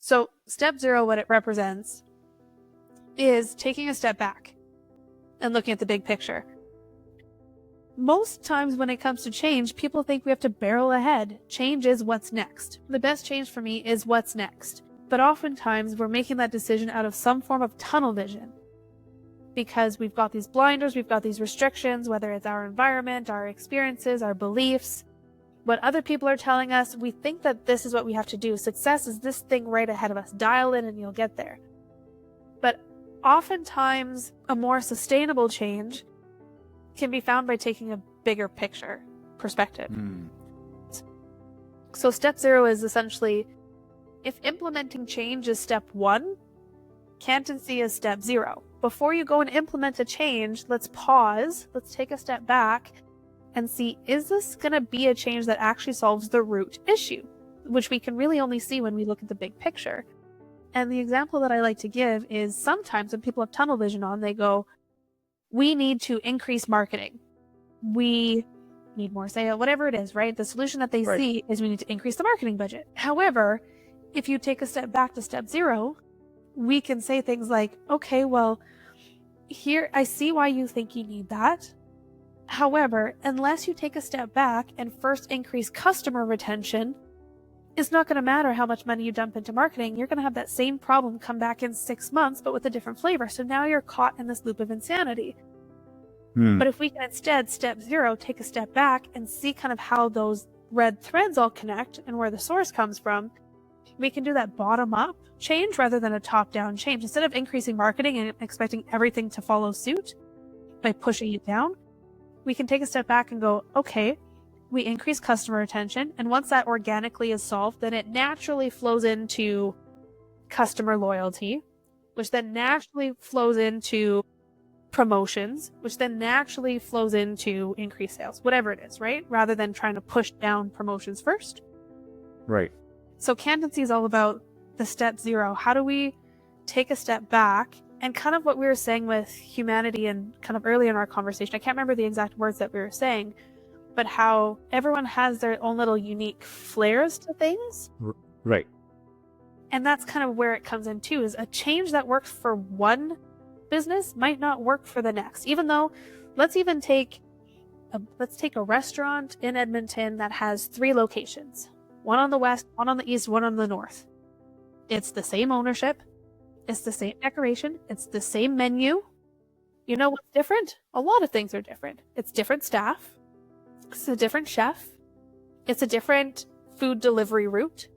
So step 0, what it represents is taking a step back and looking at the big picture. Most times when it comes to change, people think we have to barrel ahead. Change is what's next. The best change for me is what's next. But oftentimes we're making that decision out of some form of tunnel vision, because we've got these blinders, we've got these restrictions, whether it's our environment, our experiences, our beliefs, what other people are telling us. We think that this is what we have to do. Success is this thing right ahead of us. Dial in and you'll get there. But oftentimes a more sustainable change can be found by taking a bigger picture perspective. So step 0 is essentially, if implementing change is step 1, Kantency is step 0. Before you go and implement a change, let's pause, let's take a step back and see, is this going to be a change that actually solves the root issue, which we can really only see when we look at the big picture. And the example that I like to give is sometimes when people have tunnel vision on, they go, we need to increase marketing. We need more sales, whatever it is, right? The solution that they see is we need to increase the marketing budget. However, if you take a step back to step 0, we can say things like, okay, well, here, I see why you think you need that. However, unless you take a step back and first increase customer retention, it's not going to matter how much money you dump into marketing. You're going to have that same problem come back in 6 months, but with a different flavor. So now you're caught in this loop of insanity. But if we can instead, step 0, take a step back and see kind of how those red threads all connect and where the source comes from, we can do that bottom-up change rather than a top-down change. Instead of increasing marketing and expecting everything to follow suit by pushing it down, we can take a step back and go, okay, we increase customer retention, and once that organically is solved, then it naturally flows into customer loyalty, which then naturally flows into promotions, which then naturally flows into increased sales, whatever it is, right? Rather than trying to push down promotions first. Right. So Kantency is all about the step 0. How do we take a step back? And kind of what we were saying with humanity and kind of early in our conversation, I can't remember the exact words that we were saying, but how everyone has their own little unique flares to things. Right. And that's kind of where it comes in too, is a change that works for one business might not work for the next. Even though, let's take a restaurant in Edmonton that has 3 locations. One on the west, one on the east, one on the north. It's the same ownership. It's the same decoration. It's the same menu. You know what's different? A lot of things are different. It's different staff. It's a different chef. It's a different food delivery route.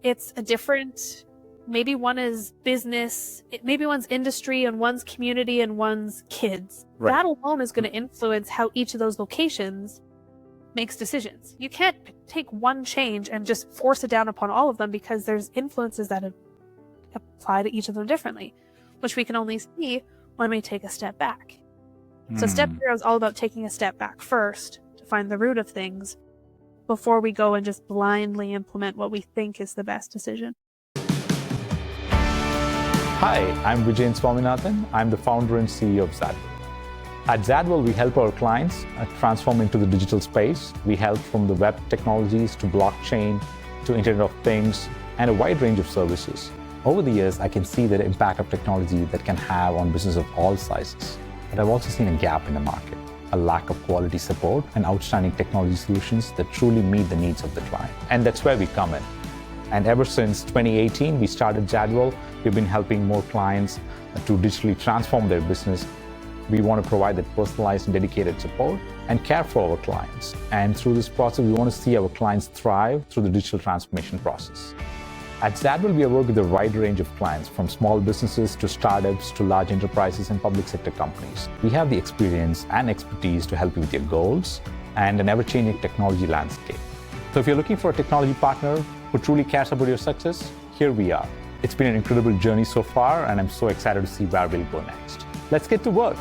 It's a different, maybe one is business, maybe one's industry and one's community and one's kids. Right. That alone is going to influence how each of those locations makes decisions. You can't take one change and just force it down upon all of them, because there's influences that apply to each of them differently, which we can only see when we take a step back. So step 0 is all about taking a step back first to find the root of things before we go and just blindly implement what we think is the best decision. Hi, I'm Vijayan Swaminathan. I'm the founder and CEO of Zadwell. At Zadwell, we help our clients transform into the digital space. We help from the web technologies to blockchain to Internet of Things and a wide range of services. Over the years, I can see the impact of technology that can have on business of all sizes. But I've also seen a gap in the market, a lack of quality support and outstanding technology solutions that truly meet the needs of the client. And that's where we come in. And ever since 2018, we started Zadwell. We've been helping more clients to digitally transform their business. We want to provide that personalized and dedicated support and care for our clients. And through this process, we want to see our clients thrive through the digital transformation process. At Zadwell, we have worked with a wide range of clients, from small businesses to startups to large enterprises and public sector companies. We have the experience and expertise to help you with your goals and an ever-changing technology landscape. So if you're looking for a technology partner who truly cares about your success, here we are. It's been an incredible journey so far, and I'm so excited to see where we'll go next. Let's get to work.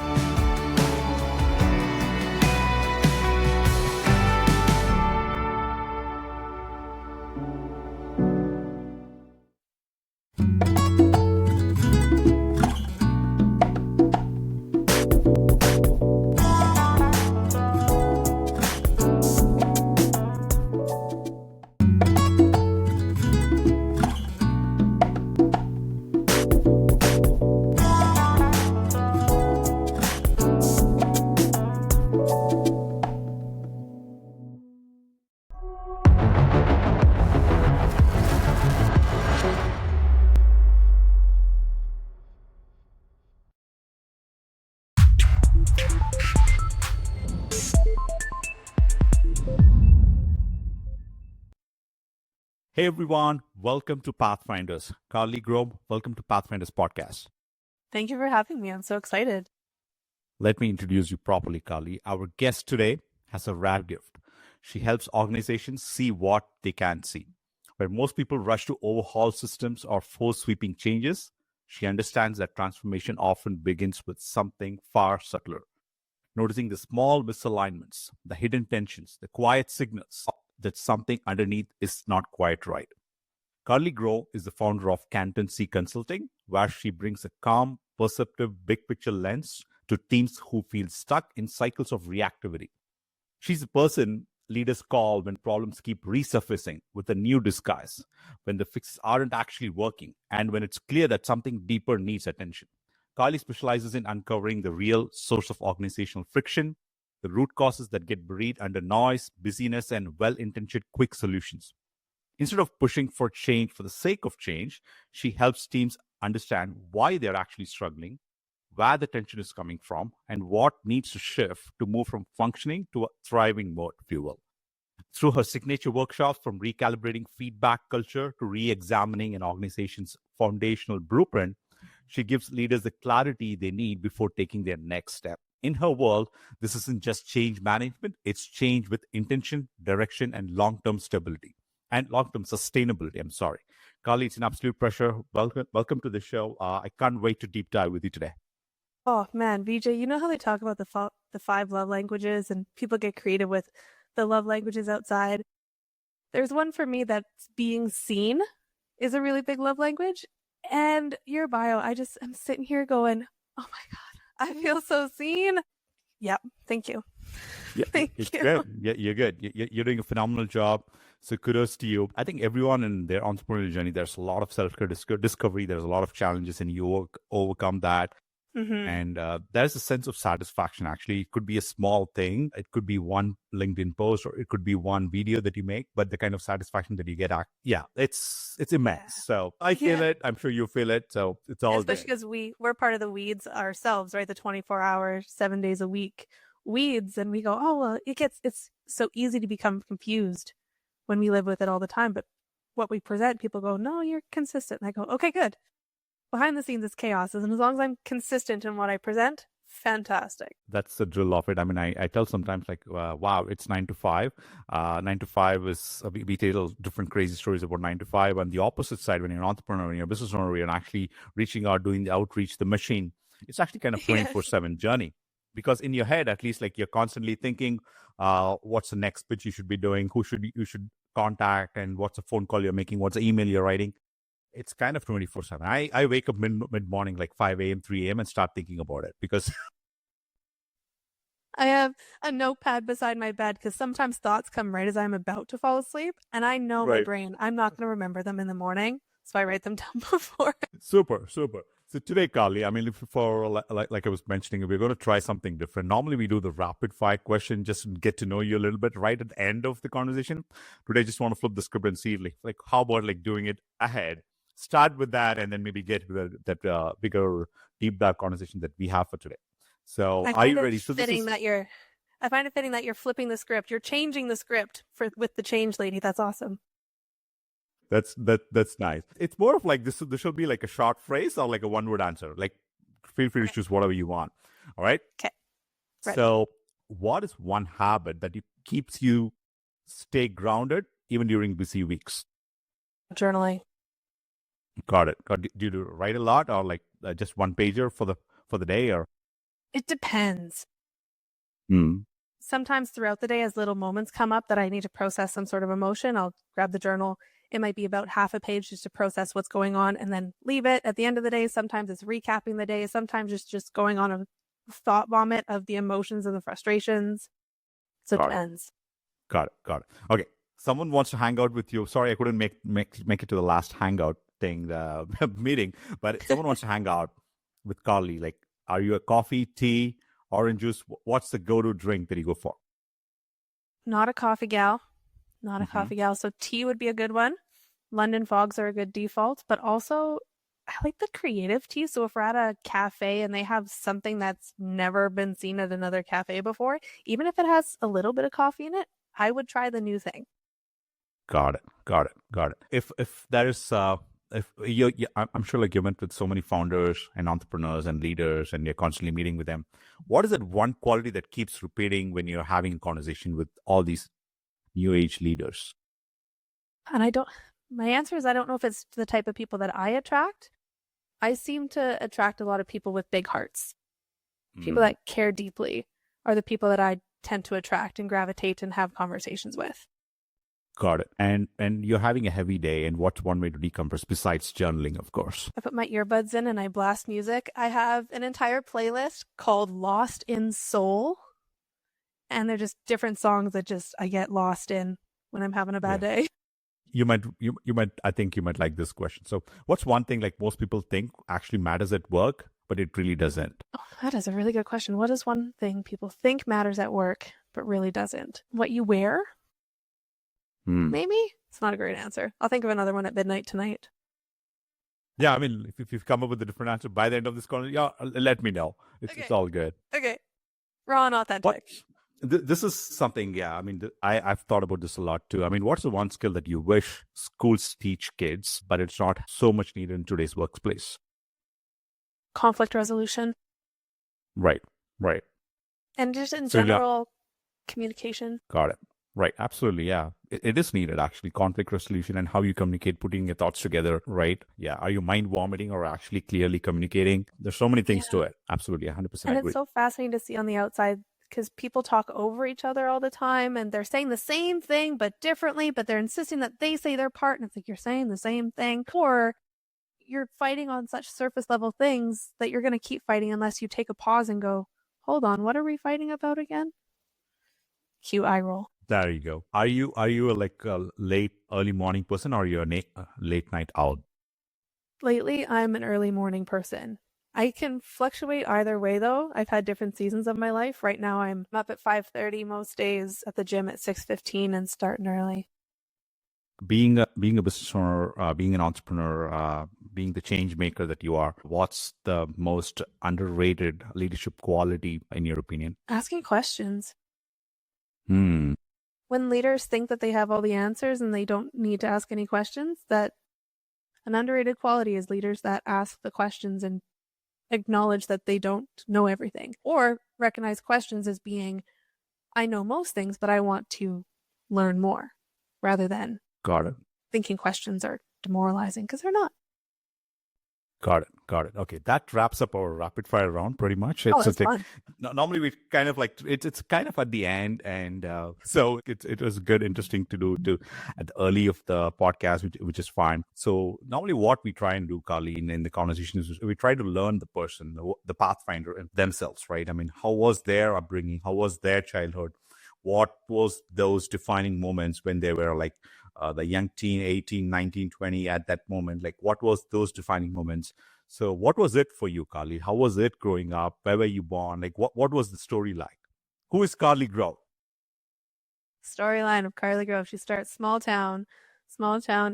Hey everyone, welcome to Pathfinders. Karli Grove, welcome to Pathfinders podcast. Thank you for having me. I'm so excited. Let me introduce you properly, Karli. Our guest today has a rare gift. She helps organizations see what they can't see. Where most people rush to overhaul systems or force sweeping changes, she understands that transformation often begins with something far subtler. Noticing the small misalignments, the hidden tensions, the quiet signals that something underneath is not quite right. Karli Grove is the founder of Kantency Consulting, where she brings a calm, perceptive, big picture lens to teams who feel stuck in cycles of reactivity. She's the person leaders call when problems keep resurfacing with a new disguise, when the fixes aren't actually working, and when it's clear that something deeper needs attention. Karli specializes in uncovering the real source of organizational friction, the root causes that get buried under noise, busyness, and well intentioned quick solutions. Instead of pushing for change for the sake of change, she helps teams understand why they're actually struggling, where the tension is coming from, and what needs to shift to move from functioning to a thriving mode, if you will. Through her signature workshops, from recalibrating feedback culture to re-examining an organization's foundational blueprint, she gives leaders the clarity they need before taking their next step. In her world, this isn't just change management, it's change with intention, direction, and long-term stability. And long-term sustainability, I'm sorry. Karli, it's an absolute pleasure. Welcome to the show. I can't wait to deep dive with you today. Oh man, VJ, you know how they talk about the five love languages and people get creative with the love languages outside? There's one for me that's being seen is a really big love language. And your bio, I'm sitting here going, oh my God, I feel so seen. Yep. Thank you. Yeah, Thank it's you. great. Yeah, you're good. You're doing a phenomenal job. So kudos to you. I think everyone in their entrepreneurial journey, there's a lot of self-care discovery. There's a lot of challenges and you overcome that. Mm-hmm. And there's a sense of satisfaction. Actually, it could be a small thing. It could be one LinkedIn post or it could be one video that you make, but the kind of satisfaction that you get, it's immense. So I feel it. I'm sure you feel it. So it's all especially because we're part of the weeds ourselves, right? The 24 hours, 7 days a week weeds. And we go, oh, well, it's so easy to become confused when we live with it all the time. But what we present, people go, no, you're consistent. And I go, okay, good. Behind the scenes, it's chaos. And as long as I'm consistent in what I present, fantastic. That's the drill of it. I mean, I tell sometimes like, wow, it's 9 to 5. 9 to 5 is, we tell different crazy stories about 9 to 5. On the opposite side, when you're an entrepreneur, when you're a business owner, you're actually reaching out, doing the outreach, the machine, it's actually kind of 24/7 journey. Because in your head, at least, like you're constantly thinking, what's the next pitch you should be doing, you should contact, and what's the phone call you're making, what's the email you're writing. It's kind of 24/7. I wake up mid morning, like 5 a.m., 3 a.m., and start thinking about it because I have a notepad beside my bed because sometimes thoughts come right as I'm about to fall asleep. And I know my brain, I'm not going to remember them in the morning. So I write them down before. Super. So today, Karli, I mean, like I was mentioning, we're going to try something different. Normally, we do the rapid fire question just to get to know you a little bit right at the end of the conversation. Today, I just want to flip the script and see, like how about like doing it ahead? Start with that, and then maybe get to that bigger deep dive conversation that we have for today. So, are you ready? So I find it fitting that you're flipping the script. You're changing the script with the change lady. That's awesome. That's nice. It's more of like this should be like a short phrase or like a one word answer. Like feel free to choose whatever you want. All right? Okay. Ready. So what is one habit that keeps you stay grounded even during busy weeks? Journaling. Got it. Do you write a lot or like just one pager for the day or? It depends. Hmm. Sometimes throughout the day, as little moments come up that I need to process some sort of emotion, I'll grab the journal. It might be about half a page just to process what's going on and then leave it at the end of the day. Sometimes it's recapping the day. Sometimes it's just going on a thought vomit of the emotions and the frustrations. So it depends. Got it. Okay. Someone wants to hang out with you. Sorry, I couldn't make it to the last hangout thing, the meeting, but someone wants to hang out with Karli. Like, are you a coffee, tea, orange juice? What's the go-to drink that you go for? Not a coffee gal. So tea would be a good one. London fogs are a good default, but also I like the creative tea. So if we're at a cafe and they have something that's never been seen at another cafe before, even if it has a little bit of coffee in it, I would try the new thing. Got it. Got it. Got it. If there is if I'm sure like you met with so many founders and entrepreneurs and leaders, and you're constantly meeting with them. What is that one quality that keeps repeating when you're having a conversation with all these new age leaders? And my answer is I don't know if it's the type of people that I attract. I seem to attract a lot of people with big hearts. People that care deeply are the people that I tend to attract and gravitate and have conversations with. Got it. And you're having a heavy day, and what's one way to decompress besides journaling, of course? I put my earbuds in and I blast music. I have an entire playlist called Lost in Soul, and they're just different songs that I get lost in when I'm having a bad day. You might I think you might like this question. So what's one thing like most people think actually matters at work, but it really doesn't? Oh, that is a really good question. What is one thing people think matters at work, but really doesn't? What you wear? Maybe? It's not a great answer. I'll think of another one at midnight tonight. Yeah, I mean, if you've come up with a different answer by the end of this call, let me know. It's all good. Okay. Raw and authentic. This is something, I mean, I've thought about this a lot too. I mean, what's the one skill that you wish schools teach kids, but it's not so much needed in today's workplace? Conflict resolution. Right. And just in general, communication. Got it. Right. Absolutely. Yeah. It is needed, actually. Conflict resolution and how you communicate, putting your thoughts together. Right. Yeah. Are you mind vomiting or actually clearly communicating? There's so many things to it. Absolutely. 100% and agree. It's so fascinating to see on the outside because people talk over each other all the time and they're saying the same thing, but differently, but they're insisting that they say their part. And it's like, you're saying the same thing, or you're fighting on such surface level things that you're going to keep fighting unless you take a pause and go, hold on, what are we fighting about again? Cue eye roll. There you go. Are you like a late, early morning person, or are you a late night owl? Lately, I'm an early morning person. I can fluctuate either way, though. I've had different seasons of my life. Right now, I'm up at 5:30 most days, at the gym at 6:15, and starting early. Being a business owner, being an entrepreneur, being the change maker that you are, what's the most underrated leadership quality in your opinion? Asking questions. When leaders think that they have all the answers and they don't need to ask any questions, that an underrated quality is leaders that ask the questions and acknowledge that they don't know everything, or recognize questions as being, I know most things, but I want to learn more, rather than thinking questions are demoralizing, because they're not. Got it. Okay, that wraps up our rapid fire round pretty much. It's fun. Normally we kind of like it's kind of at the end, and so it was good, interesting to do at the early of the podcast, which is fine. So normally what we try and do, Karli, in the conversation is we try to learn the person, the Pathfinder, and themselves, right? I mean, how was their upbringing? How was their childhood? What was those defining moments when they were like the young teen, 18, 19, 20 at that moment? Like, what was those defining moments? So what was it for you, Karli? How was it growing up? Where were you born? Like, what was the story like? Who is Karli Grove? Storyline of Karli Grove. She starts small town,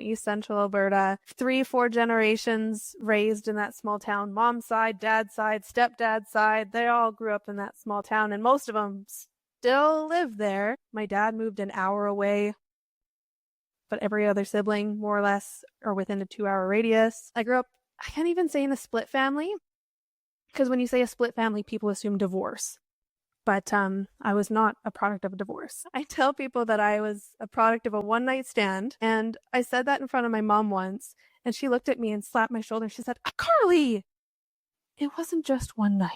East Central Alberta. 3-4 generations raised in that small town. Mom's side, dad's side, stepdad's side. They all grew up in that small town, and most of them still live there. My dad moved an hour away, but every other sibling, more or less, are within a 2-hour radius. I grew up, I can't even say in a split family, because when you say a split family, people assume divorce. But I was not a product of a divorce. I tell people that I was a product of a one-night stand, and I said that in front of my mom once, and she looked at me and slapped my shoulder, and she said, Karli, it wasn't just one night.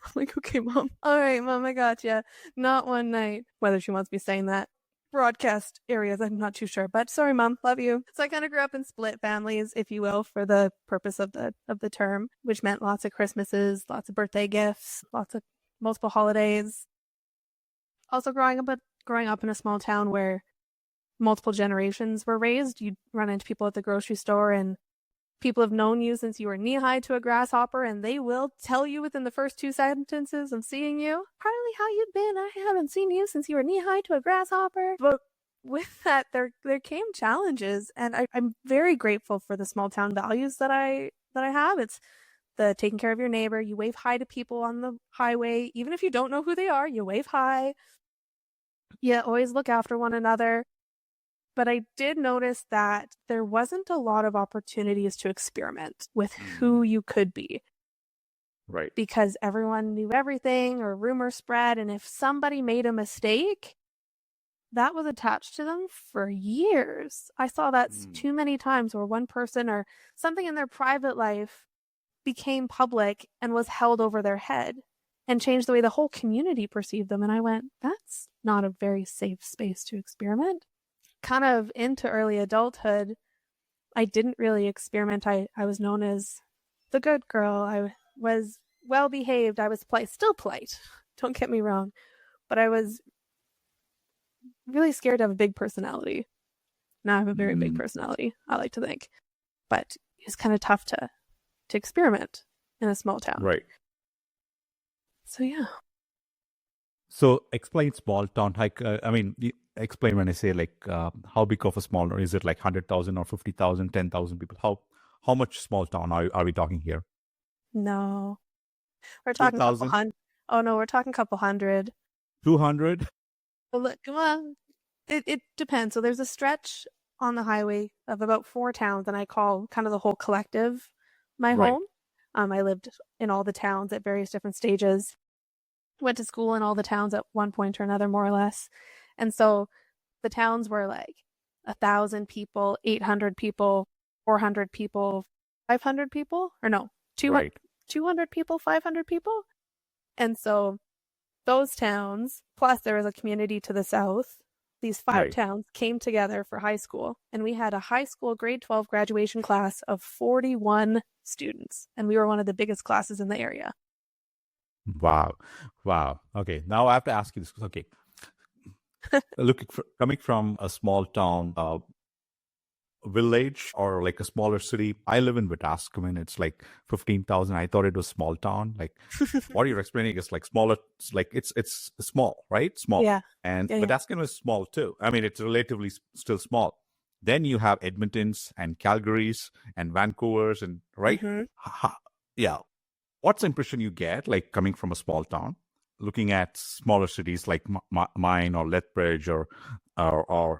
I'm like, okay, Mom. All right, Mom, I got you. Not one night. Whether she wants me saying that broadcast areas, I'm not too sure, but sorry, Mom, love you. So I kind of grew up in split families, if you will, for the purpose of the term, which meant lots of Christmases, lots of birthday gifts, lots of multiple holidays. Also growing up in a small town where multiple generations were raised, you'd run into people at the grocery store, and people have known you since you were knee-high to a grasshopper, and they will tell you within the first 2 sentences of seeing you, Karli, how you been? I haven't seen you since you were knee-high to a grasshopper. But with that, there came challenges, and I'm very grateful for the small town values that I have. It's the taking care of your neighbor. You wave hi to people on the highway. Even if you don't know who they are, you wave hi. You always look after one another. But I did notice that there wasn't a lot of opportunities to experiment with who you could be. Right. Because everyone knew everything or rumors spread. And if somebody made a mistake, that was attached to them for years. I saw that too many times where one person or something in their private life became public and was held over their head and changed the way the whole community perceived them. And I went, that's not a very safe space to experiment. Kind of into early adulthood, I didn't really experiment. I was known as the good girl. I was well behaved. I was polite, still polite. Don't get me wrong. But I was really scared to have a big personality. Now I have a very big personality, I like to think. But it's kind of tough to experiment in a small town. Right. So, yeah. So explain small town. Like, explain when I say like how big of a small, or is it like 100,000 or 50,000, 10,000 people? How much small town are we talking here? No. We're talking a couple hundred. Oh, no, we're talking a couple hundred. 200? Well, look, well, it depends. So there's a stretch on the highway of about 4 towns, and I call kind of the whole collective my home. I lived in all the towns at various different stages. Went to school in all the towns at one point or another, more or less. And so the towns were like 1,000 people, 800 people, 400 people, 500 people, or no, 200 people, 500 people. And so those towns, plus there was a community to the south, these 5 towns came together for high school. And we had a high school grade 12 graduation class of 41 students. And we were one of the biggest classes in the area. Wow. Okay, now I have to ask you this. Okay, coming from a small town, village, or like a smaller city. I live in Wetaskiwin. It's like 15,000. I thought it was small town. Like what you're explaining is like smaller. Like it's small, right? Small. Yeah. And Wetaskiwin is small too. I mean, it's relatively still small. Then you have Edmontons and Calgarys and Vancouvers and right. Yeah. What's the impression you get, like coming from a small town, looking at smaller cities like mine or Lethbridge or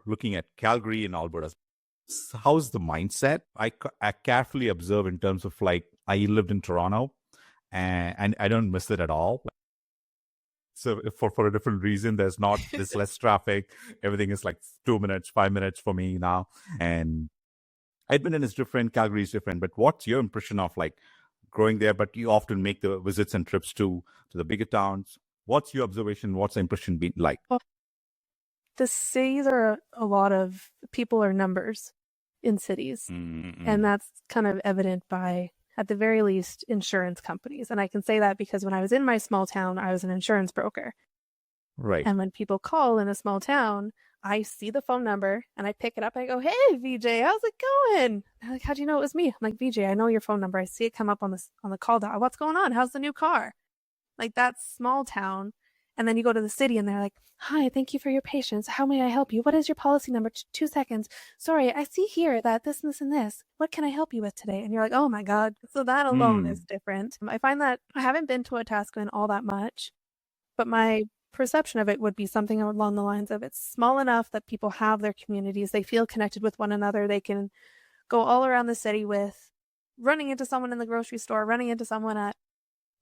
looking at Calgary and Alberta? How's the mindset? I carefully observe in terms of like, I lived in Toronto and I don't miss it at all. So for a different reason, there's less traffic. Everything is like 2 minutes, 5 minutes for me now. And Edmonton is different, Calgary is different. But what's your impression of like growing there? But you often make the visits and trips to the bigger towns. What's your observation? What's the impression been like? Well, the cities are a lot of people are numbers in cities. And that's kind of evident by, at the very least, insurance companies. And I can say that because when I was in my small town, I was an insurance broker. Right. And when people call in a small town, I see the phone number and I pick it up. I go, "Hey, VJ, how's it going?" They're like, "How'd you know it was me?" I'm like, "VJ, I know your phone number. I see it come up on the call dial. What's going on? How's the new car?" Like, that's small town. And then you go to the city and they're like, "Hi, thank you for your patience. How may I help you? What is your policy number? 2 seconds. Sorry, I see here that this and this and this. What can I help you with today?" And you're like, "Oh my God." So that alone is different. I find that I haven't been to Wetaskiwin all that much, but my perception of it would be something along the lines of, it's small enough that people have their communities. They feel connected with one another. They can go all around the city with running into someone in the grocery store, running into someone at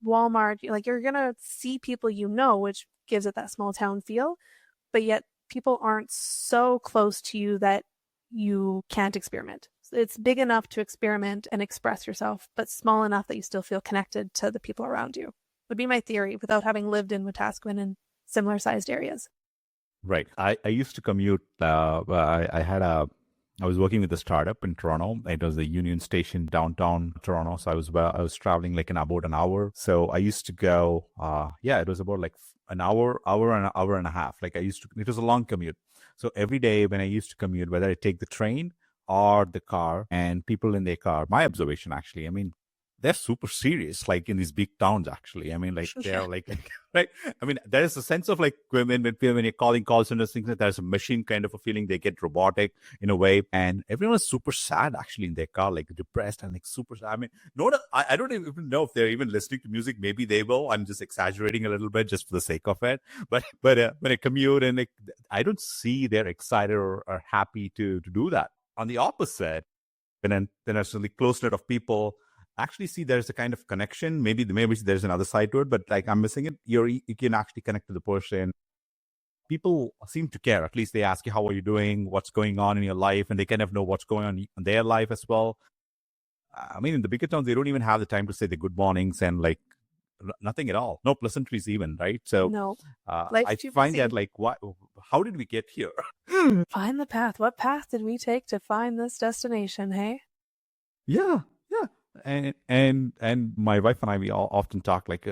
Walmart. Like, you're going to see people which gives it that small town feel, but yet people aren't so close to you that you can't experiment. It's big enough to experiment and express yourself, but small enough that you still feel connected to the people around you, would be my theory, without having lived in Wetaskiwin and similar sized areas. Right. I used to commute. I was working with a startup in Toronto. It was the Union Station downtown Toronto. So I was traveling like about an hour. So I used to go. It was about like an hour and a half. Like it was a long commute. So every day when I used to commute, whether I take the train or the car, and people in their car, my observation actually, I mean, they're super serious, like in these big towns, actually. I mean, like they're like, right. I mean, there is a sense of like when you're calling call centers, things like there's a machine kind of a feeling. They get robotic in a way, and everyone is super sad actually in their car, like depressed and like super sad. I mean, I don't even know if they're even listening to music. Maybe they will. I'm just exaggerating a little bit just for the sake of it. But when I commute and like, I don't see they're excited or happy to do that. On the opposite, then there's a close knit of people actually see there's a kind of connection. Maybe there's another side to it, but like I'm missing it. You can actually connect to the person. People seem to care. At least they ask you, how are you doing? What's going on in your life? And they kind of know what's going on in their life as well. I mean, in the bigger towns, they don't even have the time to say the good mornings and like nothing at all. No pleasantries even, right? So No. I find that like, how did we get here? Find the path. What path did we take to find this destination, hey? Yeah. And my wife and I, we all often talk like,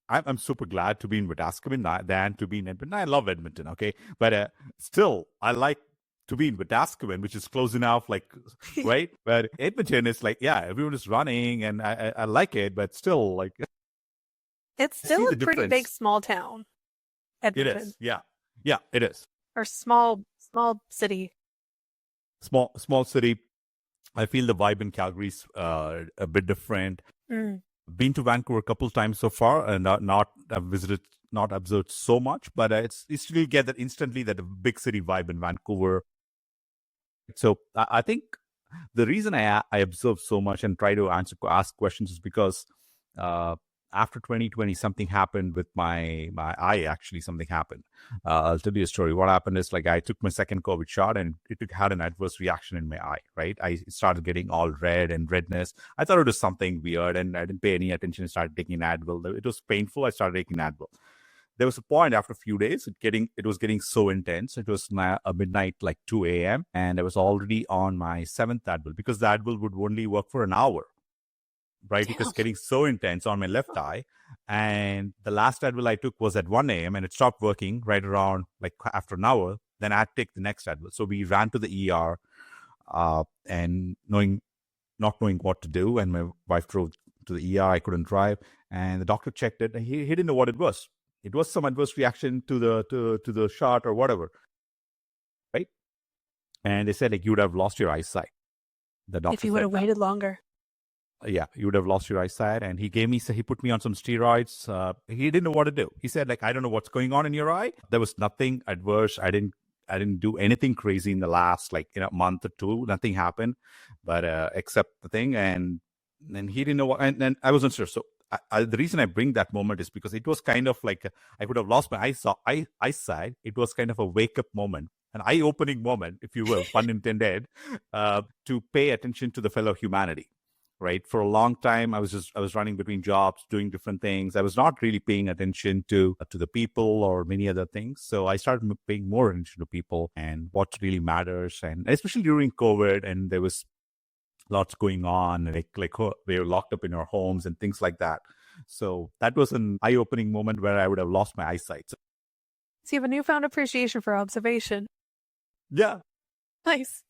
I'm super glad to be in Wetaskiwin than to be in Edmonton. I love Edmonton, okay? But still, I like to be in Wetaskiwin, which is close enough, like, right? But Edmonton is like, yeah, everyone is running, and I like it, but still, like... It's still a pretty big small town, Edmonton. It is, yeah. Yeah, it is. Or small city. Small city. I feel the vibe in Calgary's a bit different. Been to Vancouver a couple of times so far, and not observed so much, but you still get that instantly, that big city vibe in Vancouver. So I think the reason I observe so much and try to ask questions is because after 2020, something happened with my eye. Actually, something happened. I'll tell you a story. What happened is, like, I took my second COVID shot, and it had an adverse reaction in my eye, right? I started getting all red and redness. I thought it was something weird, and I didn't pay any attention. I started taking Advil. It was painful. I started taking Advil. There was a point after a few days, it was getting so intense. It was midnight, like 2 a.m., and I was already on my 7th Advil, because the Advil would only work for an hour. Right, because getting so intense on my left eye. And the last Advil I took was at 1 a.m. and it stopped working right around like after an hour. Then I had to take the next Advil. So we ran to the ER and not knowing what to do. And my wife drove to the ER. I couldn't drive. And the doctor checked it. And he didn't know what it was. It was some adverse reaction to the shot or whatever. Right? And they said, like, you would have lost your eyesight. The doctor if you would have waited longer. Yeah, you would have lost your eyesight. And he put me on some steroids. He didn't know what to do. He said, like, I don't know what's going on in your eye. There was nothing adverse. I didn't do anything crazy in the last, like, a month or two. Nothing happened, but except the thing. And then he didn't know what, and I wasn't sure. So the reason I bring that moment is because it was kind of like I would have lost my eyesight. It was kind of a wake up moment, an eye-opening moment, if you will, pun intended, to pay attention to the fellow humanity. Right. For a long time, I was running between jobs, doing different things. I was not really paying attention to the people or many other things. So I started paying more attention to people and what really matters. And especially during COVID, and there was lots going on, like we were locked up in our homes and things like that. So that was an eye-opening moment where I would have lost my eyesight. So you have a newfound appreciation for observation. Yeah. Nice.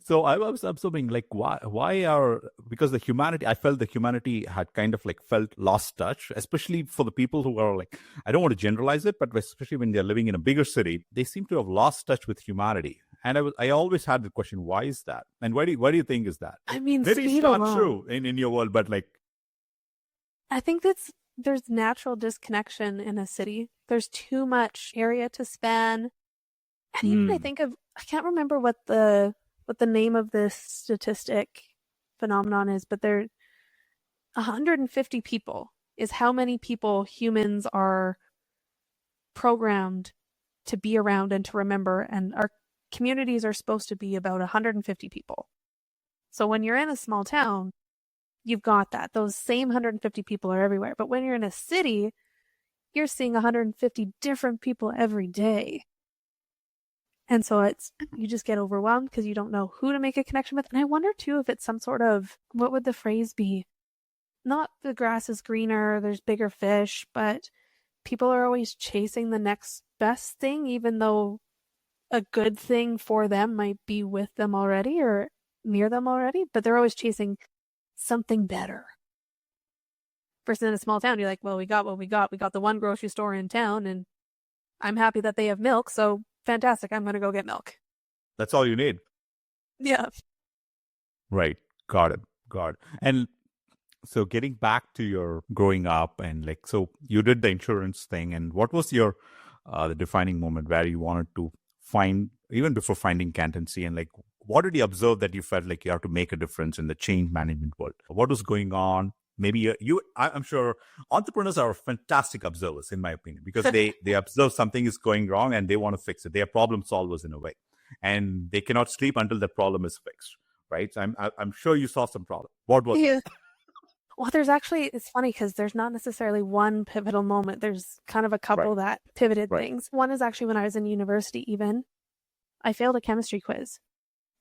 So I was observing, like, because I felt the humanity had kind of like lost touch, especially for the people who are like, I don't want to generalize it, but especially when they're living in a bigger city, they seem to have lost touch with humanity. And I always had the question, why is that? And why do you think is that? I mean, maybe it's not true in your world, but like, I think there's natural disconnection in a city. There's too much area to span. And even I can't remember what the name of this statistic phenomenon is, but 150 people is how many people humans are programmed to be around and to remember. And our communities are supposed to be about 150 people. So when you're in a small town, you've got that. Those same 150 people are everywhere. But when you're in a city, you're seeing 150 different people every day. And so you just get overwhelmed because you don't know who to make a connection with. And I wonder too if it's some sort of, what would the phrase be? Not the grass is greener, there's bigger fish, but people are always chasing the next best thing, even though a good thing for them might be with them already or near them already, but they're always chasing something better. Versus in a small town, you're like, well, we got what we got. We got the one grocery store in town, and I'm happy that they have milk, so fantastic. I'm going to go get milk. That's all you need. Yeah. Right. Got it. Got it. And so getting back to your growing up and like, so you did the insurance thing, and what was your the defining moment where you wanted to find, even before finding Kantency, and like, what did you observe that you felt like you have to make a difference in the change management world? What was going on? Maybe I'm sure entrepreneurs are fantastic observers, in my opinion, because they observe something is going wrong and they want to fix it. They are problem solvers in a way, and they cannot sleep until that problem is fixed. Right? So I'm sure you saw some problem. What was it? Well, there's actually, it's funny because there's not necessarily one pivotal moment. There's kind of a couple that pivoted things. One is actually when I was in university even. I failed a chemistry quiz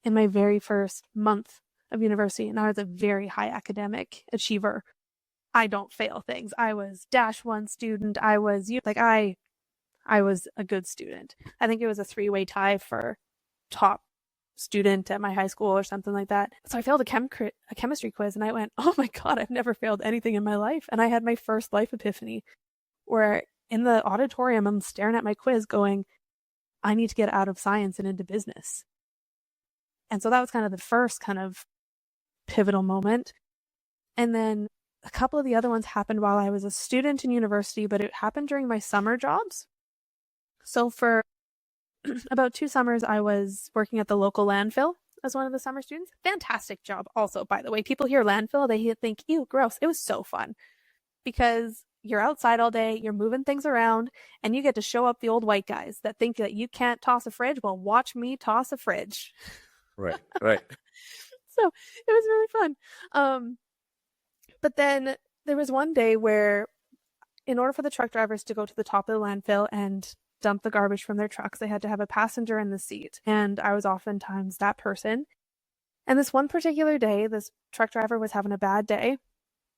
in my very first month of university, and I was a very high academic achiever. I don't fail things. I was -1 student. I was a good student. I think it was a 3-way tie for top student at my high school or something like that. So I failed a chemistry quiz, and I went, oh my God, I've never failed anything in my life. And I had my first life epiphany where in the auditorium, I'm staring at my quiz going, I need to get out of science and into business. And so that was kind of the first kind of pivotal moment. And then a couple of the other ones happened while I was a student in university, but it happened during my summer jobs. So for about 2 summers, I was working at the local landfill as one of the summer students. Fantastic job also, by the way. People hear landfill, they think, ew, gross. It was so fun because you're outside all day, you're moving things around, and you get to show up the old white guys that think that you can't toss a fridge. Well, watch me toss a fridge. Right. So it was really fun. But then there was one day where in order for the truck drivers to go to the top of the landfill and dump the garbage from their trucks, they had to have a passenger in the seat. And I was oftentimes that person. And this one particular day, this truck driver was having a bad day.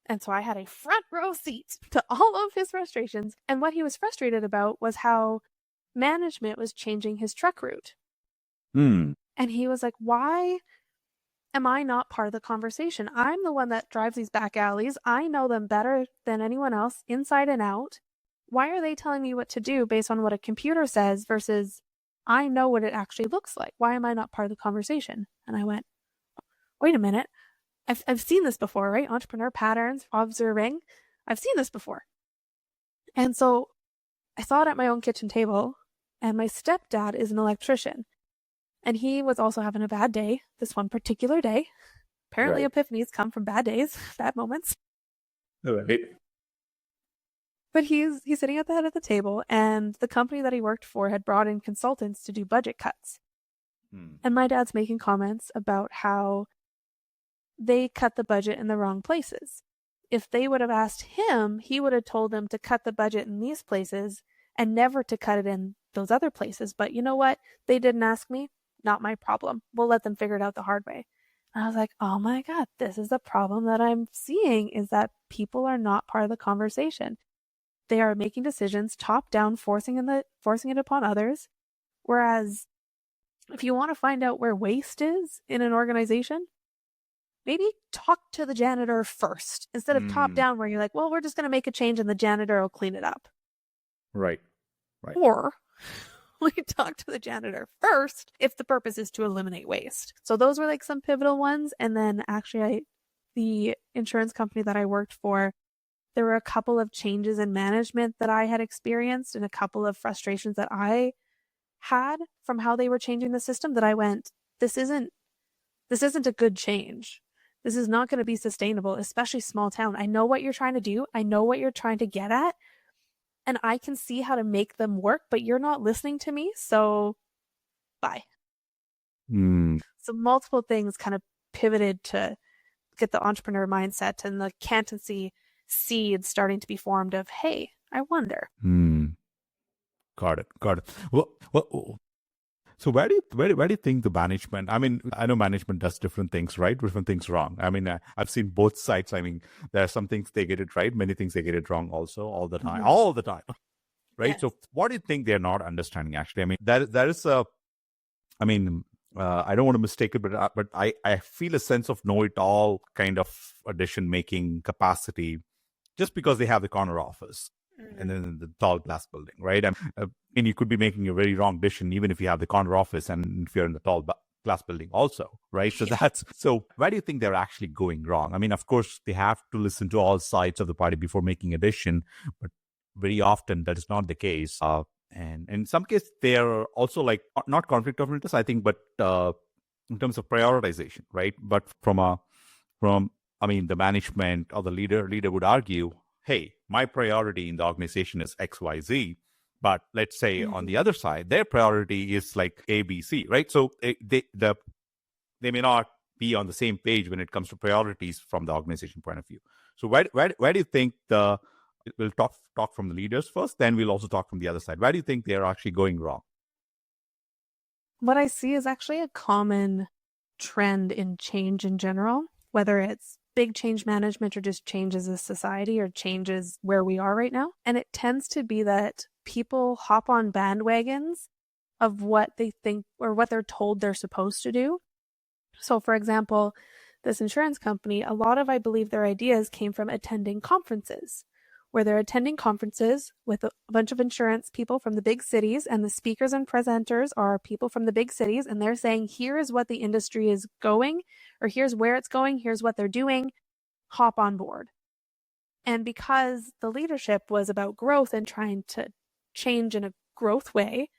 And so I had a front row seat to all of his frustrations. And what he was frustrated about was how management was changing his truck route. And he was like, why am I not part of the conversation? I'm the one that drives these back alleys. I know them better than anyone else, inside and out. Why are they telling me what to do based on what a computer says versus I know what it actually looks like? Why am I not part of the conversation? And I went, wait a minute. I've seen this before, right? Entrepreneur patterns, observing. I've seen this before. And so I saw it at my own kitchen table, and my stepdad is an electrician. And he was also having a bad day this one particular day. Apparently epiphanies come from bad days, bad moments. Right. But he's sitting at the head of the table, and the company that he worked for had brought in consultants to do budget cuts. And my dad's making comments about how they cut the budget in the wrong places. If they would have asked him, he would have told them to cut the budget in these places and never to cut it in those other places. But you know what? They didn't ask me. Not my problem. We'll let them figure it out the hard way. And I was like, oh my God, this is the problem that I'm seeing, is that people are not part of the conversation. They are making decisions top down, forcing it upon others. Whereas if you want to find out where waste is in an organization, maybe talk to the janitor first instead of top down, where you're like, well, we're just going to make a change and the janitor will clean it up. Right. Or we talk to the janitor first if the purpose is to eliminate waste. So those were like some pivotal ones. And then actually the insurance company that I worked for, there were a couple of changes in management that I had experienced and a couple of frustrations that I had from how they were changing the system that I went, this isn't a good change. This is not going to be sustainable, especially small town. I know what you're trying to do. I know what you're trying to get at. And I can see how to make them work, but you're not listening to me. So bye. So multiple things kind of pivoted to get the entrepreneur mindset and the Kantency seed starting to be formed of, hey, I wonder. Got it. Well, so where do you think the management, I mean, I know management does different things right, different things wrong. I mean, I've seen both sides. I mean, there are some things they get it right, many things they get it wrong also, all the time. Right? Yes. So what do you think they're not understanding actually? I mean, there is I don't want to mistake it, but I feel a sense of know-it-all kind of decision-making capacity just because they have the corner office and then the tall glass building, right? And you could be making a very wrong decision even if you have the corner office and if you're in the tall glass building also, right? So where do you think they're actually going wrong? I mean, of course, they have to listen to all sides of the party before making a decision, but very often that is not the case. And in some cases, they are also like not conflict of interest, I think, but in terms of prioritization, right? But from the management or the leader would argue, hey, my priority in the organization is XYZ. But let's say on the other side, their priority is like ABC, right? So they may not be on the same page when it comes to priorities from the organization point of view. So where do you think we'll talk from the leaders first, then we'll also talk from the other side. Where do you think they're actually going wrong? What I see is actually a common trend in change in general, whether it's big change management or just changes as society or changes where we are right now. And it tends to be that people hop on bandwagons of what they think or what they're told they're supposed to do. So for example, this insurance company, a lot of, I believe, their ideas came from attending conferences, where they're attending conferences with a bunch of insurance people from the big cities, and the speakers and presenters are people from the big cities, and they're saying, here is what the industry is going, or here's where it's going, here's what they're doing, hop on board. And because the leadership was about growth and trying to change in a growth way,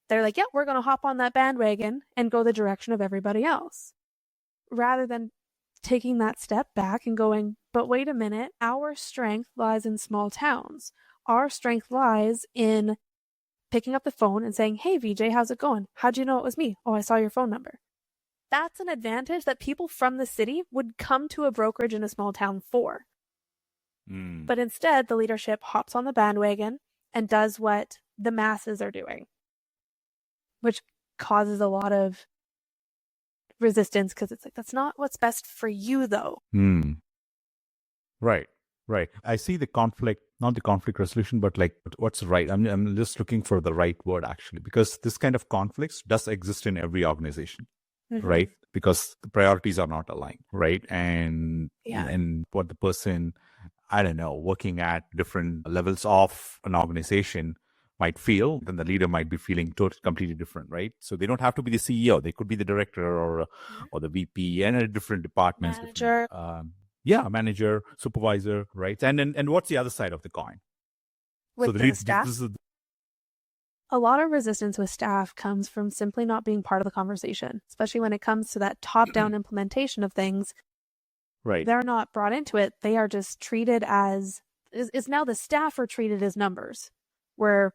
they're like, yeah, we're going to hop on that bandwagon and go the direction of everybody else. Rather than taking that step back and going, but wait a minute, our strength lies in small towns. Our strength lies in picking up the phone and saying, hey, VJ, how's it going? How'd you know it was me? Oh, I saw your phone number. That's an advantage that people from the city would come to a brokerage in a small town for. But instead, the leadership hops on the bandwagon and does what the masses are doing, which causes a lot of resistance because it's like, that's not what's best for you, though. Right. I see the conflict, not the conflict resolution, but like what's right. I'm just looking for the right word actually, because this kind of conflicts does exist in every organization, right? Because the priorities are not aligned, right? And what the person, I don't know, working at different levels of an organization might feel, then the leader might be feeling completely different, right? So they don't have to be the CEO; they could be the director or the VP and a different departments. Manager. Manager, supervisor, right? And what's the other side of the coin? With the staff, a lot of resistance with staff comes from simply not being part of the conversation, especially when it comes to that top-down implementation of things. Right. They're not brought into it. They are just treated as, is now the staff are treated as numbers, where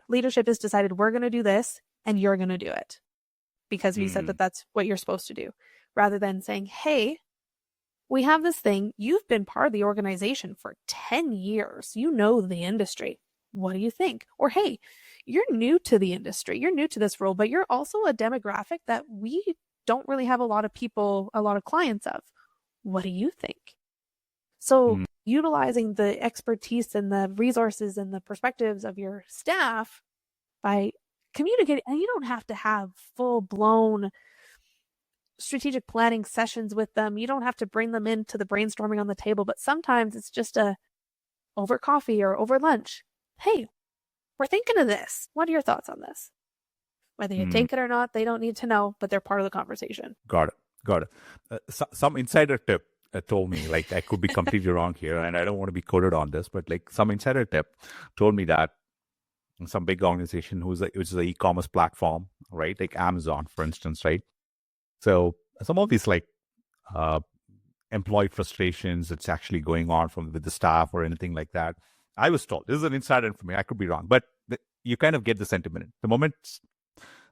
leadership has decided we're going to do this and you're going to do it because we said that that's what you're supposed to do, rather than saying, hey, we have this thing. You've been part of the organization for 10 years. You know the industry. What do you think? Or, hey, you're new to the industry. You're new to this role, but you're also a demographic that we don't really have a lot of clients of. What do you think? So utilizing the expertise and the resources and the perspectives of your staff by communicating, and you don't have to have full-blown strategic planning sessions with them. You don't have to bring them into the brainstorming on the table, but sometimes it's just over coffee or over lunch. Hey, we're thinking of this. What are your thoughts on this? Whether you take it or not, they don't need to know, but they're part of the conversation. Got it. Some insider tip told me, like, I could be completely wrong here, and I don't want to be quoted on this, but like some insider tip told me that some big organization which is an e-commerce platform, right? Like Amazon, for instance, right? So some of these like employee frustrations that's actually going on with the staff or anything like that. I was told, this is an insider information, I could be wrong, but you kind of get the sentiment. The moment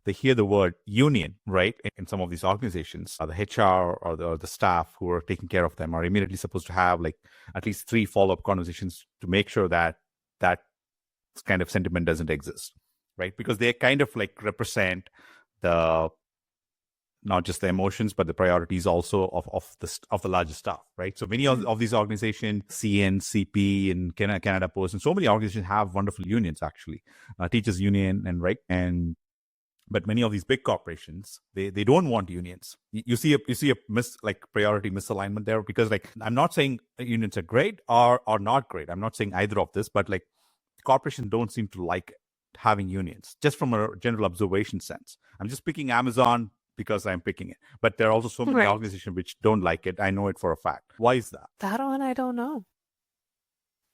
they hear the word union, right, in some of these organizations, the HR or the staff who are taking care of them are immediately supposed to have like at least 3 follow-up conversations to make sure that kind of sentiment doesn't exist, right? Because they kind of like represent not just the emotions, but the priorities also of the larger staff, right? So many of these organizations, CN, CP, and Canada Post, and so many organizations have wonderful unions actually, teachers union, and But many of these big corporations, they don't want unions. You see a priority misalignment there, because like, I'm not saying unions are great or not great. I'm not saying either of this, but like, corporations don't seem to like having unions, just from a general observation sense. I'm just picking Amazon because I'm picking it, but there are also so many Right. organizations which don't like it. I know it for a fact. Why is that? That one I don't know.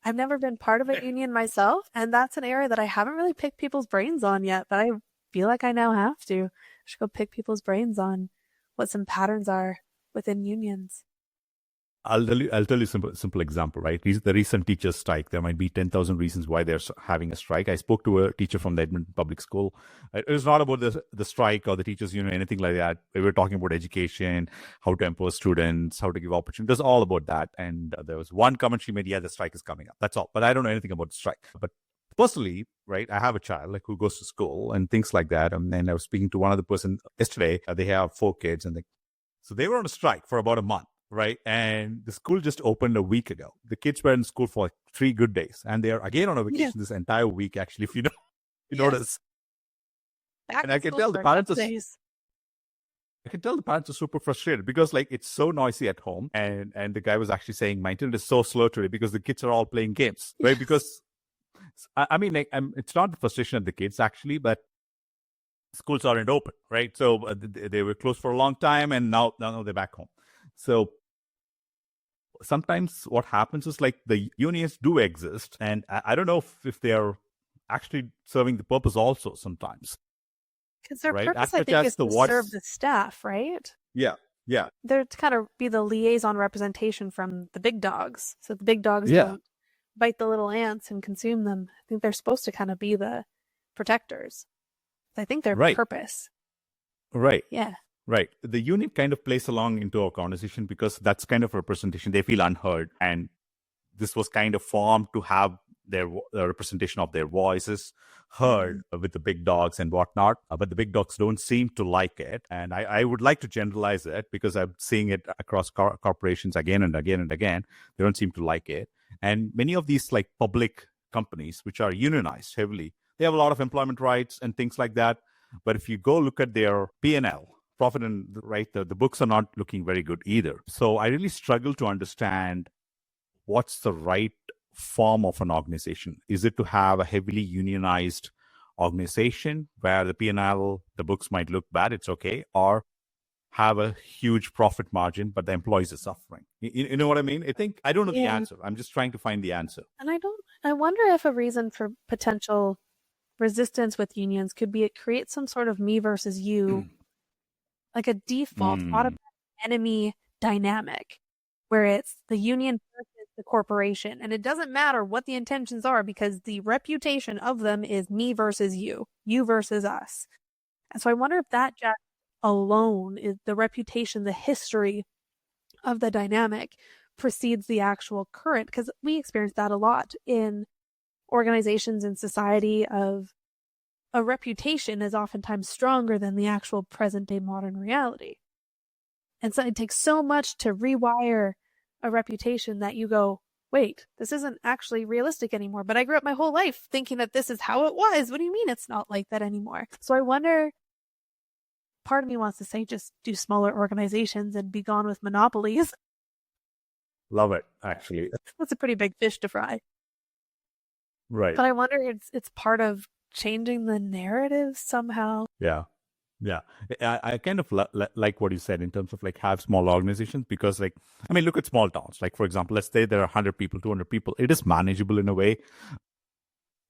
I've never been part of a union myself, and that's an area that I haven't really picked people's brains on yet, but I feel like I now have to. I should go pick people's brains on what some patterns are within unions. I'll tell you simple example, right? The recent teachers strike. There might be 10,000 reasons why they're having a strike. I spoke to a teacher from the Edmonton Public School. It was not about the strike or the teachers union, anything like that. We were talking about education, how to empower students, how to give opportunities. It was all about that. And there was one comment she made, yeah, the strike is coming up. That's all. But I don't know anything about the strike. But personally, right, I have a child like who goes to school and things like that. And I was speaking to one other person yesterday. They have 4 kids, and so they were on a strike for about a month. Right. And the school just opened a week ago. The kids were in school for like 3 good days, and they are again on a vacation this entire week, actually, if you know, notice. Back and I can tell the parents are super frustrated, because like, it's so noisy at home. And the guy was actually saying, my internet is so slow today because the kids are all playing games, right? Because I mean, like, it's not the frustration of the kids actually, but schools aren't open, right? So they were closed for a long time, and now they're back home. So sometimes what happens is like the unions do exist, and I don't know if they are actually serving the purpose also sometimes. Because their purpose, I think, is to serve the staff, right? Yeah. They're to kind of be the liaison representation from the big dogs. So the big dogs don't bite the little ants and consume them. I think they're supposed to kind of be the protectors. I think their purpose. Right. Yeah. Right. The union kind of plays along into our conversation because that's kind of a representation. They feel unheard. And this was kind of formed to have their representation of their voices heard with the big dogs and whatnot. But the big dogs don't seem to like it. And I would like to generalize it because I'm seeing it across corporations again and again and again. They don't seem to like it. And many of these like public companies, which are unionized heavily, they have a lot of employment rights and things like that. But if you go look at their P&L, profit and the books are not looking very good either. So I really struggle to understand what's the right form of an organization. Is it to have a heavily unionized organization where the P&L, the books might look bad, it's okay, or have a huge profit margin, but the employees are suffering? You know what I mean? I don't know the answer. I'm just trying to find the answer. And I wonder if a reason for potential resistance with unions could be it creates some sort of me versus you, like a default automatic enemy dynamic, where it's the union versus the corporation. And it doesn't matter what the intentions are, because the reputation of them is me versus you versus us. And so I wonder if that just alone is the reputation, the history of the dynamic precedes the actual current, because we experience that a lot in organizations in society. Of a reputation is oftentimes stronger than the actual present day modern reality. And so it takes so much to rewire a reputation that you go, wait, this isn't actually realistic anymore. But I grew up my whole life thinking that this is how it was. What do you mean it's not like that anymore? So I wonder, part of me wants to say just do smaller organizations and be gone with monopolies. Love it, actually. That's a pretty big fish to fry. Right. But I wonder it's part of changing the narrative somehow. Yeah. I kind of like what you said in terms of like have small organizations, because like, I mean, look at small towns. Like, for example, let's say there are 100 people, 200 people. It is manageable in a way.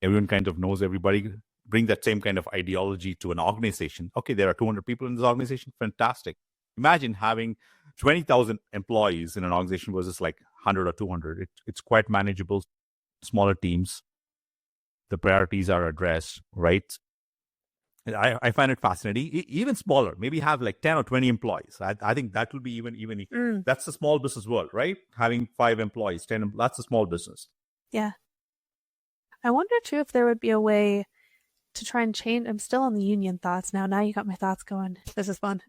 Everyone kind of knows everybody. Bring that same kind of ideology to an organization. Okay, there are 200 people in this organization. Fantastic. Imagine having 20,000 employees in an organization versus like 100 or 200. It's quite manageable. Smaller teams. The priorities are addressed, right? I find it fascinating. Even smaller, maybe have like 10 or 20 employees. I think that will be even that's the small business world, right? Having 5 employees, 10, that's a small business. Yeah. I wonder too if there would be a way to try and change. I'm still on the union thoughts now. Now you got my thoughts going. This is fun.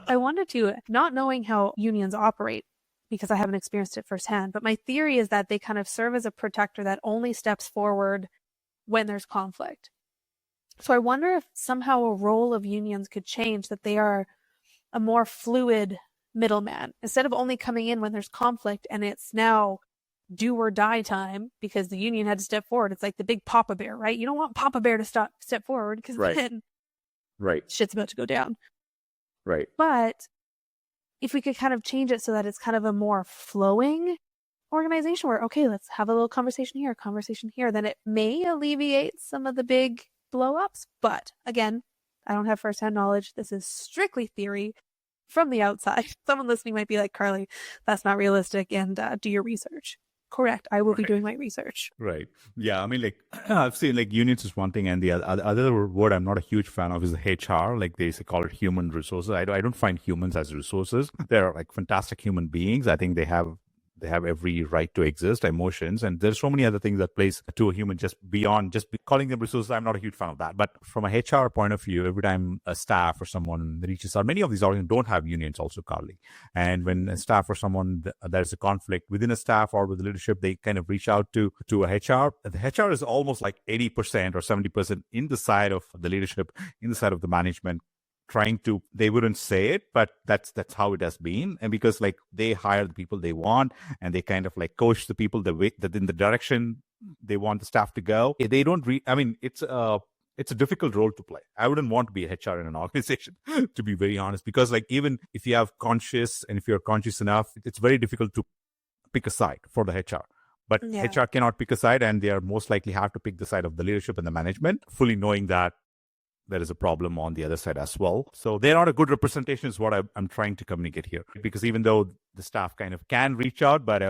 I wanted to, not knowing how unions operate, because I haven't experienced it firsthand, but my theory is that they kind of serve as a protector that only steps forward when there's conflict. So I wonder if somehow a role of unions could change, that they are a more fluid middleman. Instead of only coming in when there's conflict and it's now do or die time because the union had to step forward. It's like the big Papa Bear, right? You don't want Papa Bear to step forward because Right. then Right. shit's about to go down. Right. But if we could kind of change it so that it's kind of a more flowing organization where, okay, let's have a little conversation here, then it may alleviate some of the big blow ups. But again, I don't have firsthand knowledge. This is strictly theory from the outside. Someone listening might be like, Karli, that's not realistic, and do your research. Correct. I will be doing my research. Right. Yeah. I mean, like, I've seen like unions is one thing, and the other word I'm not a huge fan of is the HR. Like they call it human resources. I don't find humans as resources. They're like fantastic human beings. I think they have every right to exist, emotions, and there's so many other things that plays to a human just beyond just calling them resources. I'm not a huge fan of that. But from a HR point of view, every time a staff or someone reaches out, many of these organizations don't have unions also, Karli. And when a staff or someone, there's a conflict within a staff or with leadership, they kind of reach out to a HR. The HR is almost like 80% or 70% in the side of the leadership, in the side of the management, trying to, they wouldn't say it, but that's how it has been. And because like they hire the people they want, and they kind of like coach the people the way that in the direction they want the staff to go. They don't I mean, it's a difficult role to play. I wouldn't want to be a HR in an organization, to be very honest, because like even if you have conscious, and if you're conscious enough, it's very difficult to pick a side for the HR. But HR cannot pick a side, and they are most likely have to pick the side of the leadership and the management, fully knowing that there is a problem on the other side as well. So they're not a good representation is what I'm trying to communicate here. Because even though the staff kind of can reach out, but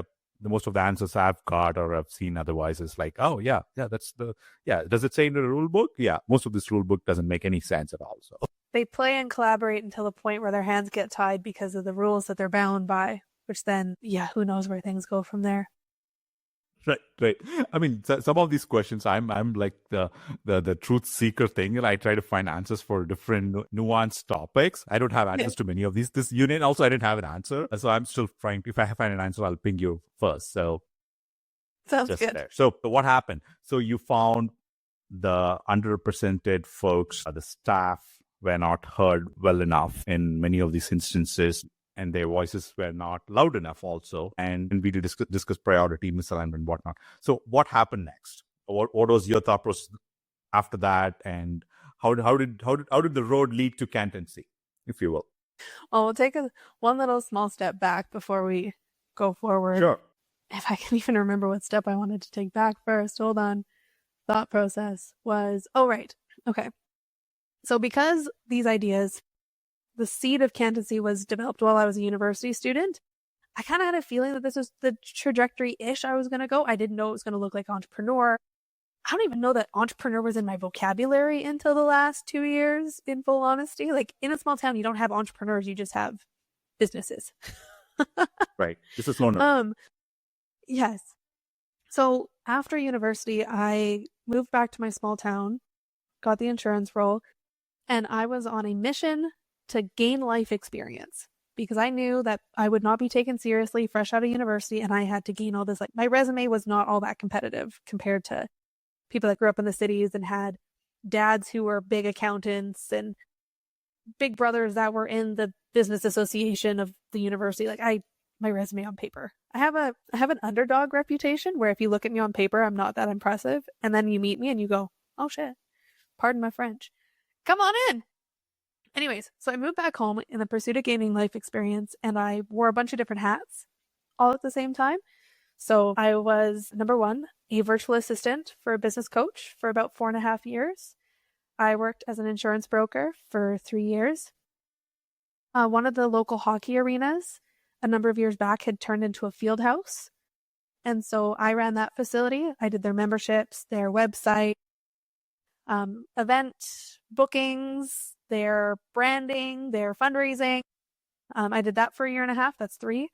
the most of the answers I've got or I've seen otherwise is like, oh, yeah, does it say in the rule book? Yeah, most of this rule book doesn't make any sense at all. So they play and collaborate until the point where their hands get tied because of the rules that they're bound by, which then, who knows where things go from there. Right. I mean, some of these questions, I'm like the truth seeker thing, and I try to find answers for different nuanced topics. I don't have answers to many of these. This union also, I didn't have an answer, so I'm still trying. If I find an answer, I'll ping you first. So sounds good. There. So what happened? So you found the underrepresented folks, the staff were not heard well enough in many of these instances, and their voices were not loud enough also. And we did discuss priority, misalignment, whatnot. So what happened next? What was your thought process after that? And how did the road lead to Kantency, if you will? Well, we'll take one little small step back before we go forward. Sure. If I can even remember what step I wanted to take back first. Hold on. Thought process was, right. Okay. So because these ideas, the seed of Kantency was developed while I was a university student, I kind of had a feeling that this was the trajectory-ish I was going to go. I didn't know it was going to look like entrepreneur. I don't even know that entrepreneur was in my vocabulary until the last 2 years, in full honesty. Like, in a small town, you don't have entrepreneurs, you just have businesses. Right. This is loner. Yes. So after university, I moved back to my small town, got the insurance role, and I was on a mission to gain life experience because I knew that I would not be taken seriously fresh out of university, and I had to gain all this. Like, my resume was not all that competitive compared to people that grew up in the cities and had dads who were big accountants and big brothers that were in the business association of the university. Like, my resume on paper, I have an underdog reputation where if you look at me on paper, I'm not that impressive. And then you meet me and you go, oh shit, pardon my French, come on in. Anyways, so I moved back home in the pursuit of gaining life experience, and I wore a bunch of different hats all at the same time. So I was, number one, a virtual assistant for a business coach for about 4.5 years. I worked as an insurance broker for 3 years. One of the local hockey arenas a number of years back had turned into a field house. And so I ran that facility. I did their memberships, their website, event bookings, their branding, their fundraising. I did that for 1.5 years. That's 3.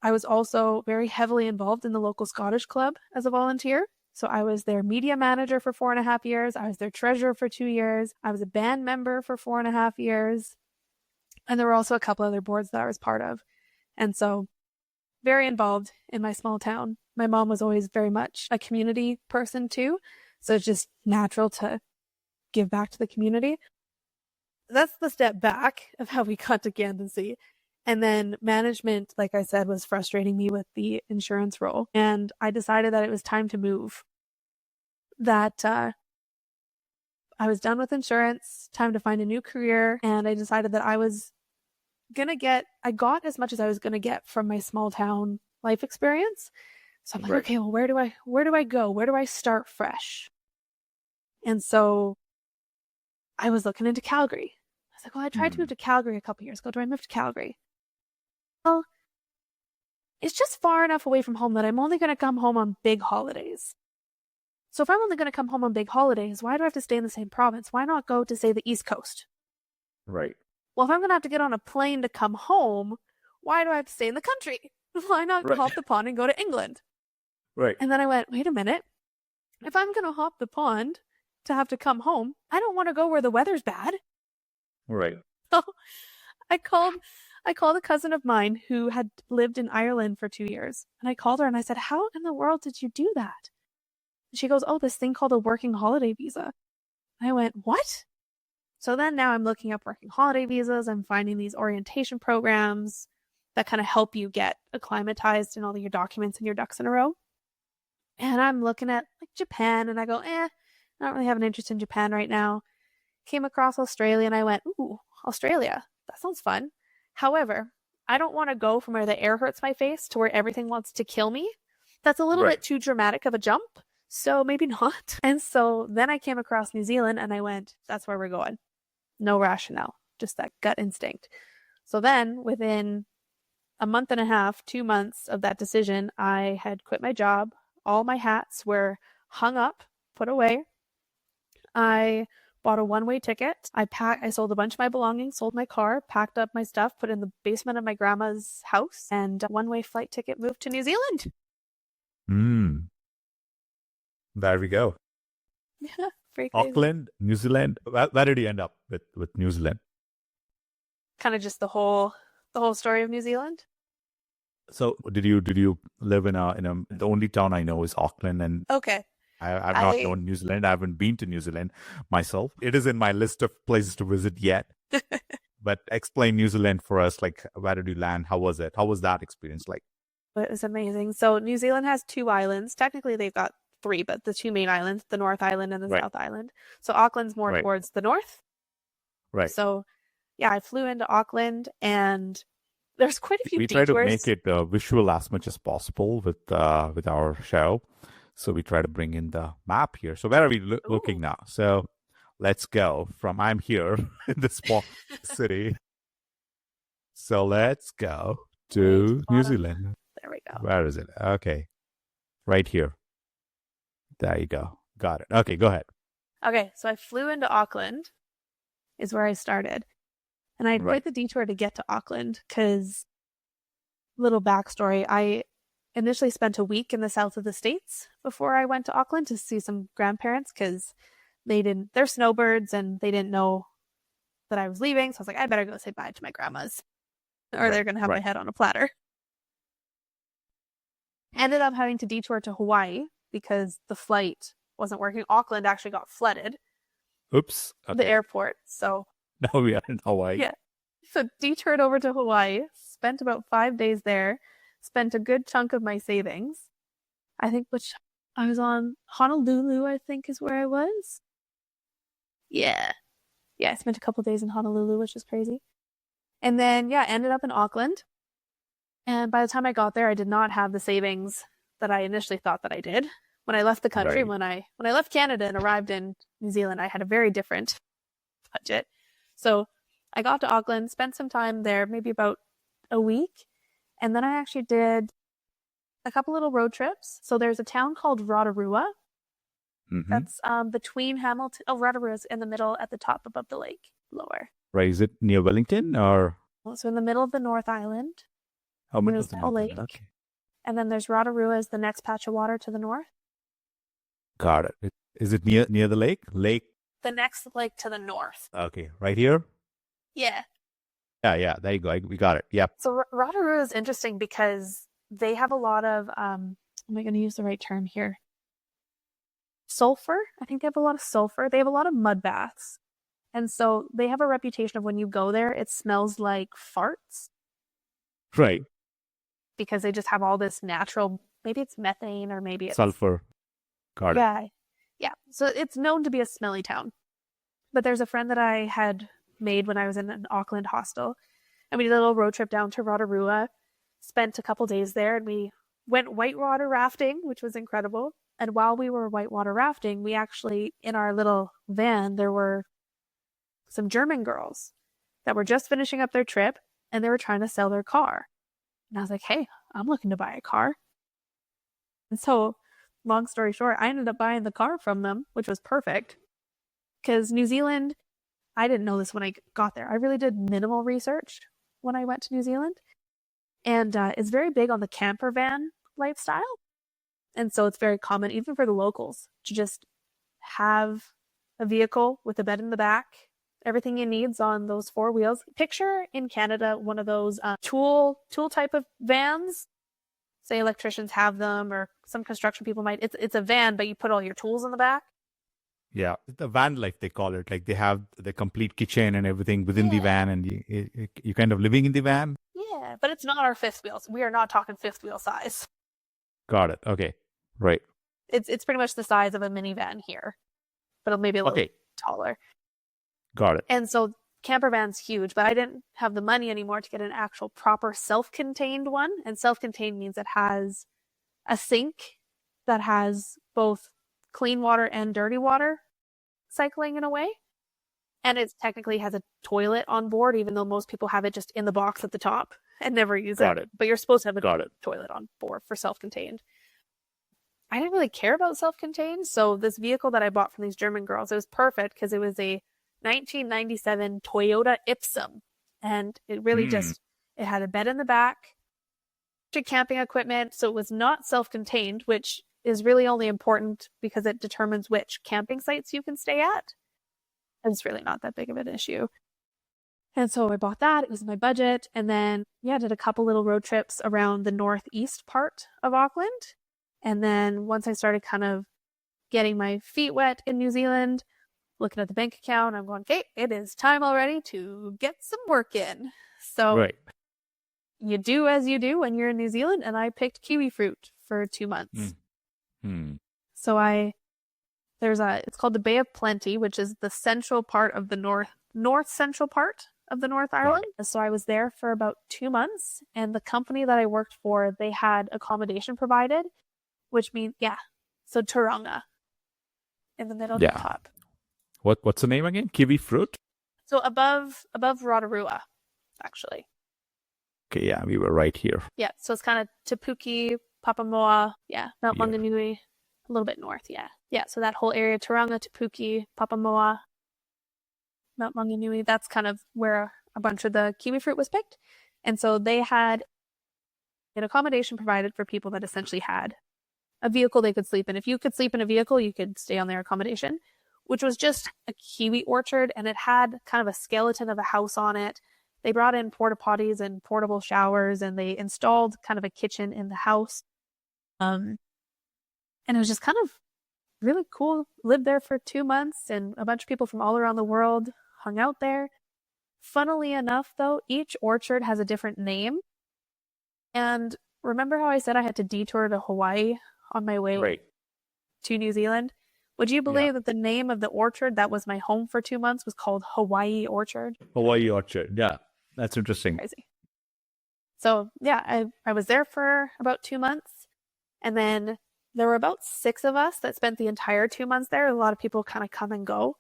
I was also very heavily involved in the local Scottish club as a volunteer. So I was their media manager for 4.5 years. I was their treasurer for 2 years. I was a band member for 4.5 years. And there were also a couple other boards that I was part of. And so very involved in my small town. My mom was always very much a community person too. So it's just natural to give back to the community. That's the step back of how we got to Kantency. And then management, like I said, was frustrating me with the insurance role. And I decided that it was time to move. That I was done with insurance, time to find a new career. And I decided that I got as much as I was going to get from my small town life experience. So I'm like, okay, well, where do I go? Where do I start fresh? And so I was looking into Calgary. I was like, well, I tried to move to Calgary a couple years ago. Do I move to Calgary? Well, it's just far enough away from home that I'm only going to come home on big holidays. So if I'm only going to come home on big holidays, why do I have to stay in the same province? Why not go to, say, the East Coast? Right. Well, if I'm going to have to get on a plane to come home, why do I have to stay in the country? Why not hop the pond and go to England? Right. And then I went, wait a minute. If I'm going to hop the pond to have to come home, I don't want to go where the weather's bad. Right. So I called a cousin of mine who had lived in Ireland for 2 years. And I called her and I said, how in the world did you do that? And she goes, oh, this thing called a working holiday visa. I went, what? So then now I'm looking up working holiday visas. I'm finding these orientation programs that kind of help you get acclimatized and all of your documents and your ducks in a row. And I'm looking at like Japan and I go, I don't really have an interest in Japan right now. Came across Australia and I went, ooh, Australia, that sounds fun. However, I don't want to go from where the air hurts my face to where everything wants to kill me. That's a little bit too dramatic of a jump. So maybe not. And so then I came across New Zealand and I went, that's where we're going. No rationale, just that gut instinct. So then within a month and a half, 2 months of that decision, I had quit my job. All my hats were hung up, put away. I bought a one-way ticket. I sold a bunch of my belongings, sold my car, packed up my stuff, put it in the basement of my grandma's house, and a one-way flight ticket moved to New Zealand. There we go. Yeah, pretty crazy. Auckland, New Zealand. Where did you end up with New Zealand? Kind of just the whole story of New Zealand. So did you live in the only town I know is Auckland, and okay. I've not known New Zealand. I haven't been to New Zealand myself. It is in my list of places to visit yet. But explain New Zealand for us. Like, where did you land? How was it? How was that experience like? It was amazing. So New Zealand has 2 islands. Technically, they've got 3, but the 2 main islands, the North Island and the South Island. So Auckland's more towards the north. Right. So, yeah, I flew into Auckland and there's quite a few detours. We try to make it visual as much as possible with our show. So we try to bring in the map here. So where are we looking now? So let's go from I'm here in this small city. So let's go to New Zealand. There we go. Where is it? Okay. Right here. There you go. Got it. Okay, go ahead. Okay, so I flew into Auckland is where I started. And I had quite the detour to get to Auckland because, little backstory, I initially spent a week in the south of the States before I went to Auckland to see some grandparents because they're snowbirds and they didn't know that I was leaving. So I was like, I better go say bye to my grandmas or they're going to have my head on a platter. Ended up having to detour to Hawaii because the flight wasn't working. Auckland actually got flooded. Oops. Okay. The airport. So now we are in Hawaii. Yeah. So detoured over to Hawaii, spent about 5 days there, spent a good chunk of my savings. I think which I was on Honolulu, I think is where I was. Yeah. Yeah, I spent a couple days in Honolulu, which is crazy. And then, ended up in Auckland. And by the time I got there, I did not have the savings that I initially thought that I did. When I left the country, when I left Canada and arrived in New Zealand, I had a very different budget. So I got to Auckland, spent some time there, maybe about a week. And then I actually did a couple little road trips. So there's a town called Rotorua. Mm-hmm. That's between Hamilton. Oh, Rotorua's in the middle at the top above the lake, lower. Right. Is it near Wellington or? So in the middle of the North Island. Oh, middle of the North Lake. Okay. And then there's Rotorua is the next patch of water to the north. Got it. Is it near the lake? The next lake to the north. Okay. Right here? Yeah. Yeah. There you go. We got it. Yep. So Rotorua is interesting because they have a lot of, am I going to use the right term here? sulfur. I think they have a lot of sulfur. They have a lot of mud baths. And so they have a reputation of when you go there, it smells like farts. Right. Because they just have all this natural, maybe it's methane or maybe it's sulfur. Got it. Yeah. Yeah. So it's known to be a smelly town. But there's a friend that I had made when I was in an Auckland hostel. And we did a little road trip down to Rotorua, spent a couple days there, and we went whitewater rafting, which was incredible. And while we were whitewater rafting, we actually, in our little van, there were some German girls that were just finishing up their trip and they were trying to sell their car. And I was like, hey, I'm looking to buy a car. And so, long story short, I ended up buying the car from them, which was perfect. Because New Zealand, I didn't know this when I got there. I really did minimal research when I went to New Zealand. And it's very big on the camper van lifestyle. And so it's very common, even for the locals, to just have a vehicle with a bed in the back, everything you need's on those four wheels. Picture in Canada one of those tool type of vans. Say electricians have them, or some construction people might. It's a van, but you put all your tools in the back. Yeah, the van life they call it. Like they have the complete kitchen and everything within the van, and you kind of living in the van. Yeah, but it's not our fifth wheels. We are not talking fifth wheel size. Got it. Okay, right. It's pretty much the size of a minivan here, but maybe a little taller. Got it. And so camper van's huge, but I didn't have the money anymore to get an actual proper self-contained one. And self-contained means it has a sink that has both clean water and dirty water cycling in a way. And it technically has a toilet on board, even though most people have it just in the box at the top and never use it. But you're supposed to have a toilet on board for self-contained. I didn't really care about self-contained. So this vehicle that I bought from these German girls, it was perfect because it was a 1997 Toyota Ipsum. And it really it had a bed in the back, camping equipment. So it was not self-contained, which is really only important because it determines which camping sites you can stay at. And it's really not that big of an issue. And so I bought that. It was in my budget. And then, did a couple little road trips around the northeast part of Auckland. And then once I started kind of getting my feet wet in New Zealand, looking at the bank account, I'm going, okay, it is time already to get some work in. So you do as you do when you're in New Zealand. And I picked kiwi fruit for 2 months. So it's called the Bay of Plenty, which is the central part of the north central part of the North Island. So I was there for about 2 months, and the company that I worked for, they had accommodation provided, which means, so Tauranga in the middle of the top. What's the name again? Kiwi fruit? So above Rotorua, actually. Okay, yeah, we were right here. Yeah, so it's kind of Te Puke, Papamoa, Mount Maunganui, a little bit north, Yeah, so that whole area, Tauranga, Te Puke, Papamoa, Mount Maunganui, that's kind of where a bunch of the kiwi fruit was picked. And so they had an accommodation provided for people that essentially had a vehicle they could sleep in. If you could sleep in a vehicle, you could stay on their accommodation, which was just a kiwi orchard, and it had kind of a skeleton of a house on it. They brought in porta potties and portable showers, and they installed kind of a kitchen in the house. And it was just kind of really cool. Lived there for 2 months, and a bunch of people from all around the world hung out there. Funnily enough, though, each orchard has a different name. And remember how I said I had to detour to Hawaii on my way to New Zealand? Would you believe that the name of the orchard that was my home for 2 months was called Hawaii Orchard? Hawaii Orchard, yeah. That's interesting. Crazy. So, I was there for about 2 months. And then there were about 6 of us that spent the entire 2 months there. A lot of people kind of come and go.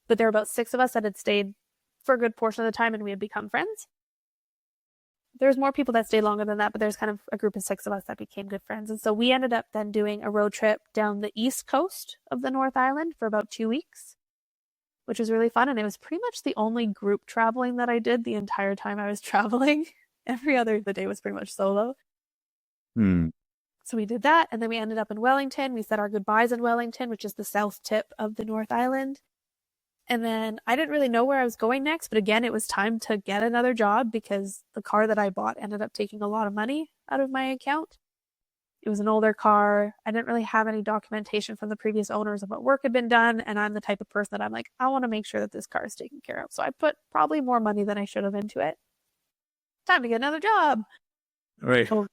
But there were about 6 of us that had stayed for a good portion of the time, and we had become friends. There's more people that stayed longer than that, but there's kind of a group of 6 of us that became good friends. And so we ended up then doing a road trip down the east coast of the North Island for about 2 weeks, which was really fun. And it was pretty much the only group traveling that I did the entire time I was traveling. Every other day was pretty much solo. So we did that, and then we ended up in Wellington. We said our goodbyes in Wellington, which is the south tip of the North Island. And then I didn't really know where I was going next, but again, it was time to get another job because the car that I bought ended up taking a lot of money out of my account. It was an older car. I didn't really have any documentation from the previous owners of what work had been done. And I'm the type of person that I'm like, I want to make sure that this car is taken care of. So I put probably more money than I should have into it. Time to get another job. Right. So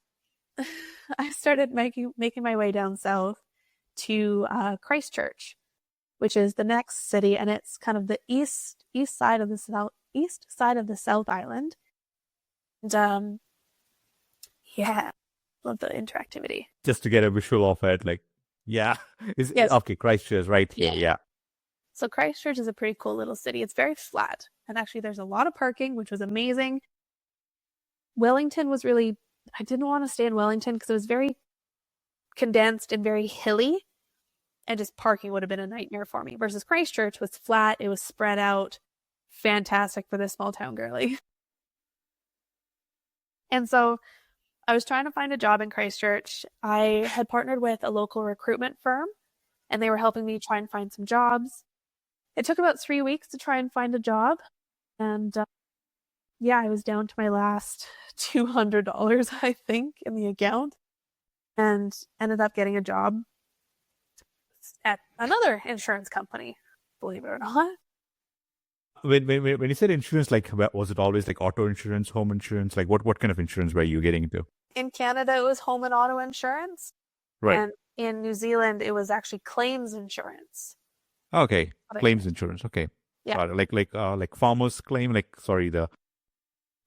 I started making my way down south to Christchurch, which is the next city, and it's kind of the east side of the South Island. And yeah, love the interactivity. Just to get a visual of it, like, yeah. Yes. Okay, Christchurch right here, yeah. So Christchurch is a pretty cool little city. It's very flat, and actually there's a lot of parking, which was amazing. Wellington was really, I didn't want to stay in Wellington because it was very condensed and very hilly, and just parking would have been a nightmare for me. Versus Christchurch was flat, it was spread out, fantastic for this small town girly. And so I was trying to find a job in Christchurch. I had partnered with a local recruitment firm, and they were helping me try and find some jobs. It took about 3 weeks to try and find a job. And yeah, I was down to my last $200, I think, in the account, and ended up getting a job at another insurance company, believe it or not. When you said insurance, like, was it always like auto insurance, home insurance? Like, what kind of insurance were you getting into? In Canada, it was home and auto insurance. Right. And in New Zealand, it was actually claims insurance. Okay, claims insurance. Okay. Yeah. Like farmers claim, the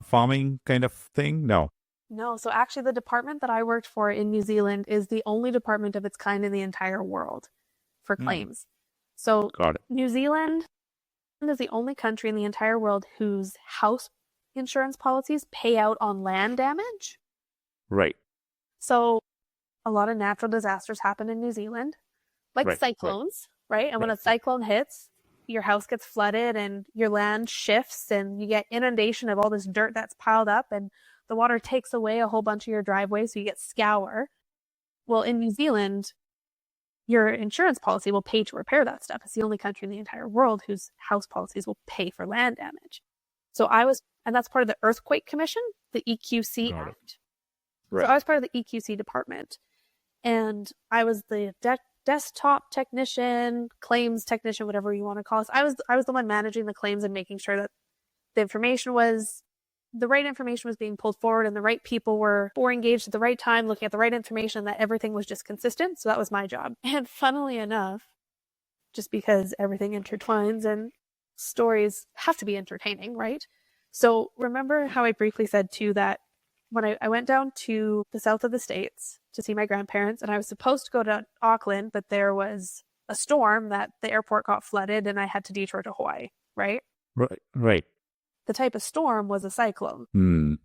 farming kind of thing? No. No, so actually the department that I worked for in New Zealand is the only department of its kind in the entire world for claims. So Got it. New Zealand is the only country in the entire world whose house insurance policies pay out on land damage. Right. So a lot of natural disasters happen in New Zealand, like cyclones, right? And when a cyclone hits, your house gets flooded and your land shifts and you get inundation of all this dirt that's piled up, and the water takes away a whole bunch of your driveway, so you get scour. Well, in New Zealand, your insurance policy will pay to repair that stuff. It's the only country in the entire world whose house policies will pay for land damage. So and that's part of the Earthquake Commission, the EQC Act. Right. So I was part of the EQC department, and I was the desktop technician, claims technician, whatever you want to call it. I was the one managing the claims and making sure that the right information was being pulled forward and the right people were engaged at the right time, looking at the right information, and that everything was just consistent. So that was my job. And funnily enough, just because everything intertwines and stories have to be entertaining, right? So remember how I briefly said too that when I went down to the south of the States to see my grandparents, and I was supposed to go to Auckland, but there was a storm that the airport got flooded and I had to detour to Hawaii, right? Right. The type of storm was a cyclone.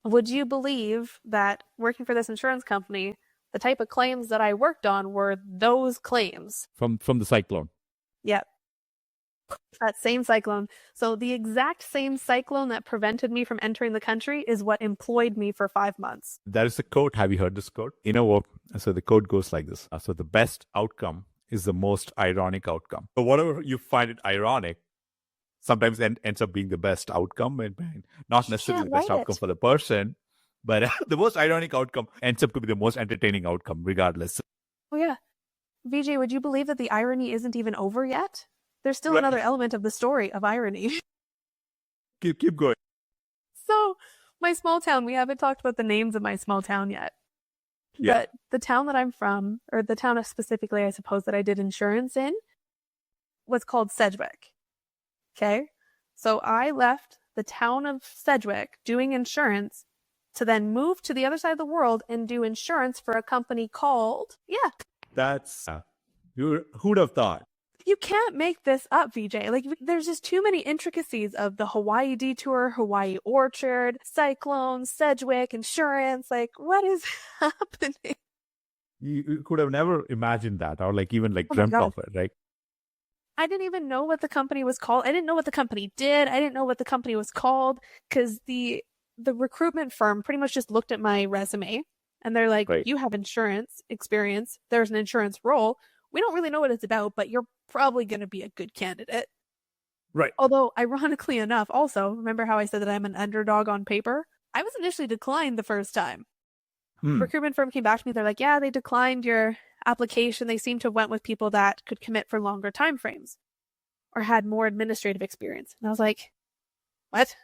Would you believe that working for this insurance company, the type of claims that I worked on were those claims? From the cyclone? Yep. That same cyclone. So the exact same cyclone that prevented me from entering the country is what employed me for 5 months. That is a quote. Have you heard this quote? You know what? So the quote goes like this. So the best outcome is the most ironic outcome. So whatever you find it ironic, sometimes ends up being the best outcome, and not necessarily the best outcome for the person, but the most ironic outcome ends up to be the most entertaining outcome regardless. Oh yeah. VJ, would you believe that the irony isn't even over yet? There's still another element of the story of irony. Keep going. So my small town, we haven't talked about the names of my small town yet. Yeah. But the town that I'm from, or the town specifically, I suppose, that I did insurance in, was called Sedgwick. Okay? So I left the town of Sedgwick doing insurance to then move to the other side of the world and do insurance for a company called, That's, who'd have thought? You can't make this up, VJ. Like, there's just too many intricacies of the Hawaii detour, Hawaii orchard, cyclone, Sedgwick, insurance. Like, what is happening? You could have never imagined that, or even dreamt of it, right? I didn't even know what the company was called. I didn't know what the company did. I didn't know what the company was called, because the recruitment firm pretty much just looked at my resume and they're like, you have insurance experience. There's an insurance role. We don't really know what it's about, but you're probably going to be a good candidate. Right. Although, ironically enough, also, remember how I said that I'm an underdog on paper? I was initially declined the first time. Recruitment firm came back to me. They're like, yeah, they declined your application. They seem to have went with people that could commit for longer time frames or had more administrative experience. And I was like, what?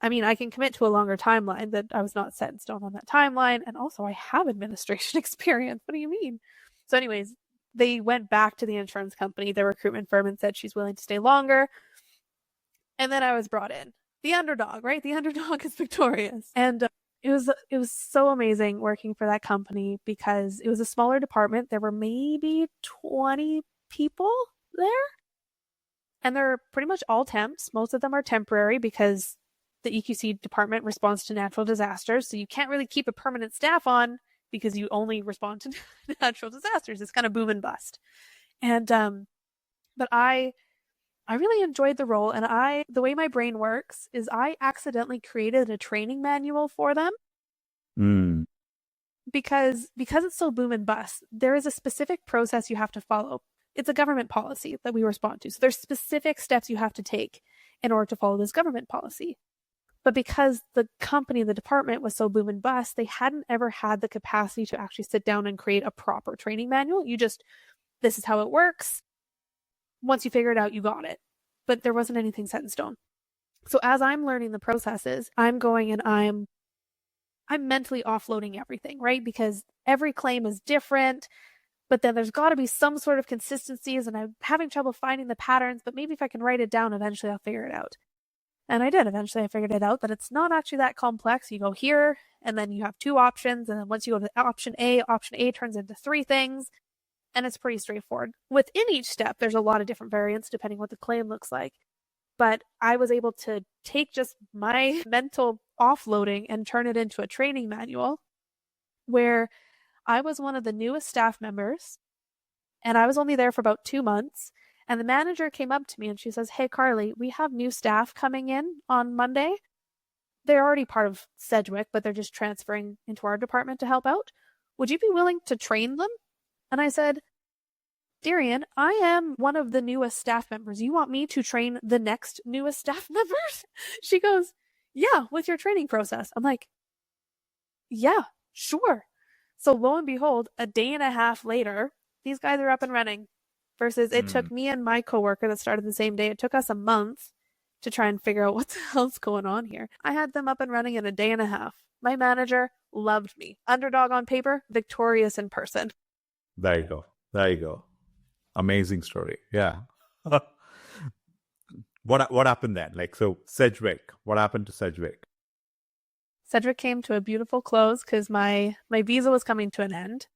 I mean, I can commit to a longer timeline, that I was not set in stone on that timeline. And also I have administration experience. What do you mean? So anyways, they went back to the insurance company, the recruitment firm, and said she's willing to stay longer. And then I was brought in. The underdog, right? The underdog is victorious. And it was so amazing working for that company because it was a smaller department. There were maybe 20 people there. And they're pretty much all temps. Most of them are temporary because the EQC department responds to natural disasters. So you can't really keep a permanent staff on because you only respond to natural disasters. It's kind of boom and bust. And but I really enjoyed the role, and the way my brain works is I accidentally created a training manual for them. Because it's so boom and bust, there is a specific process you have to follow. It's a government policy that we respond to. So there's specific steps you have to take in order to follow this government policy. But because the company, the department was so boom and bust, they hadn't ever had the capacity to actually sit down and create a proper training manual. This is how it works. Once you figure it out, you got it. But there wasn't anything set in stone. So as I'm learning the processes, I'm going and I'm mentally offloading everything, right? Because every claim is different, but then there's got to be some sort of consistencies, and I'm having trouble finding the patterns, but maybe if I can write it down, eventually I'll figure it out. And I did. Eventually I figured it out that it's not actually that complex. You go here, and then you have two options, and then once you go to option A turns into three things. And it's pretty straightforward. Within each step, there's a lot of different variants depending what the claim looks like. But I was able to take just my mental offloading and turn it into a training manual where I was one of the newest staff members, and I was only there for about 2 months. And the manager came up to me and she says, "Hey, Karli, we have new staff coming in on Monday. They're already part of Sedgwick, but they're just transferring into our department to help out. Would you be willing to train them?" And I said, "Darian, I am one of the newest staff members. You want me to train the next newest staff members?" She goes, "Yeah, with your training process." I'm like, "Yeah, sure." So lo and behold, a day and a half later, these guys are up and running. Versus it took me and my coworker that started the same day, it took us a month to try and figure out what the hell's going on here. I had them up and running in a day and a half. My manager loved me. Underdog on paper, victorious in person. There you go. Amazing story. Yeah. What happened then? So Sedgwick, what happened to Sedgwick? Sedgwick came to a beautiful close because my visa was coming to an end.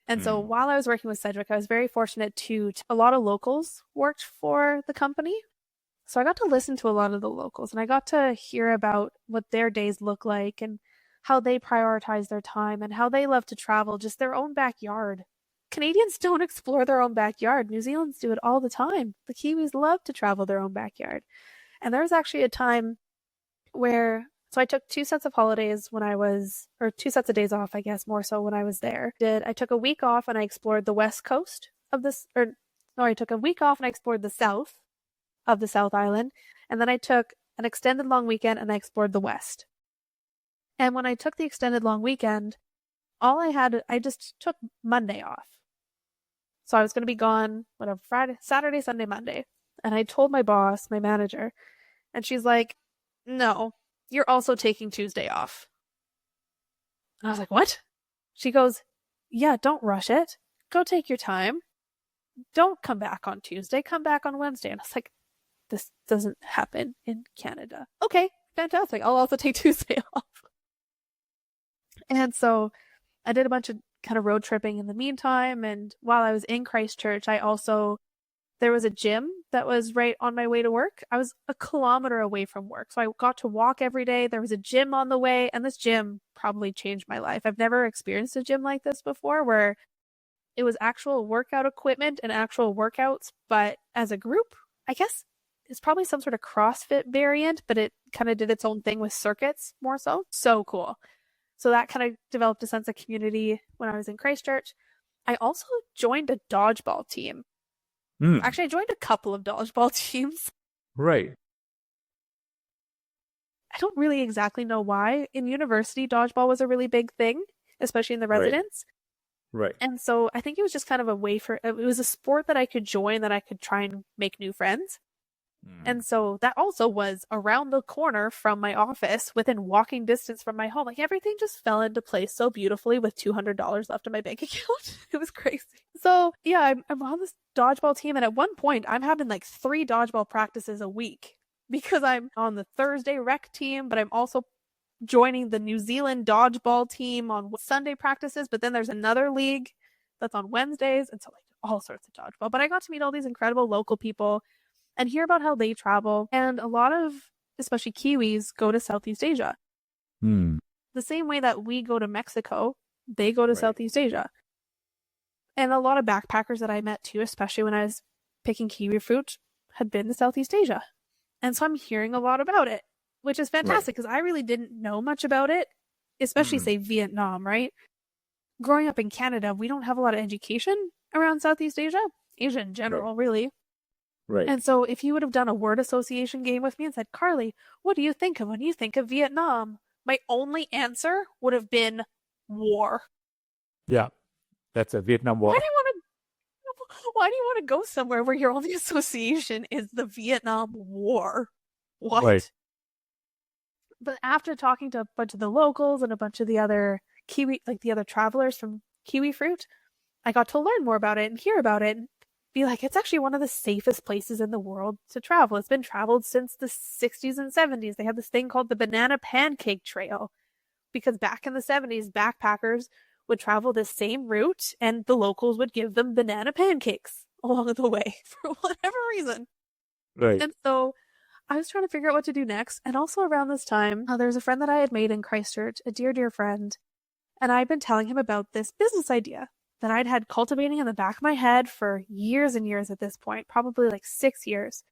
And so while I was working with Sedgwick, I was very fortunate to a lot of locals worked for the company. So I got to listen to a lot of the locals, and I got to hear about what their days look like and how they prioritize their time and how they love to travel, just their own backyard. Canadians don't explore their own backyard. New Zealanders do it all the time. The Kiwis love to travel their own backyard. And there was actually a time where, so I took 2 sets of holidays or 2 sets of days off, I guess, more so when I was there. I took a week off and I explored the west coast of I took a week off and I explored the south of the South Island. And then I took an extended long weekend and I explored the west. And when I took the extended long weekend, I just took Monday off. So I was going to be gone, Friday, Saturday, Sunday, Monday. And I told my boss, my manager, and she's like, "No, you're also taking Tuesday off." And I was like, "What?" She goes, "Yeah, don't rush it. Go take your time. Don't come back on Tuesday. Come back on Wednesday." And I was like, this doesn't happen in Canada. Okay, fantastic. I'll also take Tuesday off. And so I did a bunch of kind of road tripping in the meantime. And while I was in Christchurch, there was a gym that was right on my way to work. I was a kilometer away from work. So I got to walk every day. There was a gym on the way, and this gym probably changed my life. I've never experienced a gym like this before, where it was actual workout equipment and actual workouts, but as a group. I guess it's probably some sort of CrossFit variant, but it kind of did its own thing with circuits more so. So cool. So that kind of developed a sense of community when I was in Christchurch. I also joined a dodgeball team. Actually, I joined a couple of dodgeball teams. Right. I don't really exactly know why. In university, dodgeball was a really big thing. especially in the Right. residence. Right. And so I think it was just kind of a way it was a sport that I could join, that I could try and make new friends. And so that also was around the corner from my office, within walking distance from my home. Like, everything just fell into place so beautifully with $200 left in my bank account. It was crazy. So yeah, I'm on this dodgeball team. And at one point I'm having like 3 dodgeball practices a week, because I'm on the Thursday rec team, but I'm also joining the New Zealand dodgeball team on Sunday practices. But then there's another league that's on Wednesdays. And so, like, all sorts of dodgeball. But I got to meet all these incredible local people and hear about how they travel. And a lot of, especially Kiwis, go to Southeast Asia. The same way that we go to Mexico, they go to Southeast Asia. And a lot of backpackers that I met too, especially when I was picking kiwi fruit, had been to Southeast Asia. And so I'm hearing a lot about it, which is fantastic, because I really didn't know much about it, especially say Vietnam, right? Growing up in Canada, we don't have a lot of education around Southeast Asia in general, really. Right. And so if you would have done a word association game with me and said, Karli, what do you think of when you think of Vietnam? My only answer would have been war. Yeah. That's a Vietnam War. Why do you want to go somewhere where your only association is the Vietnam War? What? Right. But after talking to a bunch of the locals and a bunch of the other the other travelers from kiwi fruit, I got to learn more about it and hear about it and be like, it's actually one of the safest places in the world to travel. It's been traveled since the 60s and 70s. They had this thing called the Banana Pancake Trail, because back in the 70s, backpackers would travel this same route and the locals would give them banana pancakes along the way for whatever reason. Right. And so I was trying to figure out what to do next. And also around this time, there's a friend that I had made in Christchurch, a dear, dear friend. And I'd been telling him about this business idea that I'd had cultivating in the back of my head for years and years at this point, probably like 6 years.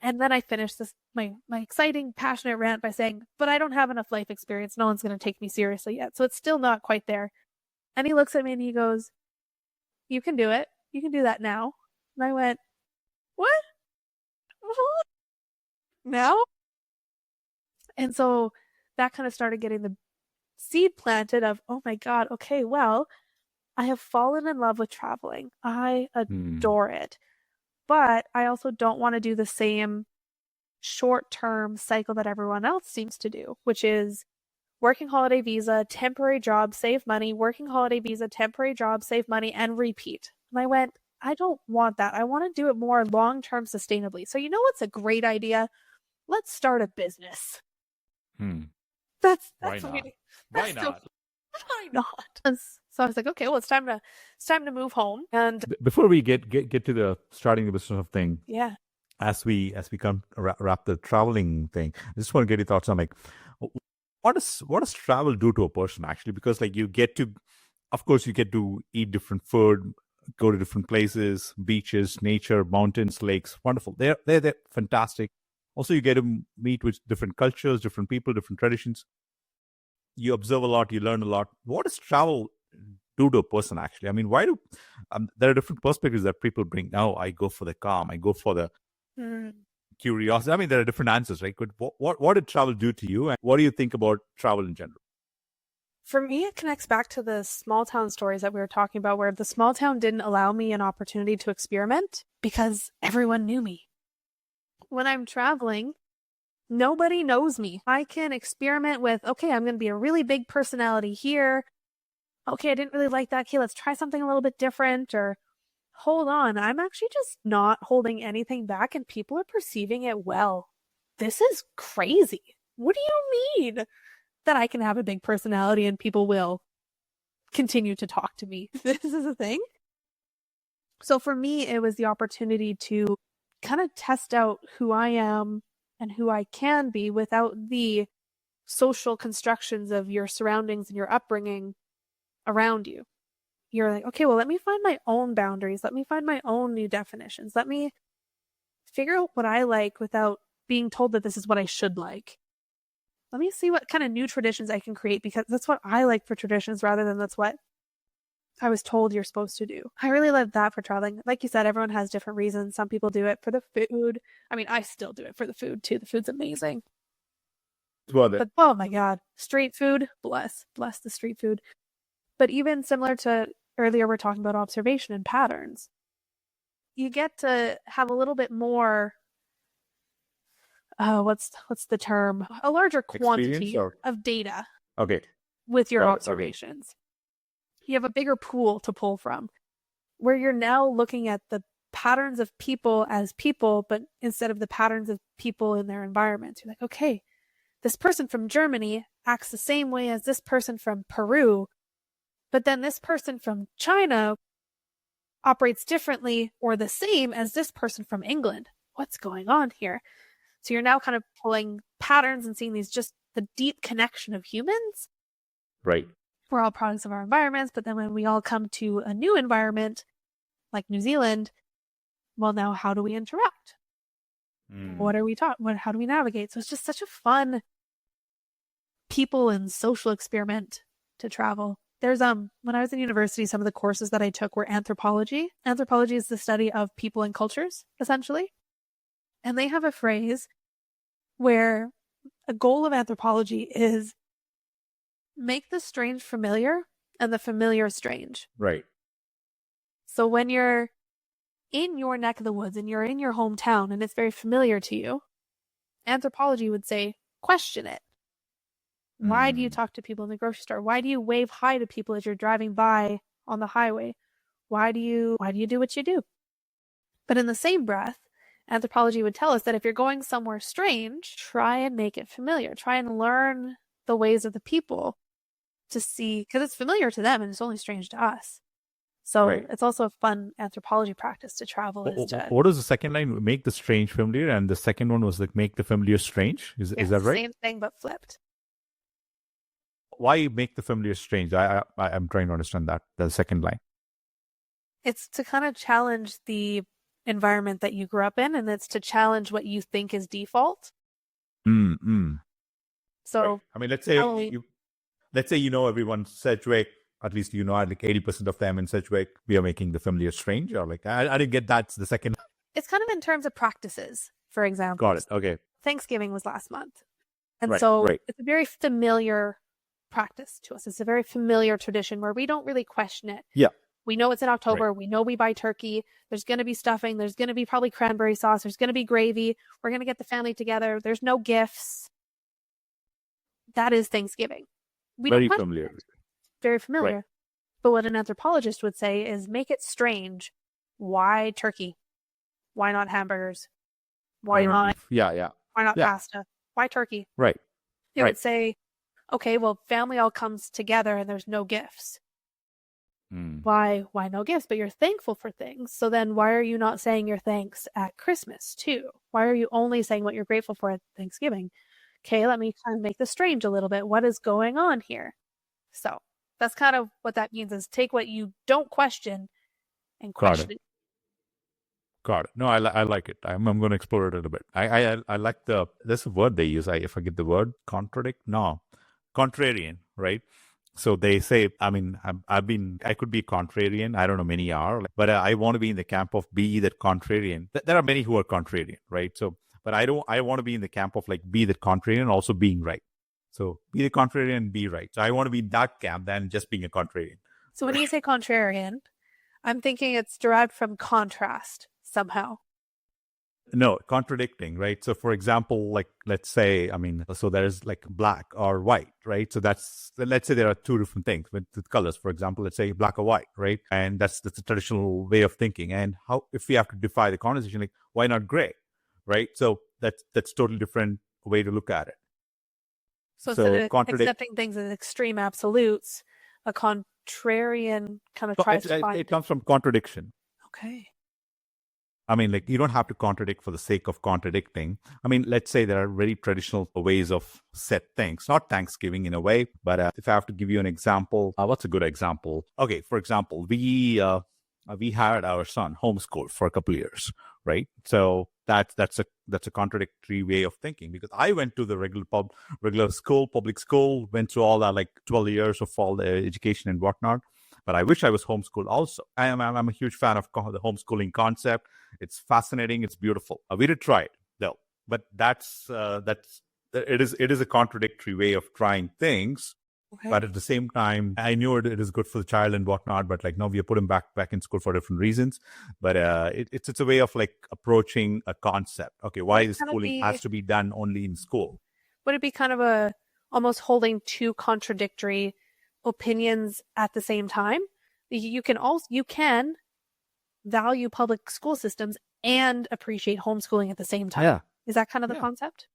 And then I finished my exciting, passionate rant by saying, but I don't have enough life experience. No one's going to take me seriously yet. So it's still not quite there. And he looks at me and he goes, you can do it. You can do that now. And I went, what? Now? And so that kind of started getting the seed planted of, oh my God, okay, well, I have fallen in love with traveling. I adore it. But I also don't want to do the same short-term cycle that everyone else seems to do, which is working holiday visa, temporary job, save money, working holiday visa, temporary job, save money, and repeat. And I went, I don't want that. I want to do it more long-term sustainably. So you know what's a great idea? Let's start a business. That's Why not? Why not? Why not? So I was like, okay, well, it's time to move home. And Before we get to the starting the business of thing, yeah, as we come wrap the traveling thing, I just want to get your thoughts on, like, what does travel do to a person actually? Because, like, you get to eat different food, go to different places, beaches, nature, mountains, lakes, wonderful. They're fantastic. Also, you get to meet with different cultures, different people, different traditions. You observe a lot, you learn a lot. What does travel do to a person actually? I mean, why do there are different perspectives that people bring? Now, I go for the calm, I go for the curiosity. I mean, there are different answers, right? But what did travel do to you, and what do you think about travel in general? For me, it connects back to the small town stories that we were talking about, where the small town didn't allow me an opportunity to experiment because everyone knew me. When I'm traveling, nobody knows me. I can experiment with, okay, I'm going to be a really big personality here. Okay, I didn't really like that. Okay, let's try something a little bit different. Or, hold on, I'm actually just not holding anything back and people are perceiving it well. This is crazy. What do you mean that I can have a big personality and people will continue to talk to me? This is a thing. So for me, it was the opportunity to kind of test out who I am and who I can be without the social constructions of your surroundings and your upbringing around you. You're like, okay, well, let me find my own boundaries. Let me find my own new definitions. Let me figure out what I like without being told that this is what I should like. Let me see what kind of new traditions I can create, because that's what I like for traditions rather than that's what I was told you're supposed to do. I really love that for traveling. Like you said, everyone has different reasons. Some people do it for the food. I mean, I still do it for the food too. The food's amazing. Well, But oh my God, street food, bless the street food. But even similar to earlier, we're talking about observation and patterns. You get to have a little bit more, what's the term? A larger quantity of data with your observations. You have a bigger pool to pull from, where you're now looking at the patterns of people as people, but instead of the patterns of people in their environments. You're like, okay, this person from Germany acts the same way as this person from Peru, but then this person from China operates differently or the same as this person from England. What's going on here? So you're now kind of pulling patterns and seeing these, just the deep connection of humans. Right. We're all products of our environments, but then when we all come to a new environment, like New Zealand, well, now how do we interact? What are we taught? How do we navigate? So it's just such a fun people and social experiment to travel. There's when I was in university, some of the courses that I took were anthropology. Anthropology is the study of people and cultures, essentially. And they have a phrase where a goal of anthropology is make the strange familiar and the familiar strange. Right. So when you're in your neck of the woods and you're in your hometown and it's very familiar to you, anthropology would say, question it. Why do you talk to people in the grocery store? Why do you wave hi to people as you're driving by on the highway? Why do you do what you do? But in the same breath, anthropology would tell us that if you're going somewhere strange, try and make it familiar. Try and learn the ways of the people to see, because it's familiar to them and it's only strange to us. So It's also a fun anthropology practice to travel. What is the second line? Make the strange familiar, and the second one was like make the familiar strange. Is that right? Same thing but flipped. Why make the familiar strange? I'm trying to understand that, the second line. It's to kind of challenge the environment that you grew up in, and it's to challenge what you think is default. So, I mean, let's say you know everyone Sedgwick, at least you know like 80% of them in Sedgwick, we are making the familiar strange, or like I didn't get that. The second. It's kind of in terms of practices, for example. Got it. Okay. Thanksgiving was last month, and it's a very familiar practice to us. It's a very familiar tradition where we don't really question it. Yeah. We know it's in October. We know we buy turkey. There's going to be stuffing. There's going to be probably cranberry sauce. There's going to be gravy. We're going to get the family together. There's no gifts. That is Thanksgiving. Very familiar. Very familiar. Right. But what an anthropologist would say is make it strange. Why turkey? Why not hamburgers? Why not? Yeah. Why not pasta? Why turkey? Right. They would say, okay, well, family all comes together and there's no gifts. Why no gifts? But you're thankful for things. So then why are you not saying your thanks at Christmas too? Why are you only saying what you're grateful for at Thanksgiving? Okay, let me kind of make this strange a little bit. What is going on here? So that's kind of what that means, is take what you don't question and question it. Got it. No, I like it. I'm going to explore it a little bit. I like there's a word they use. I forget the word. Contrarian, right? So they say, I mean, I could be contrarian. I don't know, many are, but I want to be in the camp of be that contrarian. There are many who are contrarian, right? So, but I want to be in the camp of like be the contrarian, also being right. So be the contrarian, be right. So I want to be in that camp than just being a contrarian. So when you say contrarian, I'm thinking it's derived from contrast somehow. No, contradicting, right? So for example, like let's say, so there's like black or white, right? So let's say there are two different things with colors. For example, let's say black or white, right? And that's the traditional way of thinking. And how, if we have to define the conversation, like why not gray, right? So that's totally different way to look at it. So accepting things as extreme absolutes, a contrarian kind of tries to find. It comes from contradiction. Okay. I mean, like, you don't have to contradict for the sake of contradicting. I mean, let's say there are very traditional ways of set things, not Thanksgiving in a way, but if I have to give you an example, what's a good example? Okay, for example, we had our son homeschooled for a couple of years, right? So that's a contradictory way of thinking, because I went to the regular school, public school, went through all that, like 12 years of all the education and whatnot. But I wish I was homeschooled also. I'm a huge fan of the homeschooling concept. It's fascinating. It's beautiful. We did try it though, but it is a contradictory way of trying things. Okay. But at the same time, I knew it is good for the child and whatnot. But like, no, we put him back in school for different reasons. But it's a way of like approaching a concept. Okay, why the schooling has to be done only in school? Would it be kind of almost holding two contradictory opinions at the same time? You can value public school systems and appreciate homeschooling at the same time. Yeah. Is that kind of the concept?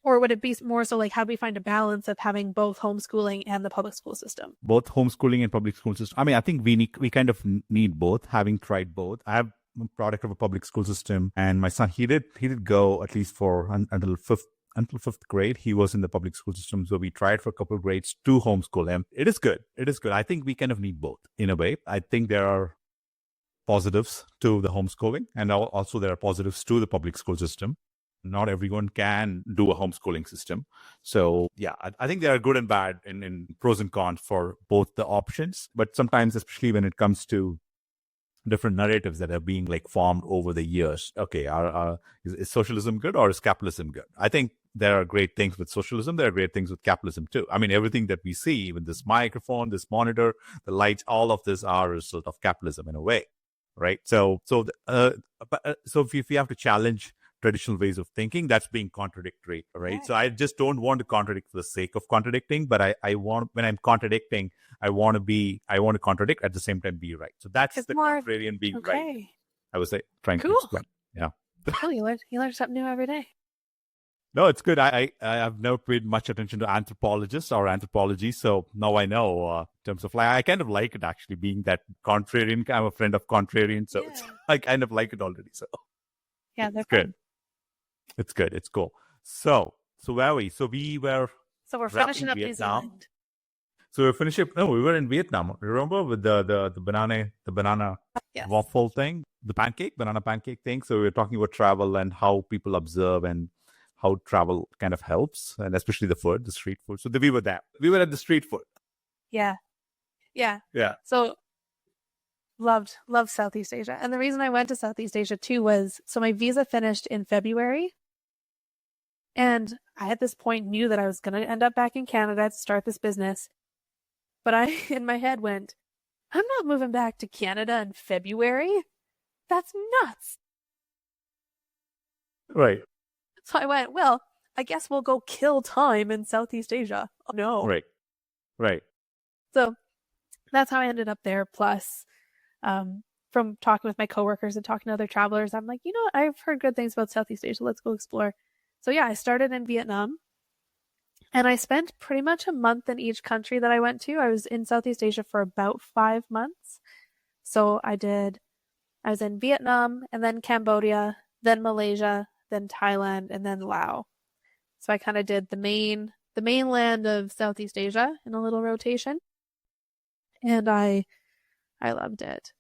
Or would it be more so like how do we find a balance of having both homeschooling and the public school system? Both homeschooling and public school system. I mean, I think we kind of need both, having tried both. I have a product of a public school system, and my son, he did go at least for until fifth grade. He was in the public school system. So we tried for a couple of grades to homeschool him. It is good. I think we kind of need both in a way. I think there are positives to the homeschooling, and also there are positives to the public school system. Not everyone can do a homeschooling system. So yeah, I think there are good and bad in pros and cons for both the options. But sometimes, especially when it comes to different narratives that are being like formed over the years. Okay, is socialism good or is capitalism good? I think there are great things with socialism. There are great things with capitalism too. I mean, everything that we see with this microphone, this monitor, the lights, all of this are a result of capitalism in a way, right? So if you have to challenge traditional ways of thinking, that's being contradictory, right? So I just don't want to contradict for the sake of contradicting, but I want, when I'm contradicting, I want to contradict at the same time be right. So that's the contrarian being right. I was trying to explain. Yeah. Cool. You learn something new every day. No, it's good. I've never paid much attention to anthropologists or anthropology, so now I know in terms of like I kind of like it actually being that contrarian. I'm a friend of contrarian, so I kind of like it already. So yeah, they're good. It's good. It's cool. So where are we? So we're finishing up New Zealand. So we're finishing. No, we were in Vietnam. Remember with the banana waffle thing, the banana pancake thing. So we were talking about travel and how people observe and how travel kind of helps, and especially the street food. So we were there. We were at the street food. Yeah. So loved Southeast Asia. And the reason I went to Southeast Asia too was, so my visa finished in February. And I at this point knew that I was going to end up back in Canada to start this business. But I, in my head, went, I'm not moving back to Canada in February. That's nuts. Right. So I went, well, I guess we'll go kill time in Southeast Asia. Oh, no. Right. So that's how I ended up there. Plus, from talking with my coworkers and talking to other travelers, I'm like, you know what? I've heard good things about Southeast Asia. Let's go explore. So yeah, I started in Vietnam, and I spent pretty much a month in each country that I went to. I was in Southeast Asia for about 5 months. So I was in Vietnam, and then Cambodia, then Malaysia, then Thailand, and then Laos. So I kind of did the mainland of Southeast Asia in a little rotation. And I loved it.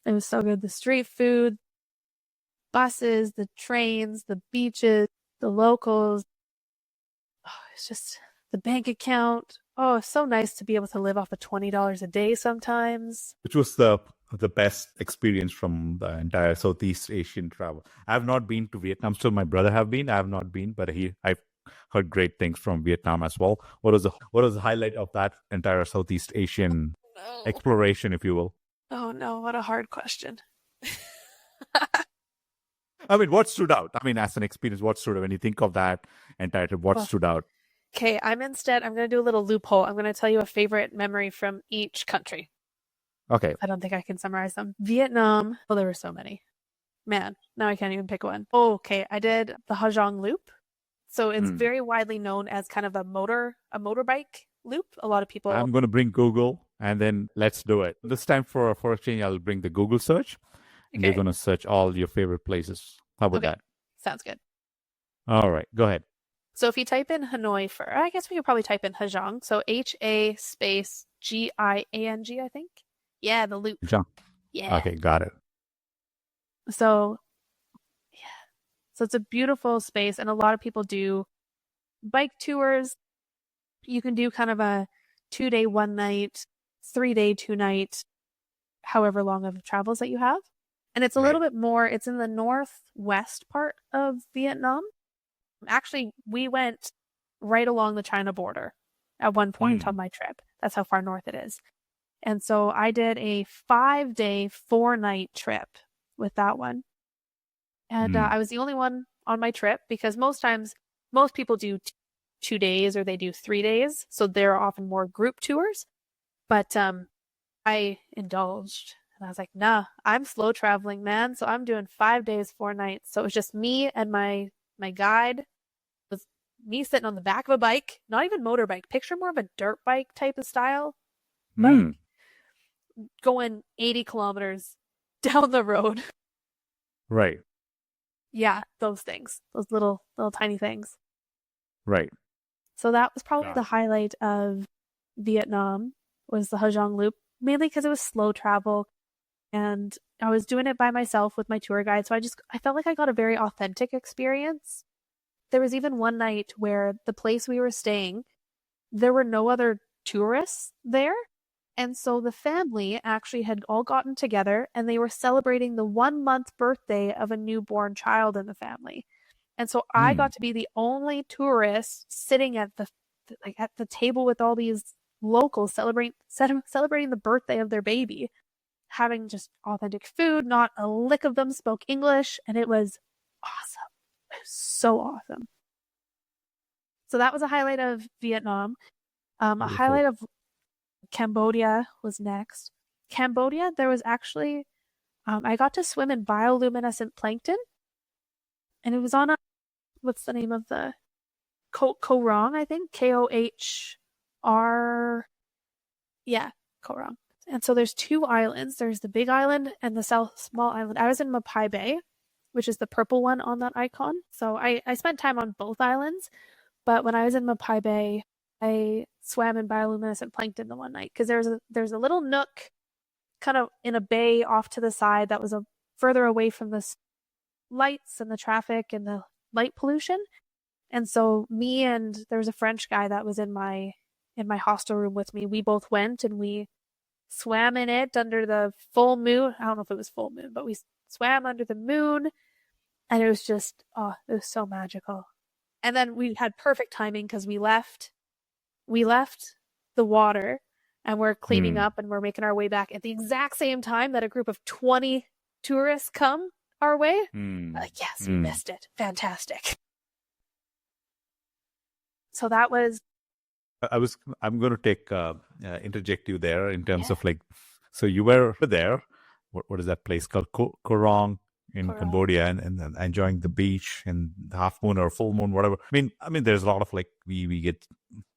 It was so good. The street food, buses, the trains, the beaches, the locals. Oh, it's just the bank account. Oh, it's so nice to be able to live off of $20 a day sometimes. Which was the best experience from the entire Southeast Asian travel. I have not been to Vietnam. Still, my brother have been. I have not been, but I've heard great things from Vietnam as well. What was the highlight of that entire Southeast Asian exploration, if you will? Oh no, what a hard question. I mean, what stood out? I mean, as an experience, what stood out when you think of that entire trip? What stood out? Okay, I'm going to do a little loophole. I'm going to tell you a favorite memory from each country. Okay. I don't think I can summarize them. Vietnam. Well, there were so many. Man, now I can't even pick one. Oh, okay, I did the Ha Giang Loop. So it's very widely known as kind of a motorbike loop. A lot of people. I'm going to bring Google, and then let's do it. This time for a change, I'll bring the Google search. And you're going to search all your favorite places. How about that? Sounds good. All right, go ahead. So if you type in Hanoi I guess we could probably type in Ha Giang. So HA space GIANG, I think. Yeah, the loop. Giang. Yeah. Okay, got it. So, yeah. So it's a beautiful space, and a lot of people do bike tours. You can do kind of a 2-day, 1-night, 3-day, 2-night, however long of travels that you have. And it's a little bit more, it's in the northwest part of Vietnam. Actually, we went right along the China border at one point on my trip. That's how far north it is. And so I did a 5-day, 4-night trip with that one. And I was the only one on my trip because most people do 2 days or they do 3 days. So they're often more group tours. But I indulged and I was like, nah, I'm slow traveling, man. So I'm doing 5 days, 4 nights. So it was just me and my guide. Was me sitting on the back of a bike, not even motorbike. Picture more of a dirt bike type of style. But going 80 kilometers down the road. Right. Yeah, those things. Those little tiny things. Right. So that was probably the highlight of Vietnam, was the Ha Giang Loop, mainly because it was slow travel and I was doing it by myself with my tour guide. So I felt like I got a very authentic experience. There was even one night where the place we were staying, there were no other tourists there. And so the family actually had all gotten together and they were celebrating the 1-month birthday of a newborn child in the family. And so I got to be the only tourist sitting at the table with all these locals celebrating the birthday of their baby, having just authentic food. Not a lick of them spoke English, and it was awesome. It was so awesome. So that was a highlight of Vietnam. A highlight of Cambodia was next. Cambodia, there was actually, I got to swim in bioluminescent plankton, and it was on what's the name of the, Koh Rong, I think, Kohr, yeah, Koh Rong. And so there's 2 islands. There's the big island and the small island. I was in Mapai Bay, which is the purple one on that icon. So I spent time on both islands, but when I was in Mapai Bay, I swam in bioluminescent plankton the one night because there's a little nook kind of in a bay off to the side that was further away from the lights and the traffic and the light pollution. And so me and there was a French guy that was in my hostel room with me. We both went and we swam in it under the full moon. I don't know if it was full moon, but we swam under the moon and it was just, it was so magical. And then we had perfect timing because we left the water and we're cleaning up and we're making our way back at the exact same time that a group of 20 tourists come our way. Like, yes, we missed it. Fantastic. So that was. I'm going to interject you there in terms of like, so you were there. What is that place called? Koh Rong in Cambodia, and enjoying the beach and the half moon or full moon, whatever. I mean, there's a lot of like we get.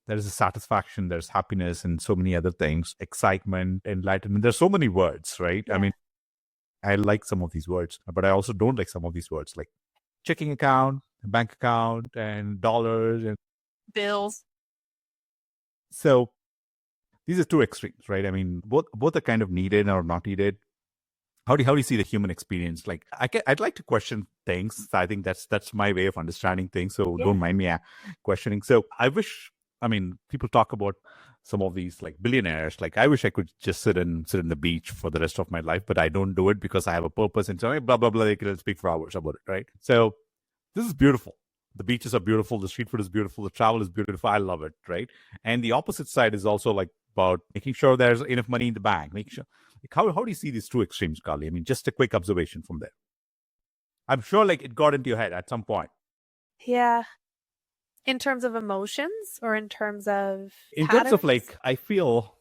There's a satisfaction, there's happiness, and so many other things, excitement, enlightenment. There's so many words, right? Yeah. I mean, I like some of these words, but I also don't like some of these words, like checking account, bank account, and dollars and bills. So these are 2 extremes, right? I mean, both are kind of needed or not needed. How do you see the human experience? Like, I'd like to question things. I think that's my way of understanding things. So don't mind me questioning. So people talk about some of these like billionaires. Like, I wish I could just sit in the beach for the rest of my life, but I don't do it because I have a purpose and so blah blah blah. They can speak for hours about it, right? So this is beautiful. The beaches are beautiful. The street food is beautiful. The travel is beautiful. I love it, right? And the opposite side is also like about making sure there's enough money in the bank. Making sure, like, how do you see these 2 extremes, Karli? I mean, just a quick observation from there. I'm sure like it got into your head at some point. Yeah. In terms of emotions or in terms of In terms of like, I feel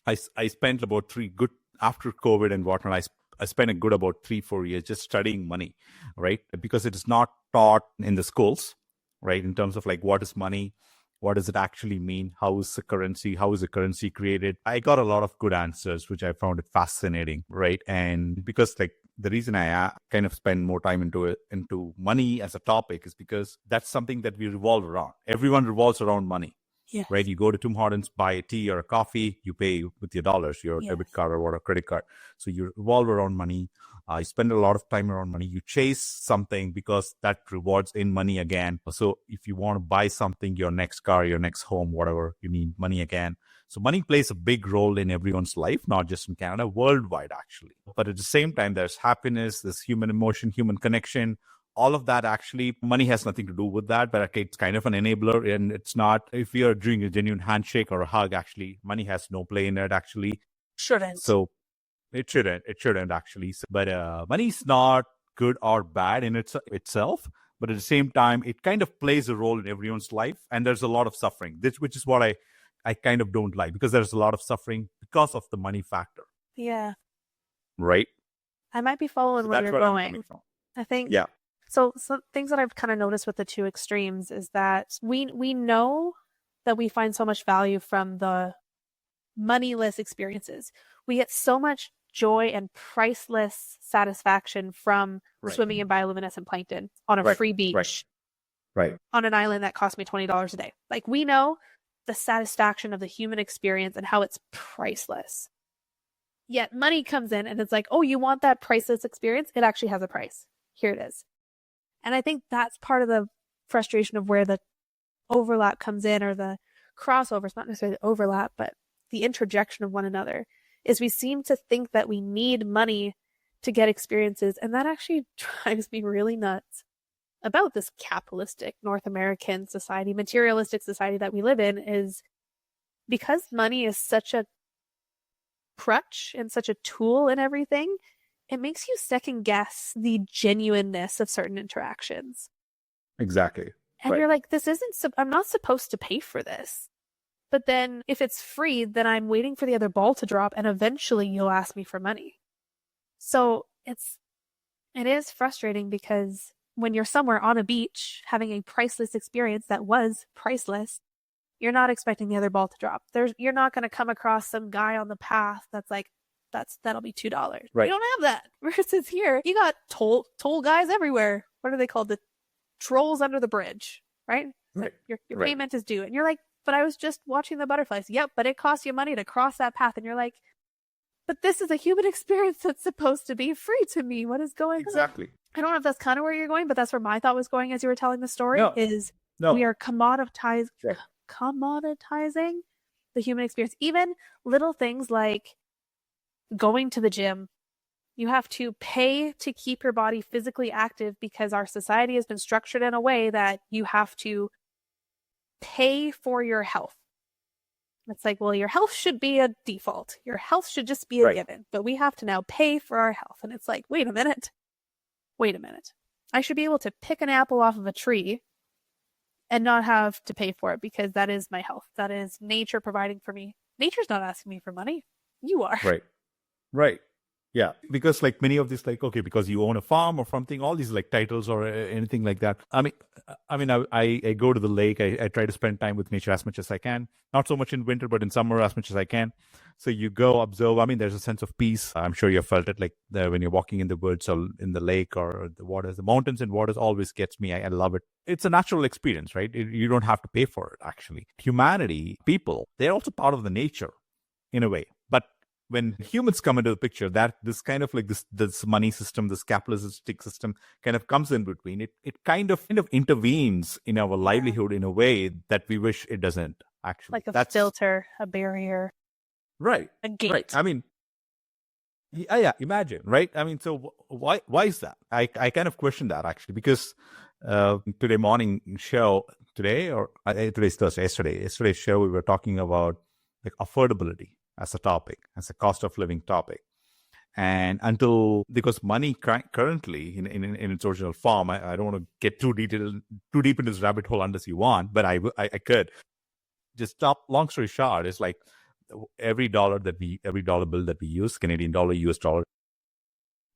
I spent about 3 good after COVID and whatnot. I spent a good about 3-4 years just studying money, right? Because it is not taught in the schools, right? In terms of like, what is money? What does it actually mean? How is the currency? How is the currency created? I got a lot of good answers, which I found it fascinating, right? And because like the reason I kind of spend more time into money as a topic is because that's something that we revolve around. Everyone revolves around money. Yes. Right? You go to Tim Hortons, buy a tea or a coffee, you pay with your dollars, your debit card or a credit card. So you revolve around money. You spend a lot of time around money. You chase something because that rewards in money again. So if you want to buy something, your next car, your next home, whatever, you need money again. So money plays a big role in everyone's life, not just in Canada, worldwide actually. But at the same time, there's happiness, there's human emotion, human connection, all of that actually, money has nothing to do with that, but okay, it's kind of an enabler. And it's not, if you're doing a genuine handshake or a hug, actually, money has no play in it, actually. Shouldn't. So it shouldn't actually. But money is not good or bad in itself. But at the same time, it kind of plays a role in everyone's life. And there's a lot of suffering, which is what I kind of don't like, because there's a lot of suffering because of the money factor. Yeah. Right? I might be following So where that's you're where I'm going. coming from. I think. Yeah. So some things that I've kind of noticed with the two extremes is that we know that we find so much value from the moneyless experiences. We get so much joy and priceless satisfaction from swimming in bioluminescent plankton on a free beach, on an island that cost me $20 a day. Like, we know the satisfaction of the human experience and how it's priceless. Yet money comes in and it's like, oh, you want that priceless experience? It actually has a price. Here it is. And I think that's part of the frustration of where the overlap comes in, or the crossover. It's not necessarily the overlap, but the interjection of one another, is we seem to think that we need money to get experiences. And that actually drives me really nuts about this capitalistic North American society, materialistic society that we live in, is because money is such a crutch and such a tool in everything, it makes you second guess the genuineness of certain interactions. Exactly. And you're like, this isn't, I'm not supposed to pay for this. But then if it's free, then I'm waiting for the other ball to drop, and eventually you'll ask me for money. So it is frustrating, because when you're somewhere on a beach having a priceless experience that was priceless, you're not expecting the other ball to drop. You're not going to come across some guy on the path that's like, that'll be $2. Right. You don't have that. Versus here, you got toll guys everywhere. What are they called? The trolls under the bridge, right? Right. Your payment is due. And you're like, but I was just watching the butterflies. Yep, but it costs you money to cross that path. And you're like, but this is a human experience that's supposed to be free to me. What is going on? Exactly. I don't know if that's kind of where you're going, but that's where my thought was going as you were telling the story. We are commoditizing the human experience. Even little things like going to the gym. You have to pay to keep your body physically active, because our society has been structured in a way that you have to pay for your health. It's like, well, your health should be a default. Your health should just be a given, but we have to now pay for our health. And it's like, wait a minute. I should be able to pick an apple off of a tree and not have to pay for it, because that is my health. That is nature providing for me. Nature's not asking me for money. You are. Right. Yeah, because like many of these, like, okay, because you own a farm or something, all these like titles or anything like that. I go to the lake. I try to spend time with nature as much as I can. Not so much in winter, but in summer as much as I can. So you go observe. I mean, there's a sense of peace. I'm sure you've felt it, like when you're walking in the woods or in the lake or the waters. The mountains and waters always gets me. I love it. It's a natural experience, right? You don't have to pay for it, actually. Humanity, people, they're also part of the nature in a way. But when humans come into the picture, that this kind of like this money system, this capitalistic system kind of comes in between. It kind of intervenes in our livelihood in a way that we wish it doesn't, actually. Like a filter, a barrier. Right. A gate. Right. I mean, yeah, imagine, right? I mean, so why is that? I kind of question that, actually, because today morning show, today's Thursday, yesterday's show, we were talking about like affordability as a topic, as a cost of living topic. And because money currently in its original form, I don't want to get too deep into this rabbit hole unless you want, but I could just stop. Long story short, is like every dollar bill that we use, Canadian dollar, US dollar,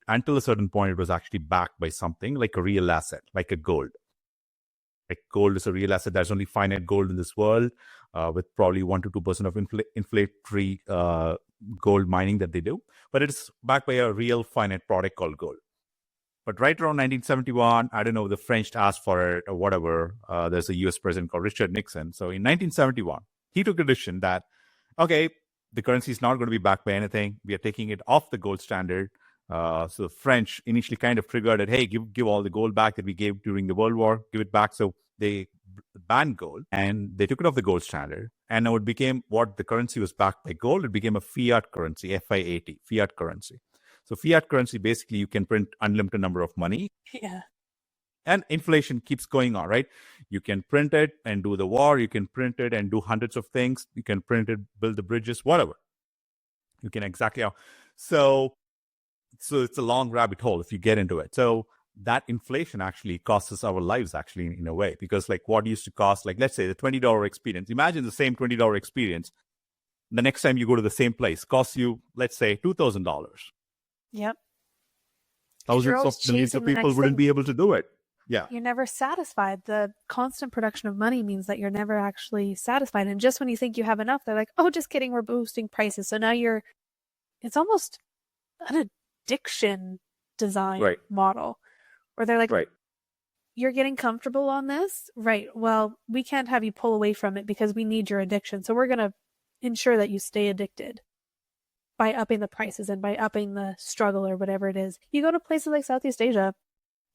until a certain point, it was actually backed by something like a real asset, like a gold. Like gold is a real asset. There's only finite gold in this world, with probably 1 to 2% of inflationary gold mining that they do. But it's backed by a real finite product called gold. But right around 1971, I don't know, the French asked for it or whatever. There's a US president called Richard Nixon. So in 1971, he took a decision that, okay, the currency is not going to be backed by anything. We are taking it off the gold standard. So the French initially kind of triggered it. Hey, give all the gold back that we gave during the World War. Give it back. So they banned gold and they took it off the gold standard. And now it became what the currency was backed by gold. It became a fiat currency, FIAT, fiat currency. So fiat currency, basically, you can print unlimited number of money. Yeah. And inflation keeps going on, right? You can print it and do the war. You can print it and do hundreds of things. You can print it, build the bridges, whatever. You can exactly. So it's a long rabbit hole if you get into it. So that inflation actually costs us our lives actually in a way, because like what used to cost, like let's say the $20 experience. Imagine the same $20 experience. The next time you go to the same place costs you, let's say, $2,000. Yep. Thousands of millions of people wouldn't be able to do it. Yeah. You're never satisfied. The constant production of money means that you're never actually satisfied. And just when you think you have enough, they're like, oh, just kidding, we're boosting prices. So now it's almost an addiction design model where they're like, you're getting comfortable on this? Right. Well, we can't have you pull away from it because we need your addiction. So we're going to ensure that you stay addicted by upping the prices and by upping the struggle or whatever it is. You go to places like Southeast Asia.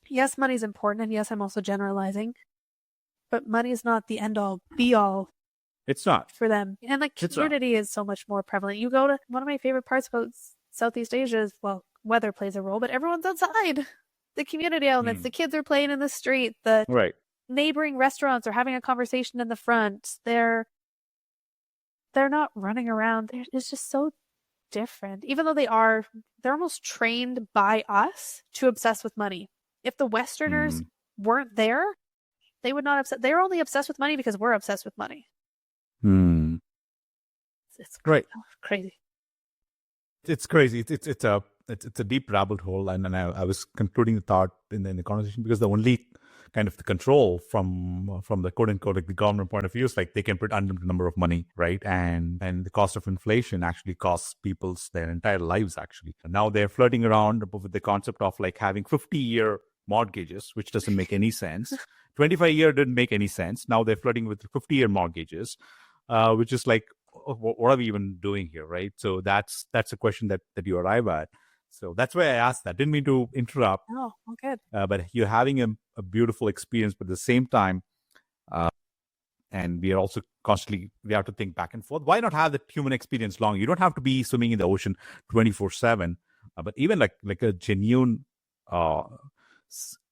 Yes, money's important. And yes, I'm also generalizing. But money is not the end all be all. It's not. For them. And like community is so much more prevalent. You go to one of my favorite parts about Southeast Asia is, well, weather plays a role, but everyone's outside. The community elements, the kids are playing in the street, the neighboring restaurants are having a conversation in the front. They're not running around. It's just so different. Even though they're almost trained by us to obsess with money. If the Westerners weren't there, they would not obsess. They're only obsessed with money because we're obsessed with money. It's crazy. It's crazy. It's a deep rabbit hole, and I was concluding the thought in the conversation because the only kind of the control from the quote unquote like the government point of view is like they can put unlimited number of money, right? And the cost of inflation actually costs people's their entire lives actually. And now they're flirting around with the concept of like having 50-year mortgages, which doesn't make any sense. 25-year didn't make any sense. Now they're flirting with 50-year mortgages, which is like, what are we even doing here, right? So that's a question that you arrive at. So that's why I asked that. Didn't mean to interrupt. Oh, good. But you're having a beautiful experience, but at the same time, and we are also constantly, we have to think back and forth. Why not have the human experience long? You don't have to be swimming in the ocean 24/7, but even like a genuine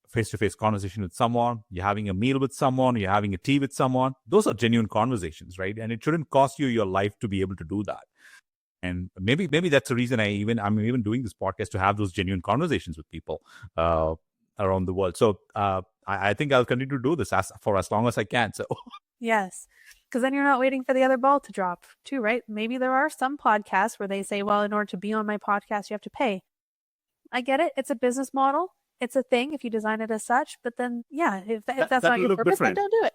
face-to-face conversation with someone, you're having a meal with someone, you're having a tea with someone. Those are genuine conversations, right? And it shouldn't cost you your life to be able to do that. And maybe that's the reason I'm even doing this podcast, to have those genuine conversations with people around the world. So I think I'll continue to do this for as long as I can. So yes, because then you're not waiting for the other ball to drop too, right? Maybe there are some podcasts where they say, well, in order to be on my podcast, you have to pay. I get it. It's a business model. It's a thing if you design it as such. But then, yeah, if that's not your purpose, then don't do it.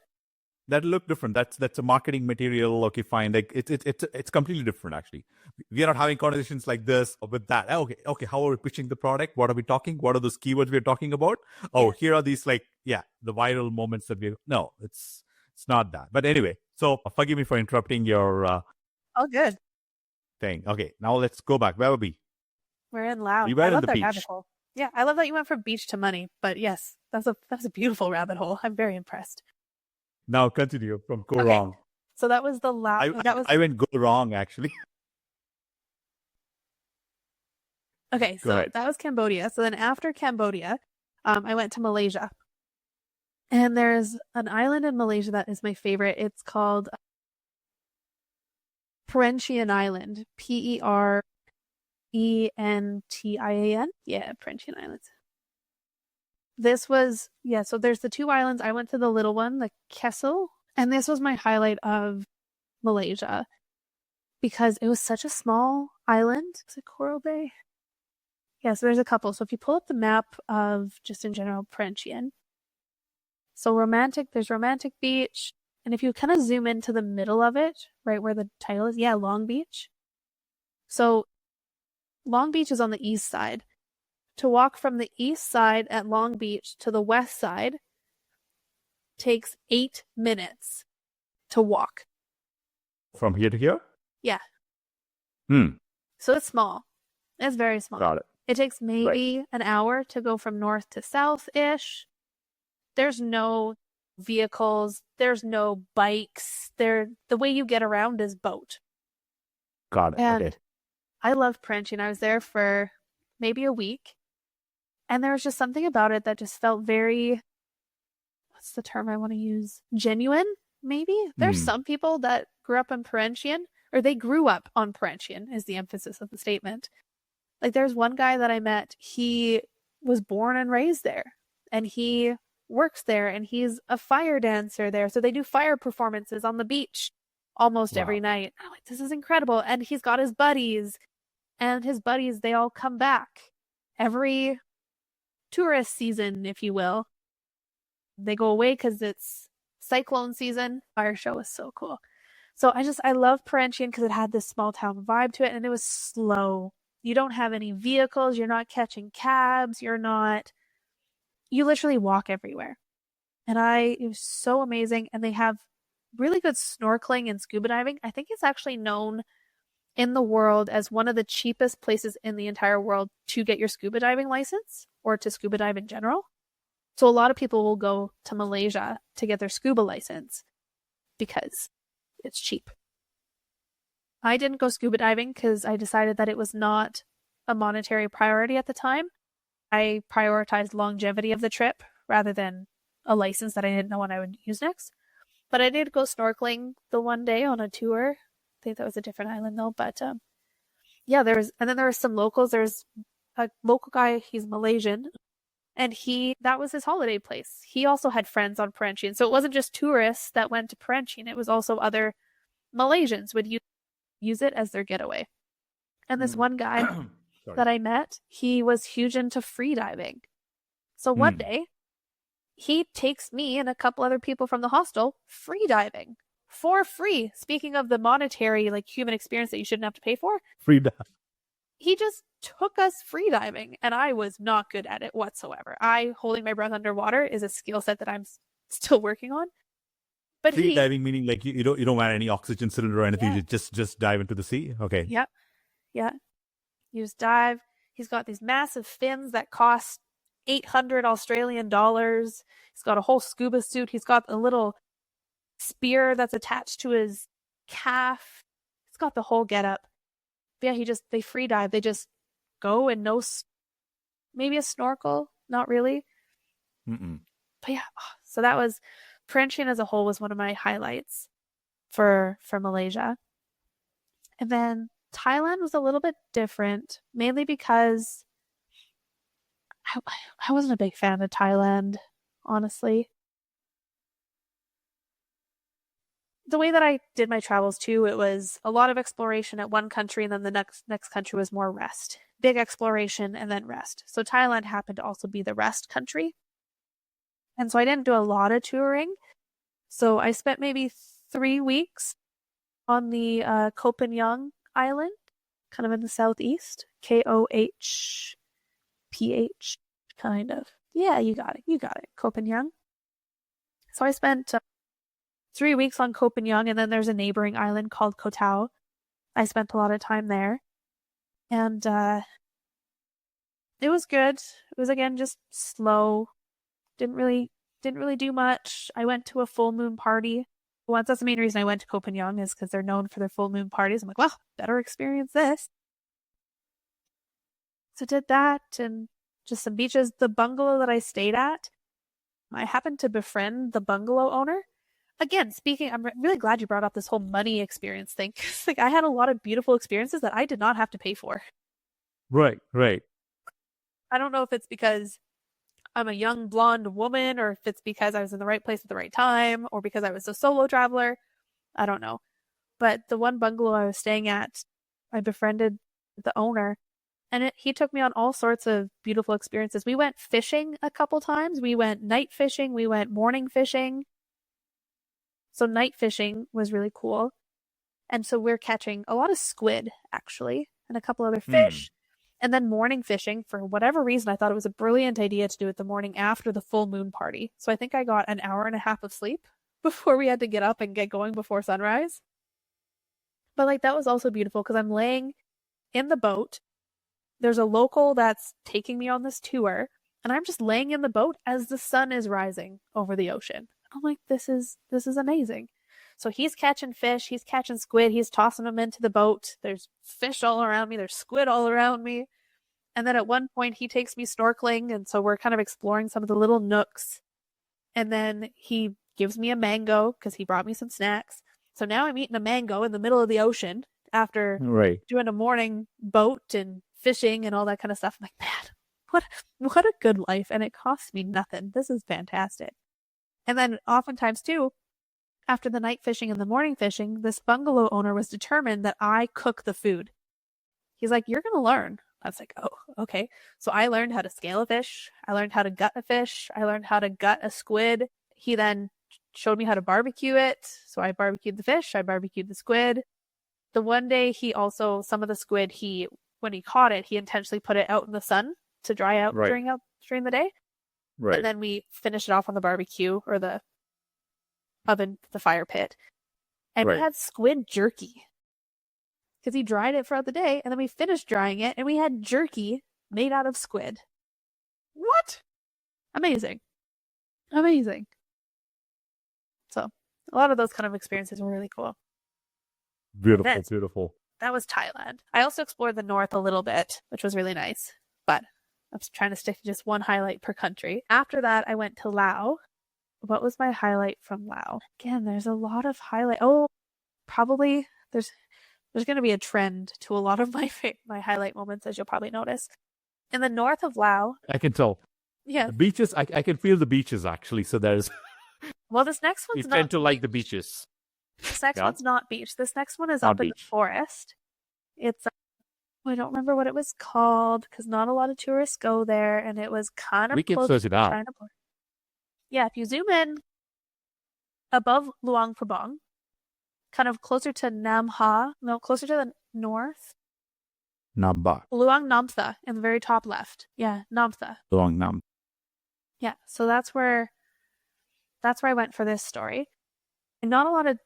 That'll look different. That's a marketing material. Okay, fine. Like it's completely different actually. We are not having conversations like this or with that. Okay. How are we pitching the product? What are we talking? What are those keywords we're talking about? Oh, here are these the viral moments that no, it's not that. But anyway, so forgive me for interrupting your all good thing. Okay, now let's go back. Where were we? We're in Laos. We were in the beach. Rabbit hole. Yeah, I love that you went from beach to money. But yes, that's a beautiful rabbit hole. I'm very impressed. Now continue from go wrong. So that was the last. I went go wrong actually. Okay, so that was Cambodia. So then after Cambodia, I went to Malaysia. And there's an island in Malaysia that is my favorite. It's called Perhentian Island. Perhentian. Yeah, Perhentian Islands. This was, so there's the two islands. I went to the little one, the Kessel, and this was my highlight of Malaysia because it was such a small island. Is it Coral Bay? Yeah, so there's a couple. So if you pull up the map of just in general Perhentian, so there's Romantic Beach, and if you kind of zoom into the middle of it, right where the title is, Long Beach. So Long Beach is on the east side. To walk from the east side at Long Beach to the west side takes 8 minutes to walk. From here to here? Yeah. So it's small. It's very small. Got it. It takes maybe an hour to go from north to south-ish. There's no vehicles. There's no bikes. The way you get around is boat. Got it. And okay. I love Perhentian. I was there for maybe a week. And there was just something about it that just felt very what's the term I want to use? Genuine, maybe? There's some people that grew up in Parentian, or they grew up on Parentian is the emphasis of the statement. Like there's one guy that I met, he was born and raised there, and he works there, and he's a fire dancer there. So they do fire performances on the beach almost every night. I'm like, this is incredible. And he's got his buddies, and his buddies, they all come back every tourist season, if you will. They go away because it's cyclone season. Fire show was so cool. So I love Parentian because it had this small town vibe to it, and it was slow. You don't have any vehicles. You're not catching cabs. You literally walk everywhere. And it was so amazing. And they have really good snorkeling and scuba diving. I think it's actually known in the world as one of the cheapest places in the entire world to get your scuba diving license, or to scuba dive in general. So a lot of people will go to Malaysia to get their scuba license because it's cheap. I didn't go scuba diving because I decided that it was not a monetary priority at the time. I prioritized longevity of the trip rather than a license that I didn't know when I would use next. But I did go snorkeling the one day on a tour. I think that was a different island though. But yeah, there were some locals. There's a local guy, he's Malaysian, and that was his holiday place. He also had friends on Parentian. So it wasn't just tourists that went to Parentian. It was also other Malaysians would use it as their getaway. And this one guy that I met, he was huge into free diving. So one day, he takes me and a couple other people from the hostel free diving for free. Speaking of the monetary, like, human experience that you shouldn't have to pay for. Free dive. He just took us free diving, and I was not good at it whatsoever. Holding my breath underwater is a skill set that I'm still working on. But free diving meaning like you don't want any oxygen cylinder or anything. You just dive into the sea. Okay. Yep. Yeah. You just dive. He's got these massive fins that cost 800 Australian dollars. He's got a whole scuba suit. He's got a little spear that's attached to his calf. He's got the whole getup. But yeah, they free dive. They just go and maybe a snorkel. Not really. Mm-mm. But yeah, so that was Parentian as a whole was one of my highlights for Malaysia. And then Thailand was a little bit different, mainly because I wasn't a big fan of Thailand, honestly. The way that I did my travels too, it was a lot of exploration at one country, and then the next country was more rest. Big exploration and then rest. So Thailand happened to also be the rest country. And so I didn't do a lot of touring. So I spent maybe 3 weeks on the Koh Phangan Island, kind of in the southeast. Kohph, kind of. Yeah, you got it. Koh Phangan. So I spent 3 weeks on Koh Phangan, and then there's a neighboring island called Koh Tao. I spent a lot of time there. And it was good. It was, again, just slow. Didn't really do much. I went to a full moon party once. That's the main reason I went to Koh Phangan, is because they're known for their full moon parties. I'm like, well, better experience this. So did that, and just some beaches. The bungalow that I stayed at, I happened to befriend the bungalow owner. Again, I'm really glad you brought up this whole money experience thing. Like, I had a lot of beautiful experiences that I did not have to pay for. Right. I don't know if it's because I'm a young blonde woman, or if it's because I was in the right place at the right time, or because I was a solo traveler. I don't know. But the one bungalow I was staying at, I befriended the owner, and he took me on all sorts of beautiful experiences. We went fishing a couple times. We went night fishing. We went morning fishing. So night fishing was really cool. And so we're catching a lot of squid, actually, and a couple other fish. And then morning fishing, for whatever reason, I thought it was a brilliant idea to do it the morning after the full moon party. So I think I got an hour and a half of sleep before we had to get up and get going before sunrise. But like, that was also beautiful because I'm laying in the boat. There's a local that's taking me on this tour, and I'm just laying in the boat as the sun is rising over the ocean. I'm like, this is amazing. So he's catching fish, he's catching squid, he's tossing them into the boat. There's fish all around me, there's squid all around me. And then at one point he takes me snorkeling, and so we're kind of exploring some of the little nooks And then he gives me a mango because he brought me some snacks. So now I'm eating a mango in the middle of the ocean after doing a morning boat and fishing and all that kind of stuff. I'm like, man, what a good life. And it costs me nothing. This is fantastic. And then oftentimes too, after the night fishing and the morning fishing, this bungalow owner was determined that I cook the food. He's like, you're going to learn. I was like, oh, okay. So I learned how to scale a fish. I learned how to gut a fish. I learned how to gut a squid. He then showed me how to barbecue it. So I barbecued the fish. I barbecued the squid. The one day some of the squid, when he caught it, he intentionally put it out in the sun to dry out during the day. Right. And then we finished it off on the barbecue or the oven, the fire pit. And we had squid jerky. Because he dried it throughout the day, and then we finished drying it, and we had jerky made out of squid. What? Amazing. So, a lot of those kind of experiences were really cool. Beautiful. That was Thailand. I also explored the north a little bit, which was really nice, but I'm trying to stick to just one highlight per country. After that, I went to Laos. What was my highlight from Laos? Again, there's a lot of highlight. Oh, probably there's going to be a trend to a lot of my highlight moments, as you'll probably notice. In the north of Laos. I can tell. Yeah. The beaches, I can feel the beaches, actually. So there's... Well, this next one's not... You tend to like the beaches. This next one's not beach. This next one is up in the forest. It's... I don't remember what it was called, because not a lot of tourists go there, and it was kind of we can search it out. Yeah, if you zoom in above Luang Prabang, kind of closer to closer to the north. Namba. Luang Namtha in the very top left. Yeah, Namtha. Luang Nam. Yeah, so that's where I went for this story. And not a lot of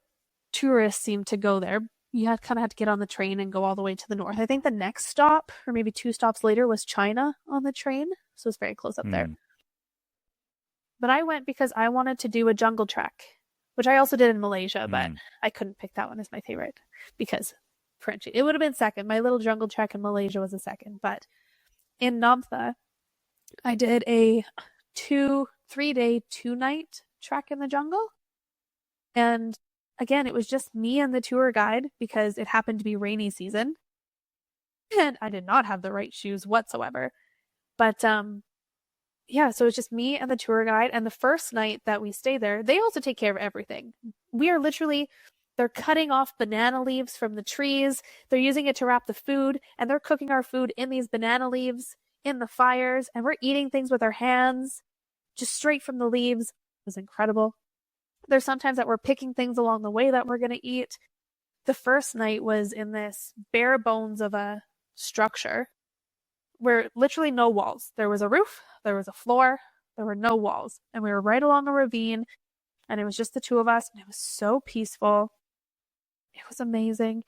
tourists seem to go there. You kind of had to get on the train and go all the way to the north. I think the next stop, or maybe 2 stops later, was China on the train. So it's very close up there. But I went because I wanted to do a jungle trek, which I also did in Malaysia, but I couldn't pick that one as my favorite because French. It would have been second. My little jungle trek in Malaysia was a second. But in Namtha, I did a 3-day, 2-night trek in the jungle. And again, it was just me and the tour guide because it happened to be rainy season. And I did not have the right shoes whatsoever. But yeah, so it's just me and the tour guide. And the first night that we stay there, they also take care of everything. We are they're cutting off banana leaves from the trees. They're using it to wrap the food. And they're cooking our food in these banana leaves in the fires. And we're eating things with our hands, just straight from the leaves. It was incredible. There's sometimes that we're picking things along the way that we're going to eat. The first night was in this bare bones of a structure where literally no walls. There was a roof, there was a floor, there were no walls. And we were right along a ravine, and it was just the 2 of us, and it was so peaceful. It was amazing.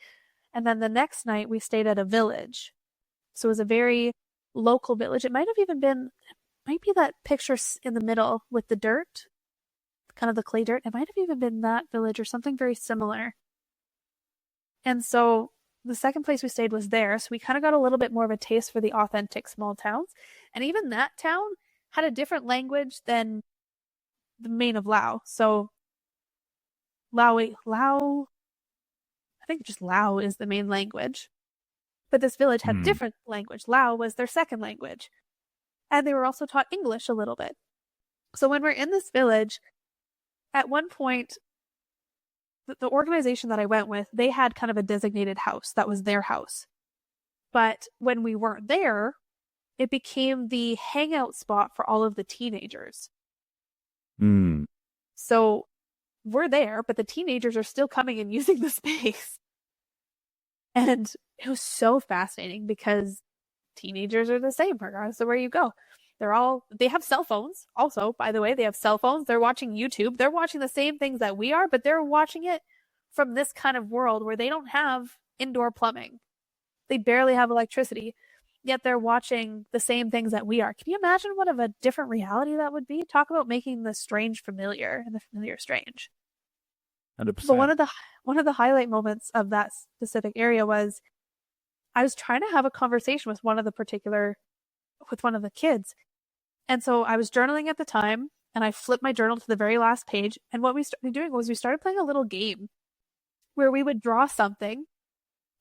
And then the next night we stayed at a village. So it was a very local village. It might be that picture in the middle with the dirt, kind of the clay dirt. It might have even been that village or something very similar. And so the second place we stayed was there. So we kind of got a little bit more of a taste for the authentic small towns. And even that town had a different language than the main of Laos. So Lao, I think just Lao is the main language. But this village had different language. Lao was their second language. And they were also taught English a little bit. So when we're in this village, at one point, the organization that I went with, they had kind of a designated house that was their house. But when we weren't there, it became the hangout spot for all of the teenagers. So we're there, but the teenagers are still coming and using the space. And it was so fascinating because teenagers are the same regardless of where you go. They have cell phones. Also, by the way, they have cell phones. They're watching YouTube. They're watching the same things that we are, but they're watching it from this kind of world where they don't have indoor plumbing. They barely have electricity, yet they're watching the same things that we are. Can you imagine what of a different reality that would be? Talk about making the strange familiar and the familiar strange. 100%. But one of the highlight moments of that specific area was I was trying to have a conversation with one of the kids. And so I was journaling at the time, and I flipped my journal to the very last page. And what we started doing was we started playing a little game where we would draw something,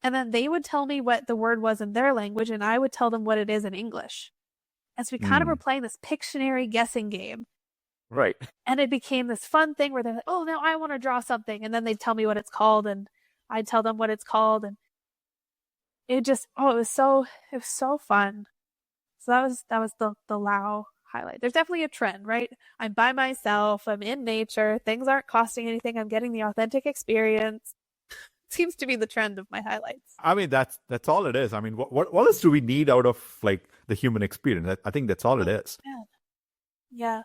and then they would tell me what the word was in their language, and I would tell them what it is in English. And so we kind of were playing this Pictionary guessing game. Right. And it became this fun thing where they're like, oh, now I want to draw something. And then they'd tell me what it's called, and I'd tell them what it's called. And it just, it was so fun. So that was the Lao highlight. There's definitely a trend, right? I'm by myself, I'm in nature, things aren't costing anything, I'm getting the authentic experience. Seems to be the trend of my highlights. I mean, that's all it is. I mean, what else do we need out of like the human experience? I think that's all it is. Yeah.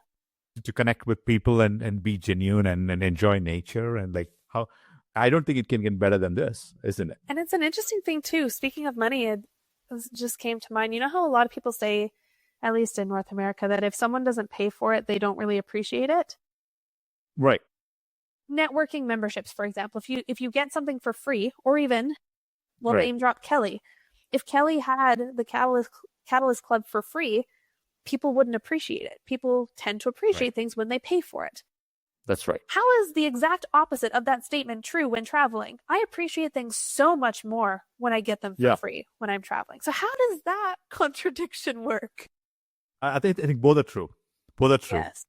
To connect with people and be genuine and enjoy nature, and like how I don't think it can get better than this, isn't it? And it's an interesting thing too. Speaking of money, it just came to mind. You know how a lot of people say, at least in North America, that if someone doesn't pay for it, they don't really appreciate it. Right. Networking memberships, for example, if you get something for free, or even we'll name drop Kelly. If Kelly had the Catalyst Club for free, people wouldn't appreciate it. People tend to appreciate things when they pay for it. That's right. How is the exact opposite of that statement true when traveling? I appreciate things so much more when I get them for free when I'm traveling. So how does that contradiction work? I think both are true. Both are true. Yes.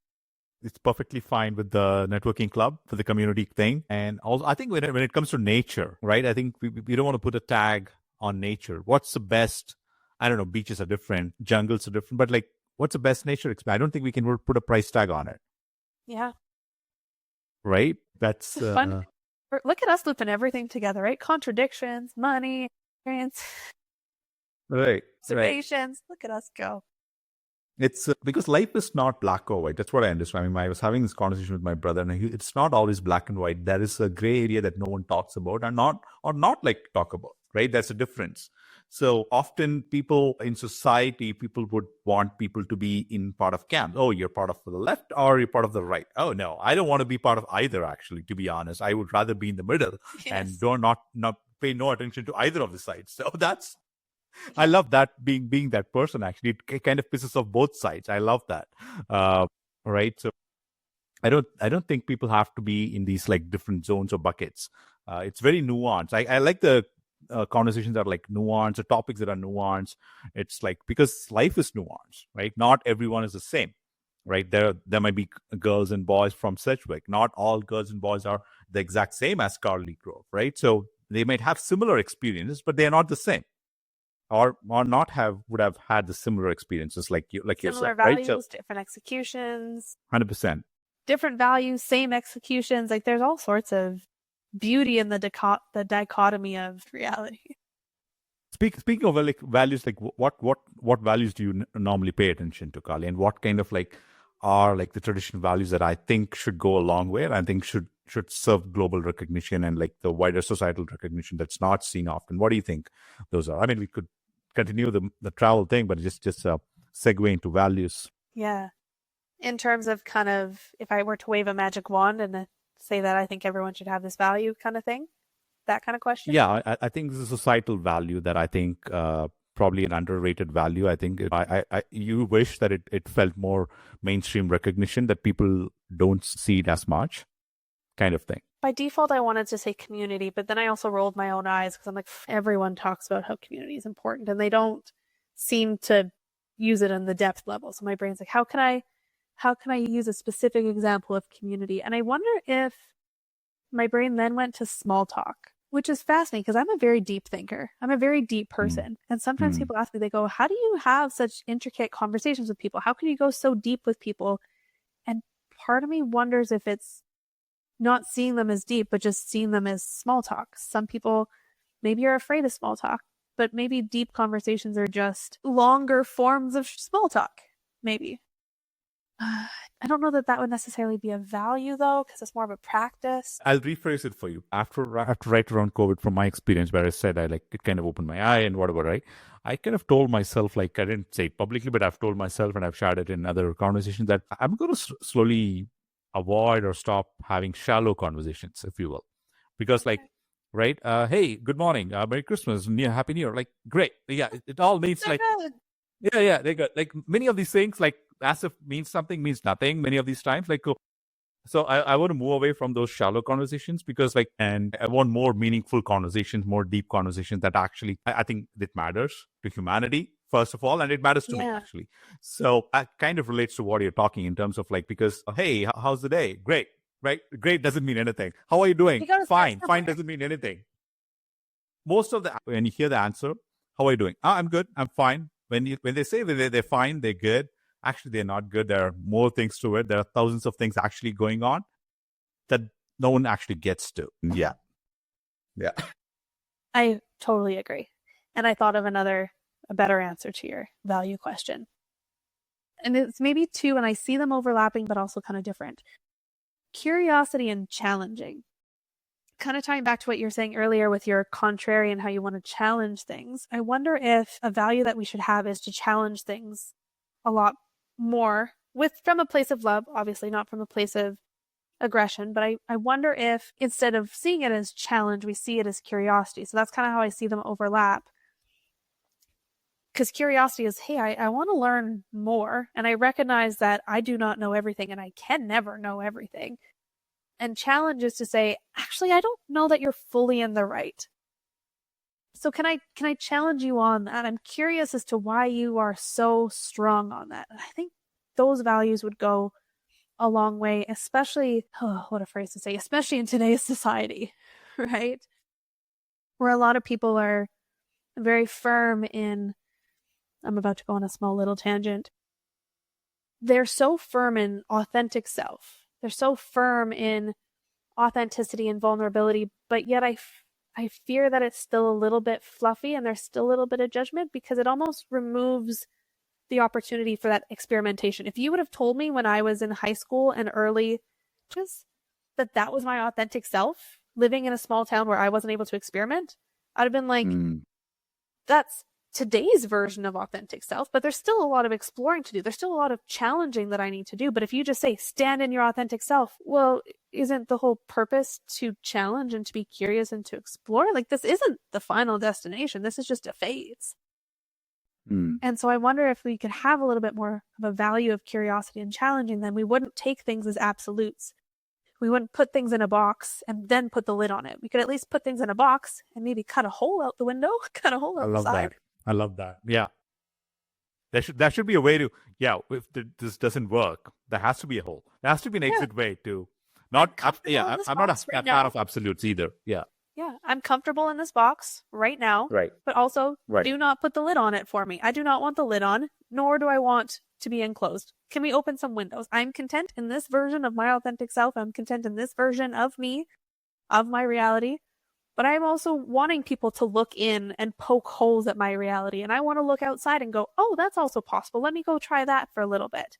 It's perfectly fine with the networking club for the community thing. And also, I think when it comes to nature, right, I think we don't want to put a tag on nature. What's the best? I don't know, beaches are different, jungles are different, but like, what's the best nature experience? I don't think we can put a price tag on it. Yeah. Right? That's fun. Look at us looping everything together, right? Contradictions, money, experience, observations. Look at us go. It's because life is not black or white. That's what I understand. I mean, I was having this conversation with my brother, and it's not always black and white. There is a gray area that no one talks about, and not like talk about. Right? That's a difference. So often people in society, people would want people to be in part of camps. Oh, you're part of the left or you're part of the right. Oh, no, I don't want to be part of either, actually, to be honest. I would rather be in the middle and not pay no attention to either of the sides. So I love that being that person, actually. It kind of pisses off both sides. I love that. Right. So I don't think people have to be in these like different zones or buckets. It's very nuanced. I like the conversations that are like nuanced, or topics that are nuanced. It's like, because life is nuanced, right? Not everyone is the same, right? There might be girls and boys from Sedgwick. Not all girls and boys are the exact same as Karli Grove, right? So they might have similar experiences, but they are not the same, or would have had the similar experiences like yourself, similar values, right? So, different executions, 100%. Different values, same executions. Like there's all sorts of beauty in the dichotomy of reality. Speaking of like values, like what values do you normally pay attention to, Karli, and what kind of like are like the traditional values that I think should go a long way, and I think should serve global recognition and like the wider societal recognition that's not seen often? What do you think those are? I mean, we could continue the travel thing, but just segue into values. Yeah. In terms of kind of, if I were to wave a magic wand and say that I think everyone should have this value kind of thing, that kind of question? Yeah, I think this is a societal value that I think probably an underrated value. I think you wish that it felt more mainstream recognition, that people don't see it as much, kind of thing. By default, I wanted to say community, but then I also rolled my own eyes because I'm like, everyone talks about how community is important, and they don't seem to use it on the depth level. So my brain's like, how can I use a specific example of community? And I wonder if my brain then went to small talk, which is fascinating because I'm a very deep thinker. I'm a very deep person. And sometimes people ask me, they go, how do you have such intricate conversations with people? How can you go so deep with people? And part of me wonders if it's not seeing them as deep, but just seeing them as small talk. Some people maybe are afraid of small talk, but maybe deep conversations are just longer forms of small talk, maybe. I don't know that would necessarily be a value, though, because it's more of a practice. I'll rephrase it for you. After right around COVID, from my experience, where I said it kind of opened my eye and whatever, right? I kind of told myself, like, I didn't say it publicly, but I've told myself, and I've shared it in other conversations, that I'm going to slowly avoid or stop having shallow conversations, if you will. Because, like, right? Hey, good morning. Merry Christmas. Happy New Year. Like, great. Yeah, it all means like... Yeah, they got like many of these things, like as if means something means nothing many of these times. So I want to move away from those shallow conversations because and I want more meaningful conversations, more deep conversations that actually, I think it matters to humanity, first of all, and it matters to me actually. So that kind of relates to what you're talking in terms of because, hey, how's the day? Great, right? Great doesn't mean anything. How are you doing? Fine. Fine doesn't mean anything. Most of when you hear the answer, how are you doing? I'm good. I'm fine. When they say they're fine, they're good. Actually, they're not good. There are more things to it. There are thousands of things actually going on that no one actually gets to. Yeah. I totally agree. And I thought of a better answer to your value question. And it's maybe two, and I see them overlapping, but also kind of different. Curiosity and challenging. Kind of tying back to what you were saying earlier with your contrary and how you want to challenge things. I wonder if a value that we should have is to challenge things a lot more from a place of love, obviously not from a place of aggression, but I wonder if instead of seeing it as challenge, we see it as curiosity. So that's kind of how I see them overlap. Because curiosity is, hey, I want to learn more, and I recognize that I do not know everything, and I can never know everything. And challenge is to say, actually, I don't know that you're fully in the right. So can I challenge you on that? I'm curious as to why you are so strong on that. I think those values would go a long way, especially, what a phrase to say, especially in today's society, right? Where a lot of people are very firm in, I'm about to go on a small little tangent. They're so firm in authentic self. They're so firm in authenticity and vulnerability, but yet I fear that it's still a little bit fluffy and there's still a little bit of judgment because it almost removes the opportunity for that experimentation. If you would have told me when I was in high school and early, just that was my authentic self, living in a small town where I wasn't able to experiment, I'd have been like, that's today's version of authentic self, but there's still a lot of exploring to do. There's still a lot of challenging that I need to do. But if you just say, stand in your authentic self, well, isn't the whole purpose to challenge and to be curious and to explore? This isn't the final destination. This is just a phase. And so I wonder if we could have a little bit more of a value of curiosity and challenging, then we wouldn't take things as absolutes. We wouldn't put things in a box and then put the lid on it. We could at least put things in a box and maybe cut a hole out the window, cut a hole out the side. I love that. Yeah. There should be a way to, if this doesn't work, there has to be a hole. There has to be an exit way to not, I'm not a fan of absolutes either. Yeah. Yeah. I'm comfortable in this box right now. Right. But also do not put the lid on it for me. I do not want the lid on, nor do I want to be enclosed. Can we open some windows? I'm content in this version of my authentic self. I'm content in this version of me, of my reality. But I'm also wanting people to look in and poke holes at my reality. And I want to look outside and go, oh, that's also possible. Let me go try that for a little bit.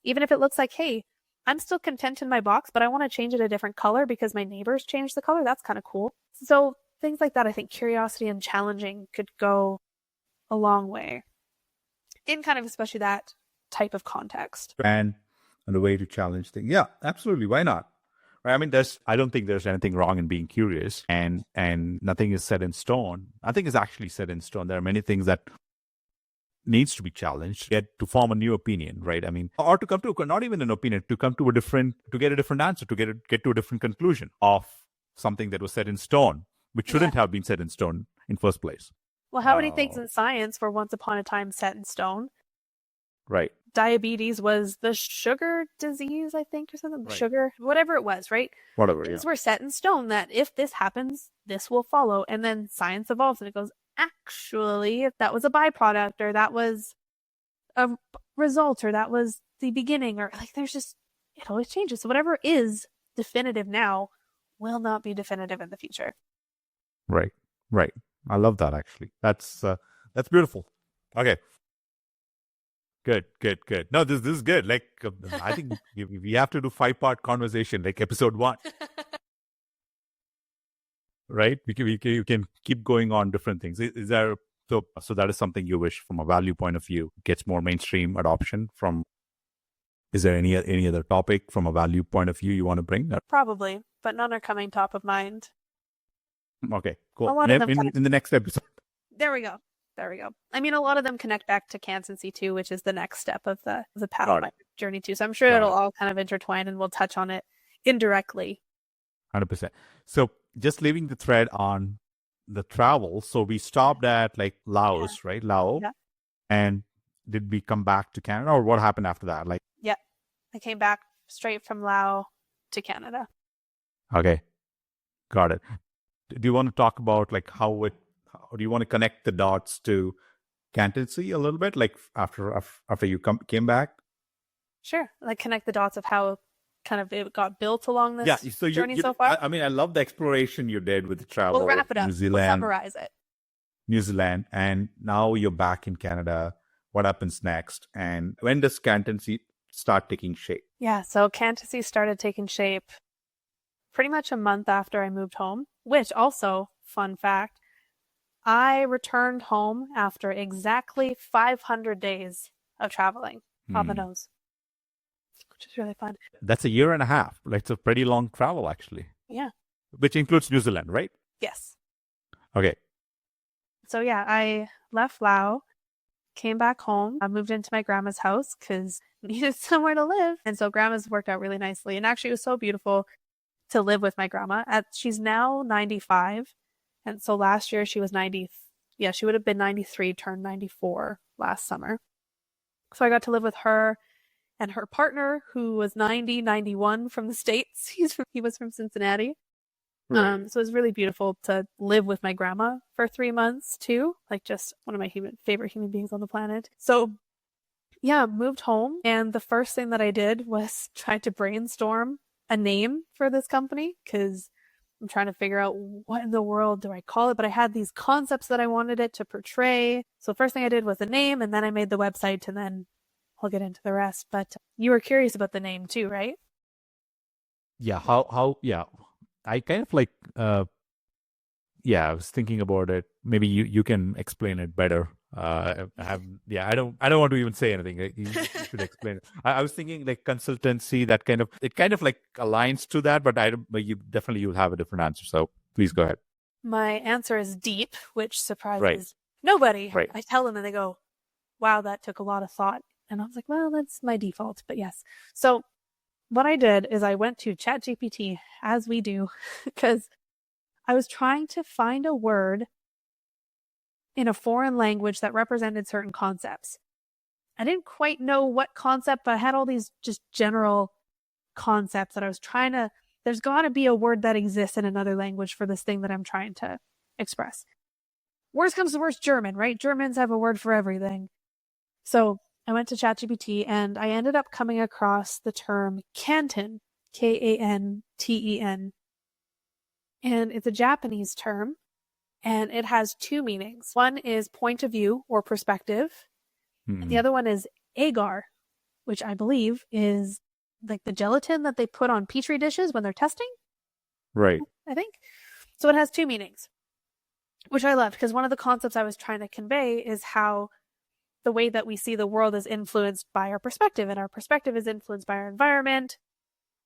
Even if it looks like, hey, I'm still content in my box, but I want to change it a different color because my neighbors changed the color. That's kind of cool. So things like that, I think curiosity and challenging could go a long way in kind of especially that type of context. And a way to challenge things. Yeah, absolutely. Why not? Right? I mean, I don't think there's anything wrong in being curious, and nothing is set in stone. Nothing is actually set in stone. There are many things that needs to be challenged to form a new opinion, right? I mean, or to come to not even an opinion, to come to get a different answer, to get to a different conclusion of something that was set in stone, which shouldn't have been set in stone in first place. Well, how many things in science were once upon a time set in stone? Right. Diabetes was the sugar disease, I think, or something. Right. Sugar, whatever it was, right? Whatever. Things were set in stone that if this happens, this will follow. And then science evolves and it goes, actually, if that was a byproduct or that was a result or that was the beginning or there's just, it always changes. So whatever is definitive now will not be definitive in the future. Right. I love that, actually. That's beautiful. Okay. Good. No, this is good. I think we have to do 5-part conversation, like episode 1. Right? You can keep going on different things. Is there so that is something you wish from a value point of view gets more mainstream adoption from? Is there any other topic from a value point of view you want to bring? Probably, but none are coming top of mind. Okay, cool. In the next episode. There we go. There we go. I mean, a lot of them connect back to Kantency too, which is the next step of the Pathfinder journey too. So I'm sure it'll all kind of intertwine, and we'll touch on it indirectly. 100%. So just leaving the thread on the travel. So we stopped at like Laos, right? Laos. Yeah. And did we come back to Canada, or what happened after that? Like, yeah, I came back straight from Laos to Canada. Okay. Got it. Do you want to talk about like how do you want to connect the dots to Kantency a little bit, like after you came back? Sure. Like connect the dots of how kind of it got built along this journey so far. I mean, I love the exploration you did with the travel. We'll wrap it up. New Zealand, we'll summarize it. New Zealand, and now you're back in Canada. What happens next? And when does Kantency start taking shape? Yeah, so Kantency started taking shape pretty much a month after I moved home, which also, fun fact, I returned home after exactly 500 days of traveling on the nose, which is really fun. That's a year and a half. Like, it's a pretty long travel, actually. Yeah. Which includes New Zealand, right? Yes. Okay. So yeah, I left Laos, came back home. I moved into my grandma's house because I needed somewhere to live. And so grandma's worked out really nicely. And actually, it was so beautiful to live with my grandma. She's now 95. And so last year she was 90. Yeah, she would have been 93, turned 94 last summer. So I got to live with her and her partner, who was 91 from the States. He was from Cincinnati. Right. So it was really beautiful to live with my grandma for 3 months too. Like, just one of my favorite human beings on the planet. So yeah, moved home. And the first thing that I did was try to brainstorm a name for this company, because I'm trying to figure out what in the world do I call it. But I had these concepts that I wanted it to portray. So first thing I did was the name, and then I made the website, and then I'll get into the rest. But you were curious about the name too, right? Yeah. Yeah. I kind of like, I was thinking about it. Maybe you can explain it better. I don't want to even say anything. You should explain it. I was thinking like consultancy, it kind of like aligns to that, but you'll have a different answer. So please go ahead. My answer is deep, which surprises nobody. Right. I tell them and they go, wow, that took a lot of thought. And I was like, well, that's my default, but yes. So what I did is I went to ChatGPT, as we do, because I was trying to find a word in a foreign language that represented certain concepts. I didn't quite know what concept, but I had all these just general concepts that I was trying to, there's got to be a word that exists in another language for this thing that I'm trying to express. Worst comes to worst, German, right? Germans have a word for everything. So I went to ChatGPT and I ended up coming across the term Kanten, Kanten. And it's a Japanese term, and it has two meanings. One is point of view or perspective. And the other one is agar, which I believe is like the gelatin that they put on petri dishes when they're testing. Right. I think. So it has two meanings, which I loved, because one of the concepts I was trying to convey is how the way that we see the world is influenced by our perspective, and our perspective is influenced by our environment.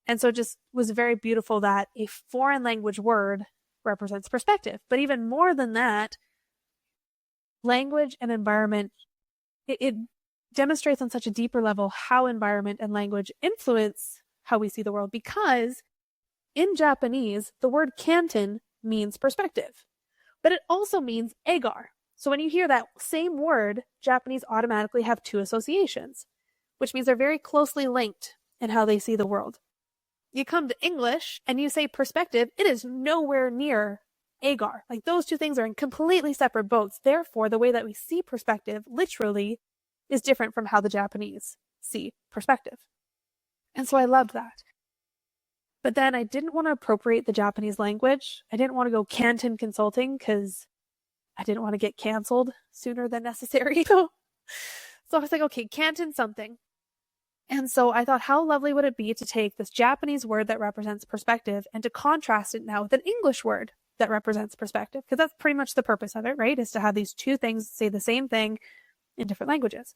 And so it just was very beautiful that a foreign language word represents perspective. But even more than that, language and environment, it demonstrates on such a deeper level how environment and language influence how we see the world. Because in Japanese, the word Kanten means perspective, but it also means agar. So when you hear that same word, Japanese automatically have two associations, which means they're very closely linked in how they see the world. You come to English and you say perspective, it is nowhere near agar. Like, those two things are in completely separate boats. Therefore, the way that we see perspective literally is different from how the Japanese see perspective. And so I loved that. But then I didn't want to appropriate the Japanese language. I didn't want to go Kantency Consulting because I didn't want to get canceled sooner than necessary. So I was like, okay, Kanten something. And so I thought, how lovely would it be to take this Japanese word that represents perspective and to contrast it now with an English word that represents perspective? Because that's pretty much the purpose of it, right? Is to have these two things say the same thing in different languages.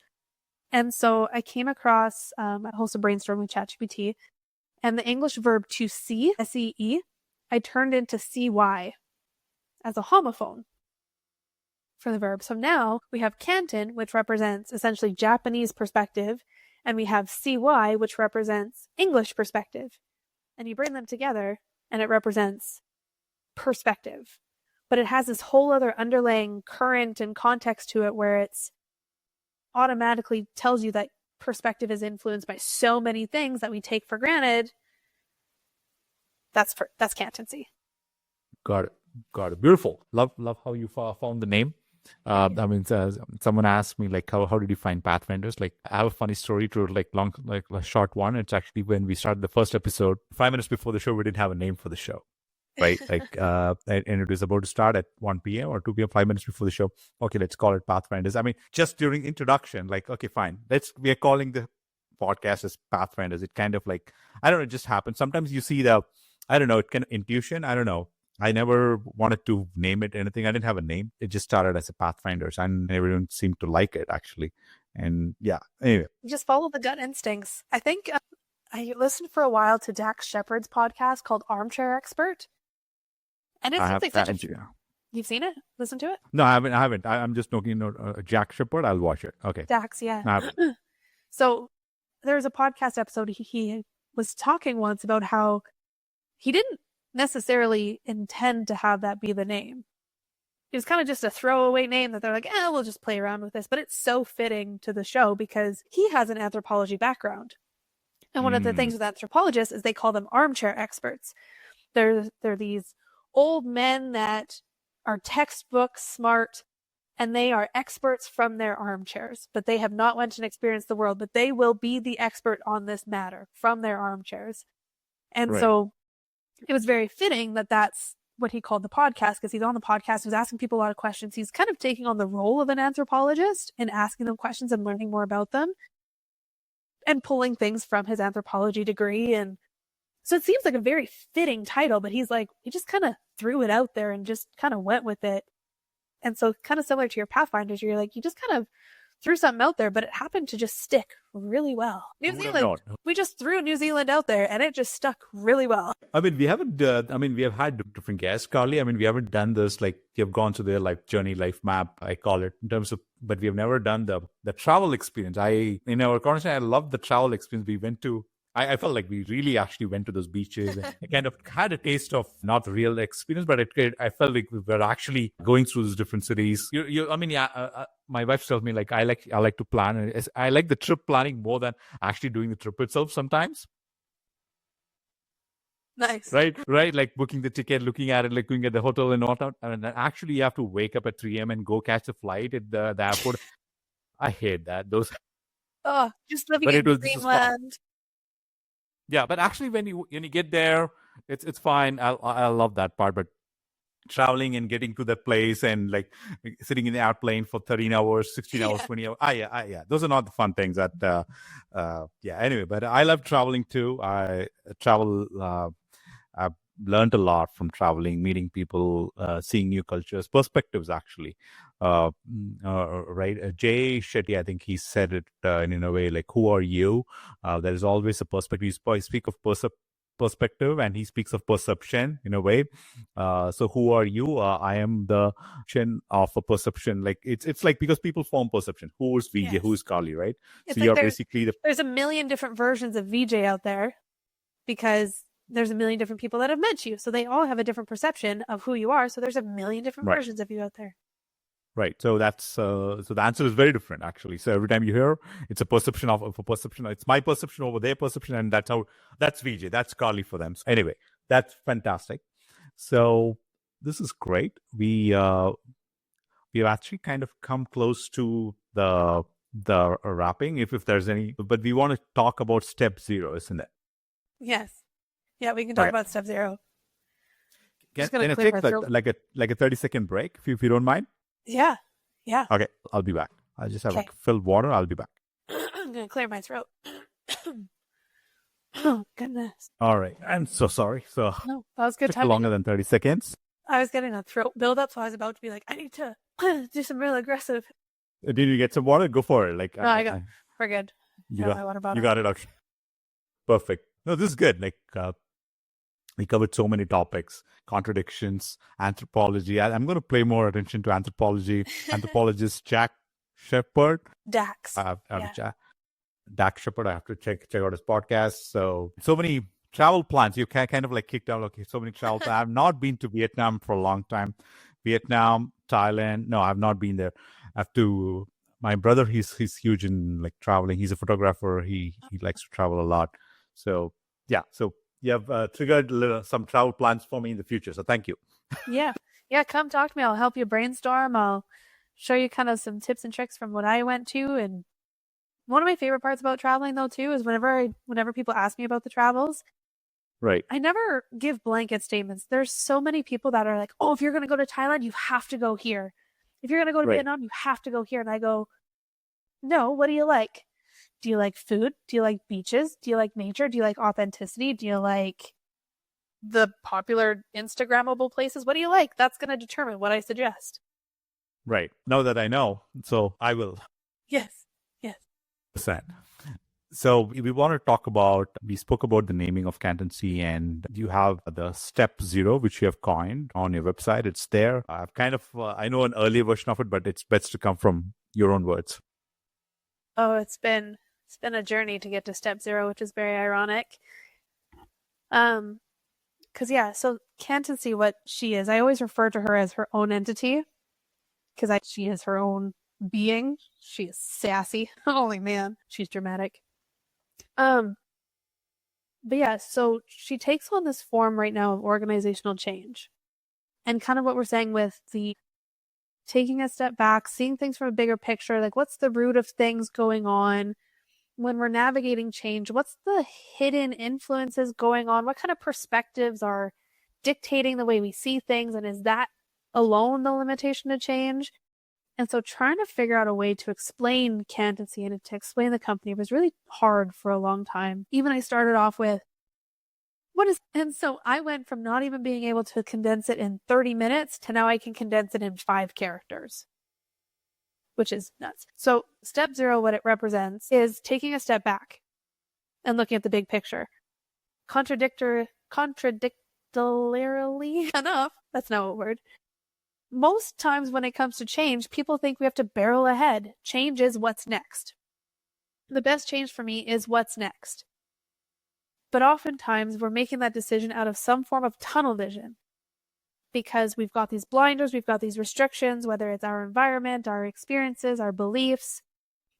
And so I came across a host of brainstorming with ChatGPT, and the English verb to see, S-E-E, I turned into C-Y as a homophone. for the verb. So now we have Kanten, which represents essentially Japanese perspective, and we have CY, which represents English perspective. And you bring them together, and it represents perspective. But it has this whole other underlying current and context to it where it's automatically tells you that perspective is influenced by so many things that we take for granted. That's Kantency. Got it. Beautiful. Love how you found the name. I mean, someone asked me like, how did you find Pathfinders? Like, I have a funny story to like a short one. It's actually when we started the first episode, 5 minutes before the show, we didn't have a name for the show, right? Like, and it was about to start at 1 p.m. or 2 p.m. 5 minutes before the show. Okay, let's call it Pathfinders. I mean, just during we are calling the podcast as Pathfinders. It kind of like, I don't know, it just happens. Sometimes you see intuition. I don't know. I never wanted to name it anything. I didn't have a name. It just started as a Pathfinders, and everyone seemed to like it actually. And yeah, anyway. Just follow the gut instincts. I think I listened for a while to Dax Shepard's podcast called Armchair Expert. And it's You've seen it? Listen to it? No, I haven't. I'm just looking at Jack Shepard. I'll watch it. Okay. Dax, yeah. So there's a podcast episode he was talking once about how he didn't necessarily intend to have that be the name. It was kind of just a throwaway name that they're like, we'll just play around with this. But it's so fitting to the show because he has an anthropology background. And one of the things with anthropologists is they call them armchair experts. They're these old men that are textbook smart, and they are experts from their armchairs, but they have not went and experienced the world, but they will be the expert on this matter from their armchairs. And so it was very fitting that that's what he called the podcast, because he's on the podcast, he's asking people a lot of questions. He's kind of taking on the role of an anthropologist and asking them questions and learning more about them and pulling things from his anthropology degree. And so it seems like a very fitting title, but he just kind of threw it out there and just kind of went with it. And so kind of similar to your Pathfinders, you're like, you just kind of threw something out there, but it happened to just stick really well. New Zealand, we just threw New Zealand out there and it just stuck really well. I mean, we have had different guests, Karli. I mean, we haven't done this, like, you have gone to their life journey, life map, I call it, in terms of, but we have never done the travel experience. In our conversation, I love the travel experience. We went to, I felt like we really actually went to those beaches and I kind of had a taste of not the real experience, but I felt like we were actually going through these different cities. My wife tells me like I like to plan. I like the trip planning more than actually doing the trip itself sometimes. Nice. Right. Like booking the ticket, looking at it, like looking at the hotel and all that. And then actually you have to wake up at 3 a.m. and go catch the flight at the airport. I hate that. Just living in Dreamland. Yeah, but actually, when you get there, it's fine. I love that part. But traveling and getting to that place and like sitting in the airplane for 13 hours, 16 hours, 20 hours. Yeah. Those are not the fun things. Anyway, but I love traveling too. I travel. I've learned a lot from traveling, meeting people, seeing new cultures, perspectives. Actually, right? Jay Shetty, I think he said it in a way like, "Who are you?" There is always a perspective. You speak of perspective, and he speaks of perception in a way. So, who are you? I am the chin of a perception. Like it's like because people form perception. Who's VJ? Yes. Who's Karli? Right? It's so like you're basically there's a million different versions of VJ out there because there's a million different people that have met you. So they all have a different perception of who you are. So there's a million different versions of you out there. Right. So that's so the answer is very different actually. So every time you hear, it's a perception of a perception. It's my perception over their perception, and that's VJ. That's Karli for them. So anyway, that's fantastic. So this is great. We have actually kind of come close to the wrapping. If there's any, but we want to talk about step 0, isn't it? Yes. Yeah, we can talk about step 0. Can I take like a 30-second break if you don't mind? Yeah. Okay, I'll be back. I'll just have fill water. I'll be back. I'm going to clear my throat. Oh, goodness. All right. I'm so sorry. So no, that was good time. Longer than 30 seconds. I was getting a throat buildup, so I was about to be like, I need to do some real aggressive. Did you get some water? Go for it. Like, no, we're good. You got it. Okay. Perfect. No, this is good. Like, We covered so many topics, contradictions, anthropology. I'm going to pay more attention to anthropology. Anthropologist Jack Shepard. Dax. Dax Shepard. I have to check out his podcast. So many travel plans. You can kind of like kicked out. Okay, so many travel plans. I've not been to Vietnam for a long time. Vietnam, Thailand. No, I've not been there. I have to. My brother, he's huge in like traveling. He's a photographer. He likes to travel a lot. So yeah. So you have triggered some travel plans for me in the future. So thank you. Yeah. Come talk to me. I'll help you brainstorm. I'll show you kind of some tips and tricks from what I went to. And one of my favorite parts about traveling, though, too, is whenever people ask me about the travels, right? I never give blanket statements. There's so many people that are like, "Oh, if you're going to go to Thailand, you have to go here. If you're going to go to Vietnam, you have to go here." And I go, "No, what do you like? Do you like food? Do you like beaches? Do you like nature? Do you like authenticity? Do you like the popular Instagrammable places? What do you like? That's going to determine what I suggest." Right. Now that I know, so I will. Yes. So we want to talk about, we spoke about the naming of Kantency, and you have the step 0, which you have coined on your website. It's there. I've kind of, I know an earlier version of it, but it's best to come from your own words. Oh, it's been a journey to get to step 0, which is very ironic. So Kantency, what she is, I always refer to her as her own entity, because she is her own being. She is sassy. Holy man, she's dramatic. But yeah, so she takes on this form right now of organizational change. And kind of what we're saying with the taking a step back, seeing things from a bigger picture, like what's the root of things going on when we're navigating change? What's the hidden influences going on? What kind of perspectives are dictating the way we see things? And is that alone the limitation to change? And so trying to figure out a way to explain Kantency and to explain the company was really hard for a long time. Even I started off with, and so I went from not even being able to condense it in 30 minutes to now I can condense it in 5 characters, which is nuts. So step 0, what it represents is taking a step back and looking at the big picture. Contradictorily enough, that's not a word. Most times when it comes to change, people think we have to barrel ahead. Change is what's next. The best change for me is what's next. But oftentimes we're making that decision out of some form of tunnel vision, because we've got these blinders, we've got these restrictions, whether it's our environment, our experiences, our beliefs,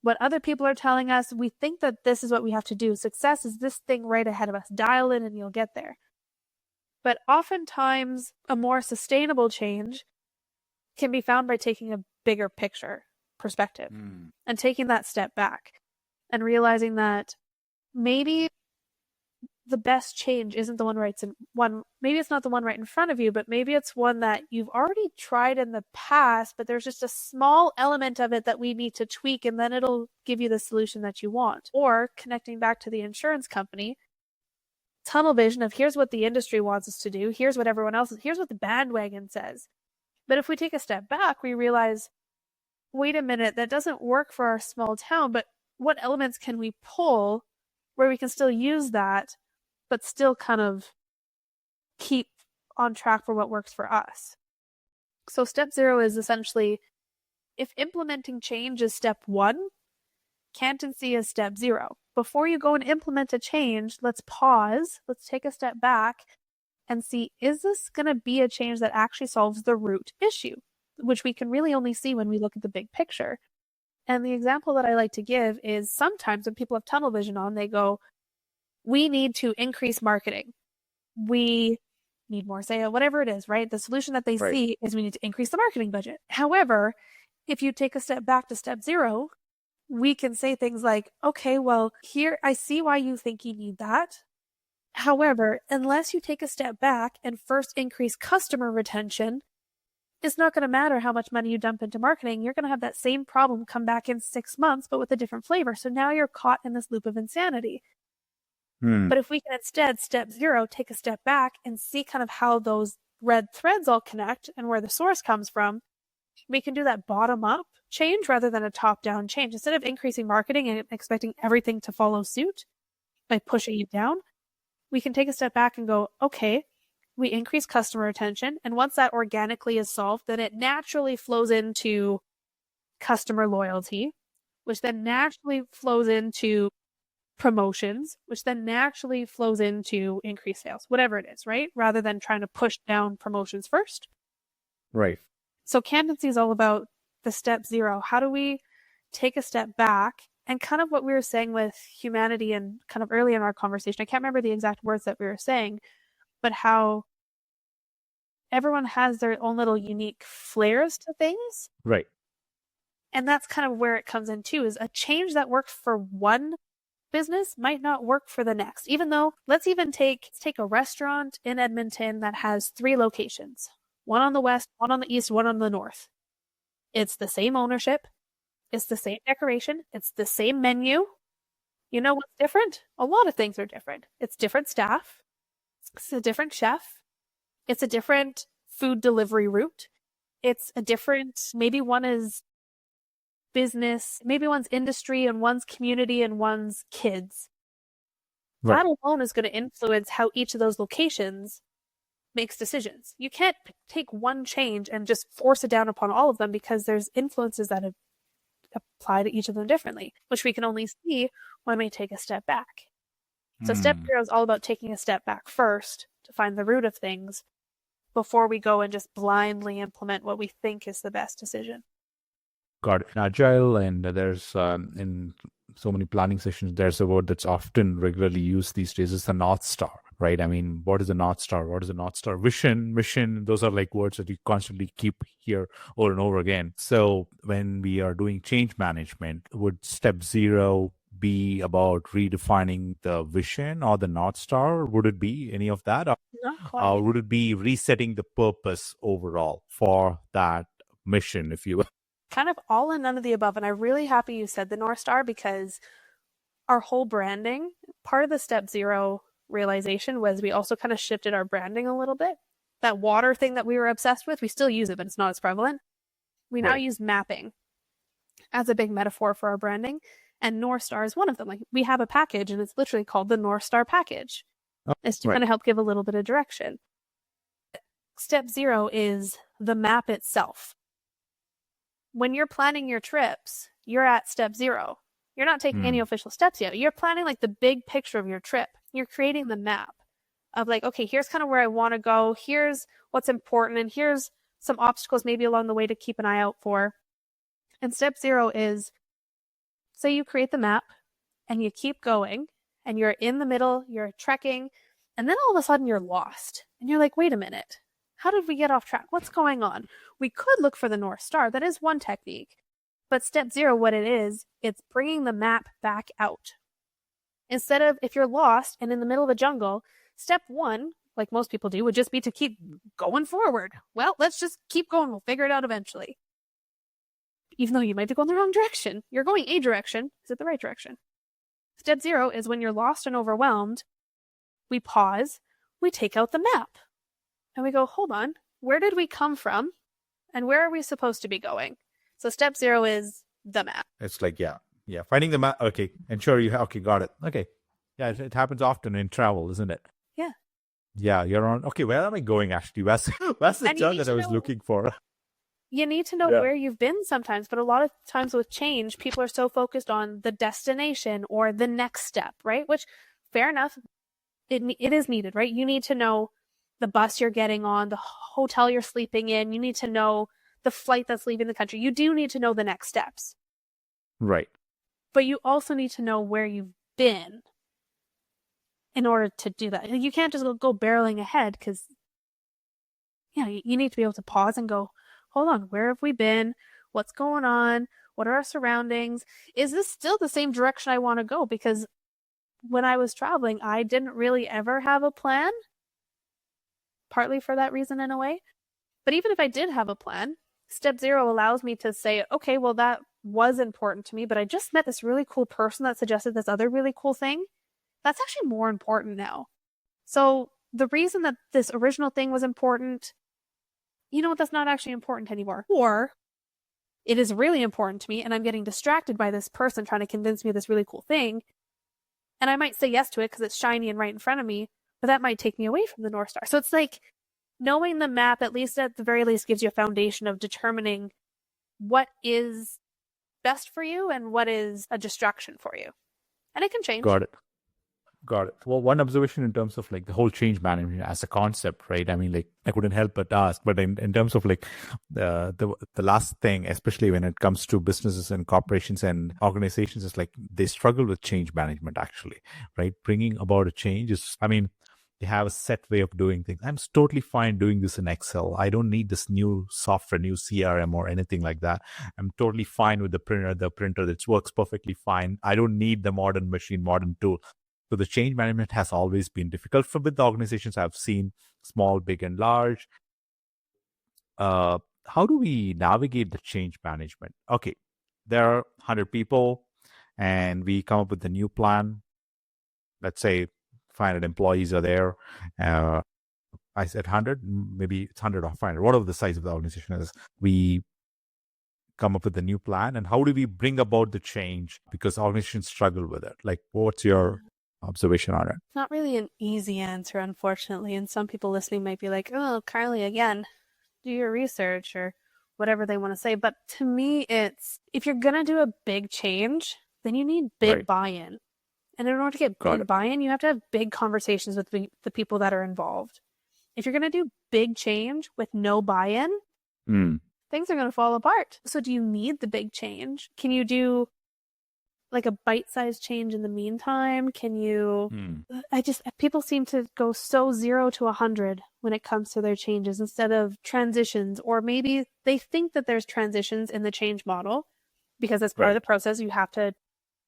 what other people are telling us. We think that this is what we have to do. Success is this thing right ahead of us. Dial in and you'll get there. But oftentimes a more sustainable change can be found by taking a bigger picture perspective and taking that step back and realizing that maybe the best change isn't the maybe it's not the one right in front of you, but maybe it's one that you've already tried in the past, but there's just a small element of it that we need to tweak, and then it'll give you the solution that you want. Or connecting back to the insurance company, tunnel vision of here's what the industry wants us to do, here's what the bandwagon says. But if we take a step back, we realize, wait a minute, that doesn't work for our small town, but what elements can we pull where we can still use that, but still kind of keep on track for what works for us? So step 0 is essentially, if implementing change is step 1, Kantency is step 0. Before you go and implement a change, let's pause, let's take a step back and see, is this going to be a change that actually solves the root issue, which we can really only see when we look at the big picture. And the example that I like to give is sometimes when people have tunnel vision on, they go, we need to increase marketing. We need more sale, whatever it is, right? The solution that they see is we need to increase the marketing budget. However, if you take a step back to step 0, we can say things like, okay, well, here, I see why you think you need that. However, unless you take a step back and first increase customer retention, it's not going to matter how much money you dump into marketing. You're going to have that same problem come back in 6 months, but with a different flavor. So now you're caught in this loop of insanity. But if we can instead, step 0, take a step back and see kind of how those red threads all connect and where the source comes from, we can do that bottom-up change rather than a top-down change. Instead of increasing marketing and expecting everything to follow suit by pushing you down, we can take a step back and go, okay, we increase customer retention. And once that organically is solved, then it naturally flows into customer loyalty, which then naturally flows into promotions, which then naturally flows into increased sales, whatever it is, right? Rather than trying to push down promotions first. Right. So Kantency is all about the step zero. How do we take a step back? And kind of what we were saying with humanity and kind of early in our conversation, I can't remember the exact words that we were saying, but how everyone has their own little unique flares to things. Right. And that's kind of where it comes in too, is a change that works for one business might not work for the next. Even though, let's take a restaurant in Edmonton that has 3 locations, one on the west, one on the east, one on the north. It's the same ownership. It's the same decoration. It's the same menu. You know what's different? A lot of things are different. It's different staff. It's a different chef. It's a different food delivery route. It's a different, maybe one is business, maybe one's industry and one's community and one's kids. Right. That alone is going to influence how each of those locations makes decisions. You can't take one change and just force it down upon all of them, because there's influences that apply to each of them differently, which we can only see when we take a step back. So step zero is all about taking a step back first to find the root of things before we go and just blindly implement what we think is the best decision. Got it. In Agile, and there's in so many planning sessions, there's a word that's often regularly used these days. It's the North Star, right? I mean, what is the North Star? What is the North Star? Vision, mission, those are like words that you constantly keep here over and over again. So when we are doing change management, would step zero be about redefining the vision or the North Star? Would it be any of that? Not quite. Or would it be resetting the purpose overall for that mission, if you will? Kind of all and none of the above. And I'm really happy you said the North Star, because our whole branding, part of the step zero realization was we also kind of shifted our branding a little bit. That water thing that we were obsessed with, we still use it, but it's not as prevalent. We now use mapping as a big metaphor for our branding. And North Star is one of them. Like, we have a package and it's literally called the North Star package. It's to kind of help give a little bit of direction. Step zero is the map itself. When you're planning your trips, you're at step zero. You're not taking any official steps yet. You're planning like the big picture of your trip. You're creating the map of like, okay, here's kind of where I want to go. Here's what's important. And here's some obstacles maybe along the way to keep an eye out for. And step zero is, say you create the map and you keep going and you're in the middle, you're trekking, and then all of a sudden you're lost. And you're like, wait a minute. How did we get off track? What's going on? We could look for the North Star. That is one technique. But step zero, what it is, it's bringing the map back out. Instead of, if you're lost and in the middle of a jungle, step one, like most people do, would just be to keep going forward. Well, let's just keep going. We'll figure it out eventually. Even though you might be going the wrong direction. You're going a direction. Is it the right direction? Step zero is when you're lost and overwhelmed, we pause, we take out the map. And we go, hold on, where did we come from? And where are we supposed to be going? So step zero is the map. It's like, yeah, finding the map. Okay. And sure, okay, got it. Okay. Yeah, it happens often in travel, isn't it? Yeah. Yeah, you're on. Okay, where am I going actually? Where's the turn that I was looking for? You need to know where you've been sometimes, but a lot of times with change, people are so focused on the destination or the next step, right? Which, fair enough, it is needed, right? You need to know the bus you're getting on, the hotel you're sleeping in. You need to know the flight that's leaving the country. You do need to know the next steps. Right. But you also need to know where you've been in order to do that. You can't just go barreling ahead, because you need to be able to pause and go, hold on, where have we been? What's going on? What are our surroundings? Is this still the same direction I want to go? Because when I was traveling, I didn't really ever have a plan. Partly for that reason in a way. But even if I did have a plan, step zero allows me to say, okay, well, that was important to me, but I just met this really cool person that suggested this other really cool thing. That's actually more important now. So the reason that this original thing was important, that's not actually important anymore. Or it is really important to me and I'm getting distracted by this person trying to convince me of this really cool thing. And I might say yes to it because it's shiny and right in front of me. but that might take me away from the North Star. So it's like knowing the map, at the very least, gives you a foundation of determining what is best for you and what is a distraction for you. And it can change. Got it. Well, one observation in terms of like the whole change management as a concept, right? I mean, like I couldn't help but ask, but in terms of like the last thing, especially when it comes to businesses and corporations and organizations, is like they struggle with change management actually, right? Bringing about a change is, I mean, they have a set way of doing things. I'm totally fine doing this in Excel. I don't need this new software, new CRM or anything like that. I'm totally fine with the printer that works perfectly fine. I don't need the modern machine, modern tool. So the change management has always been difficult with the organizations I've seen, small, big, and large. How do we navigate the change management? Okay, there are 100 people, and we come up with a new plan. Let's say 500 employees are there. I said 100, maybe it's 100 or 500, whatever the size of the organization is. We come up with a new plan, and how do we bring about the change? Because organizations struggle with it. Like, what's your observation on it? Not really an easy answer, unfortunately. And some people listening might be like, oh, Karli, again, do your research or whatever they want to say. But to me, it's if you're going to do a big change, then you need big buy-in. And in order to get big buy-in, you have to have big conversations with the people that are involved. If you're going to do big change with no buy-in, things are going to fall apart. So do you need the big change? Can you do like a bite-sized change in the meantime? Can you, people seem to go so 0 to 100 when it comes to their changes instead of transitions, or maybe they think that there's transitions in the change model because as part of the process,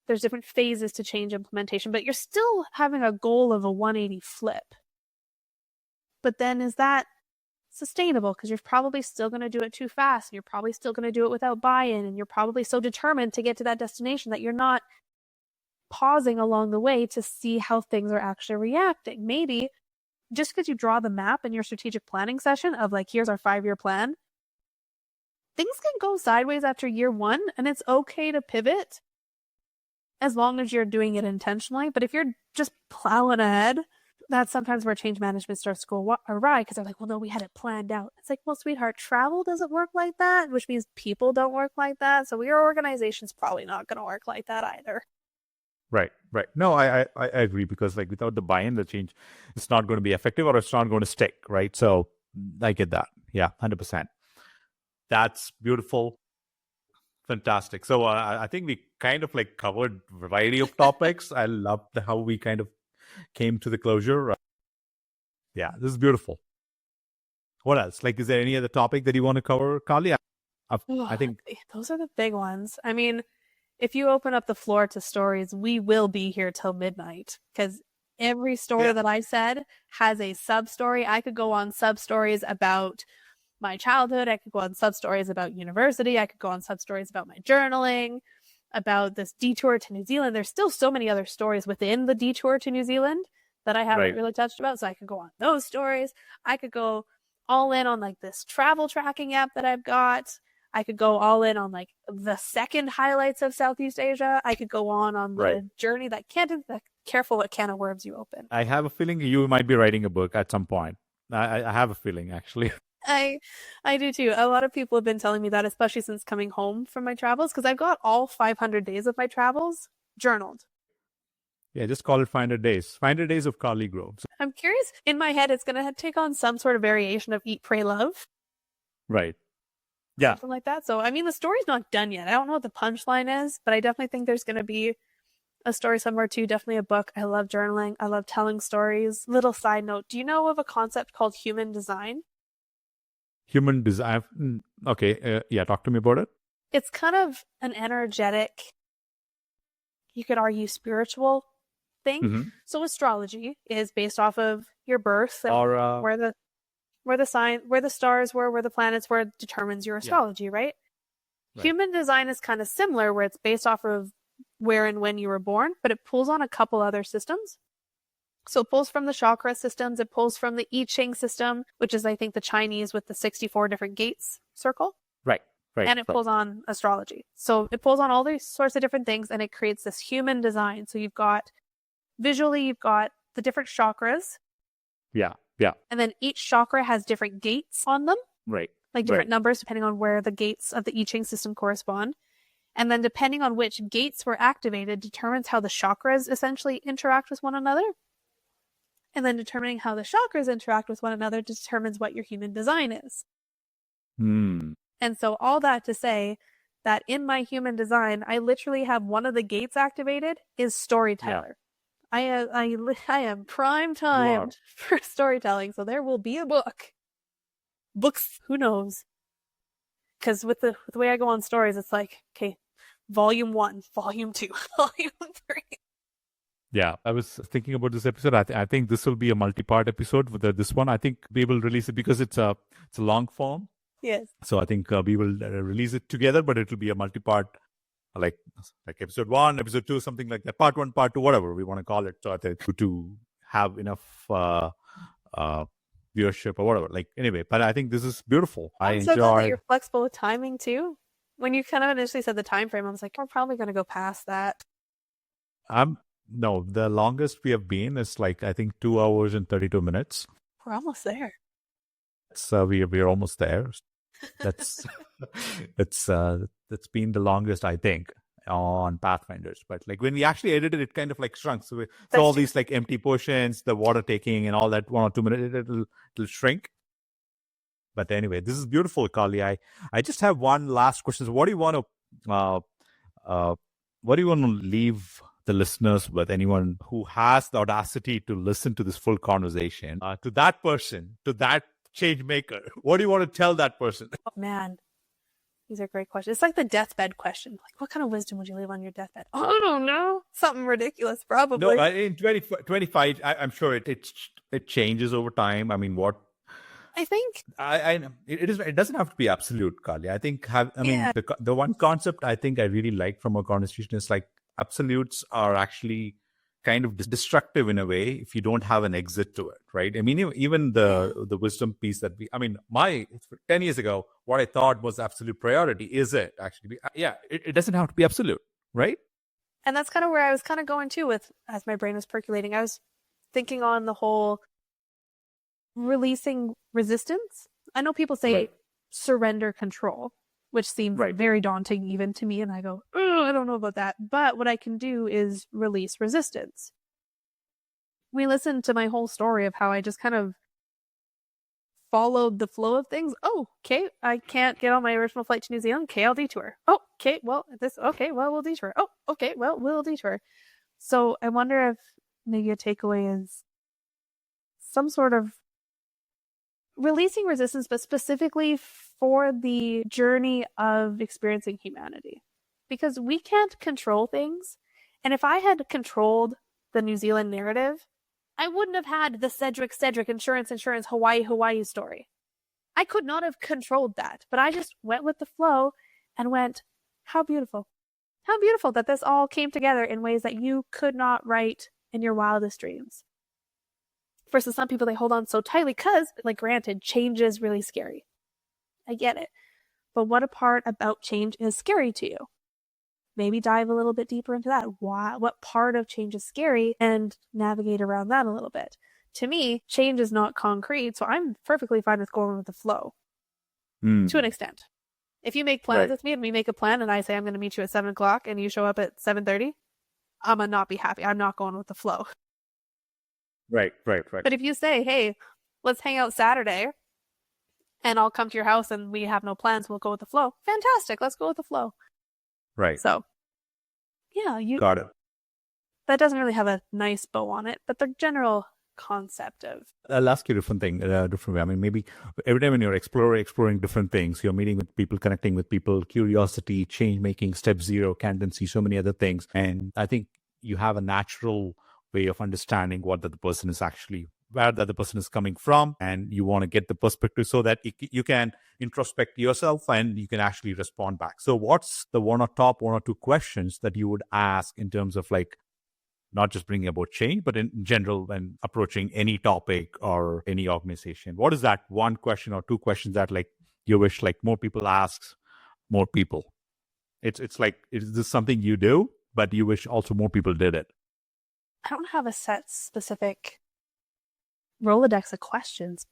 there's different phases to change implementation, but you're still having a goal of a 180 flip. But then is that sustainable? Because you're probably still going to do it too fast, and you're probably still going to do it without buy-in, and you're probably so determined to get to that destination that you're not pausing along the way to see how things are actually reacting. Maybe just because you draw the map in your strategic planning session of like, here's our 5-year plan, things can go sideways after year 1, and it's okay to pivot as long as you're doing it intentionally. But if you're just plowing ahead, that's sometimes where change management starts to go awry, because they're like, well, no, we had it planned out. It's like, well, sweetheart, travel doesn't work like that, which means people don't work like that. So your organization's probably not going to work like that either. Right. No, I agree, because like without the buy-in, the change, it's not going to be effective or it's not going to stick, right? So I get that. Yeah, 100%. That's beautiful. Fantastic. So I think we kind of like covered a variety of topics. I love how we kind of came to the closure. Yeah, this is beautiful. What else? Like, is there any other topic that you want to cover, Karli? I think those are the big ones. I mean, if you open up the floor to stories, we will be here till midnight, because every story that I said has a sub-story. I could go on sub-stories about my childhood. I could go on sub-stories about university. I could go on sub-stories about my journaling, about this detour to New Zealand. There's still so many other stories within the detour to New Zealand that I haven't really touched about. So I could go on those stories. I could go all in on like this travel tracking app that I've got. I could go all in on like the second highlights of Southeast Asia. I could go on the journey that careful what can of worms you open. I have a feeling you might be writing a book at some point. I have a feeling, actually. I do too. A lot of people have been telling me that, especially since coming home from my travels, because I've got all 500 days of my travels journaled. Yeah, just call it 500 days. 500 days of Karli Grove. I'm curious, in my head, it's going to take on some sort of variation of Eat, Pray, Love. Right. Yeah. Something like that. So, I mean, the story's not done yet. I don't know what the punchline is, but I definitely think there's going to be a story somewhere too. Definitely a book. I love journaling. I love telling stories. Little side note. Do you know of a concept called human design? Human design. Okay. Yeah. Talk to me about it. It's kind of an energetic, you could argue spiritual thing. Mm-hmm. So astrology is based off of your birth, or where the stars were, where the planets were, determines your astrology, right? Human design is kind of similar, where it's based off of where and when you were born, but it pulls on a couple other systems. So it pulls from the chakra systems, it pulls from the I Ching system, which is, I think, the Chinese with the 64 different gates circle. Right. And it pulls on astrology. So it pulls on all these sorts of different things, and it creates this human design. So you've got, visually, you've got the different chakras, Yeah. Yeah. And then each chakra has different gates on them, Right. like different numbers depending on where the gates of the I Ching system correspond. And then depending on which gates were activated determines how the chakras essentially interact with one another. And then determining how the chakras interact with one another determines what your human design is. Hmm. And so all that to say that in my human design, I literally have one of the gates activated is storyteller. Yeah. I am prime timed for storytelling, so there will be a book. Books, who knows? Because with the way I go on stories, it's like, okay, volume 1, volume 2, volume 3. Yeah, I was thinking about this episode. I think this will be a multi-part episode. With this one, I think we will release it because it's a long form. Yes. So I think we will release it together, but it will be a multi-part, like episode 1, episode 2, something like that. Part 1, part 2, whatever we want to call it. So I think to have enough viewership or whatever. Like anyway, but I think this is beautiful. I'm so glad that you're flexible with timing too. When you kind of initially said the time frame, I was like, we're probably going to go past that. No, the longest we have been is like I think 2 hours and 32 minutes. We're almost there. So we're almost there. That's that's been the longest I think on Pathfinders. But like when we actually edited it, kind of like shrunk. So all these like empty portions, the water taking, and all that 1 or 2 minutes, it'll shrink. But anyway, this is beautiful, Karli. I just have one last question. So what do you want to leave the listeners with, anyone who has the audacity to listen to this full conversation, to that person, to that change maker? What do you want to tell that person? Oh, man, these are great questions. It's like the deathbed question. Like, what kind of wisdom would you leave on your deathbed? Oh, I don't know. Something ridiculous, probably. No, in 25, I'm sure it changes over time. I mean, what? I think it doesn't have to be absolute, Karli. I think the one concept I think I really like from our conversation is like absolutes are actually kind of destructive in a way if you don't have an exit to it, right? I mean, even the wisdom piece that 10 years ago, what I thought was absolute priority, is it actually? It doesn't have to be absolute, right? And that's kind of where I was kind of going to with, as my brain was percolating, I was thinking on the whole releasing resistance. I know people say surrender control, which seems very daunting even to me. And I go, I don't know about that. But what I can do is release resistance. We listened to my whole story of how I just kind of followed the flow of things. Oh, okay, I can't get on my original flight to New Zealand. Okay, I'll detour. Oh, okay, well, we'll detour. Oh, okay, well, we'll detour. So I wonder if maybe a takeaway is some sort of releasing resistance, but specifically for the journey of experiencing humanity. Because we can't control things. And if I had controlled the New Zealand narrative, I wouldn't have had the Cedric, insurance, Hawaii story. I could not have controlled that. But I just went with the flow and went, how beautiful. How beautiful that this all came together in ways that you could not write in your wildest dreams. Versus some people, they hold on so tightly because, like, granted, change is really scary. I get it. But what a part about change is scary to you? Maybe dive a little bit deeper into that. What part of change is scary, and navigate around that a little bit. To me, change is not concrete, so I'm perfectly fine with going with the flow to an extent. If you make plans with me and we make a plan and I say I'm going to meet you at 7 o'clock and you show up at 7:30, I'm going to not be happy. I'm not going with the flow. Right. But if you say, hey, let's hang out Saturday and I'll come to your house and we have no plans, we'll go with the flow. Fantastic. Let's go with the flow. Right. So, yeah, you got it. That doesn't really have a nice bow on it, but the general concept of... I'll ask you a different way. I mean, maybe every time when you're exploring different things, you're meeting with people, connecting with people, curiosity, change making, step 0, Kantency, so many other things. And I think you have a natural way of understanding what the person is actually, where the other person is coming from, and you want to get the perspective so that you can introspect yourself and you can actually respond back. So what's the top 1 or 2 questions that you would ask in terms of, like, not just bringing about change, but in general when approaching any topic or any organization? What is that 1 question or 2 questions that, like, you wish, like, more people ask more people? It's like, is this something you do, but you wish also more people did it? I don't have a set specific Rolodex of questions.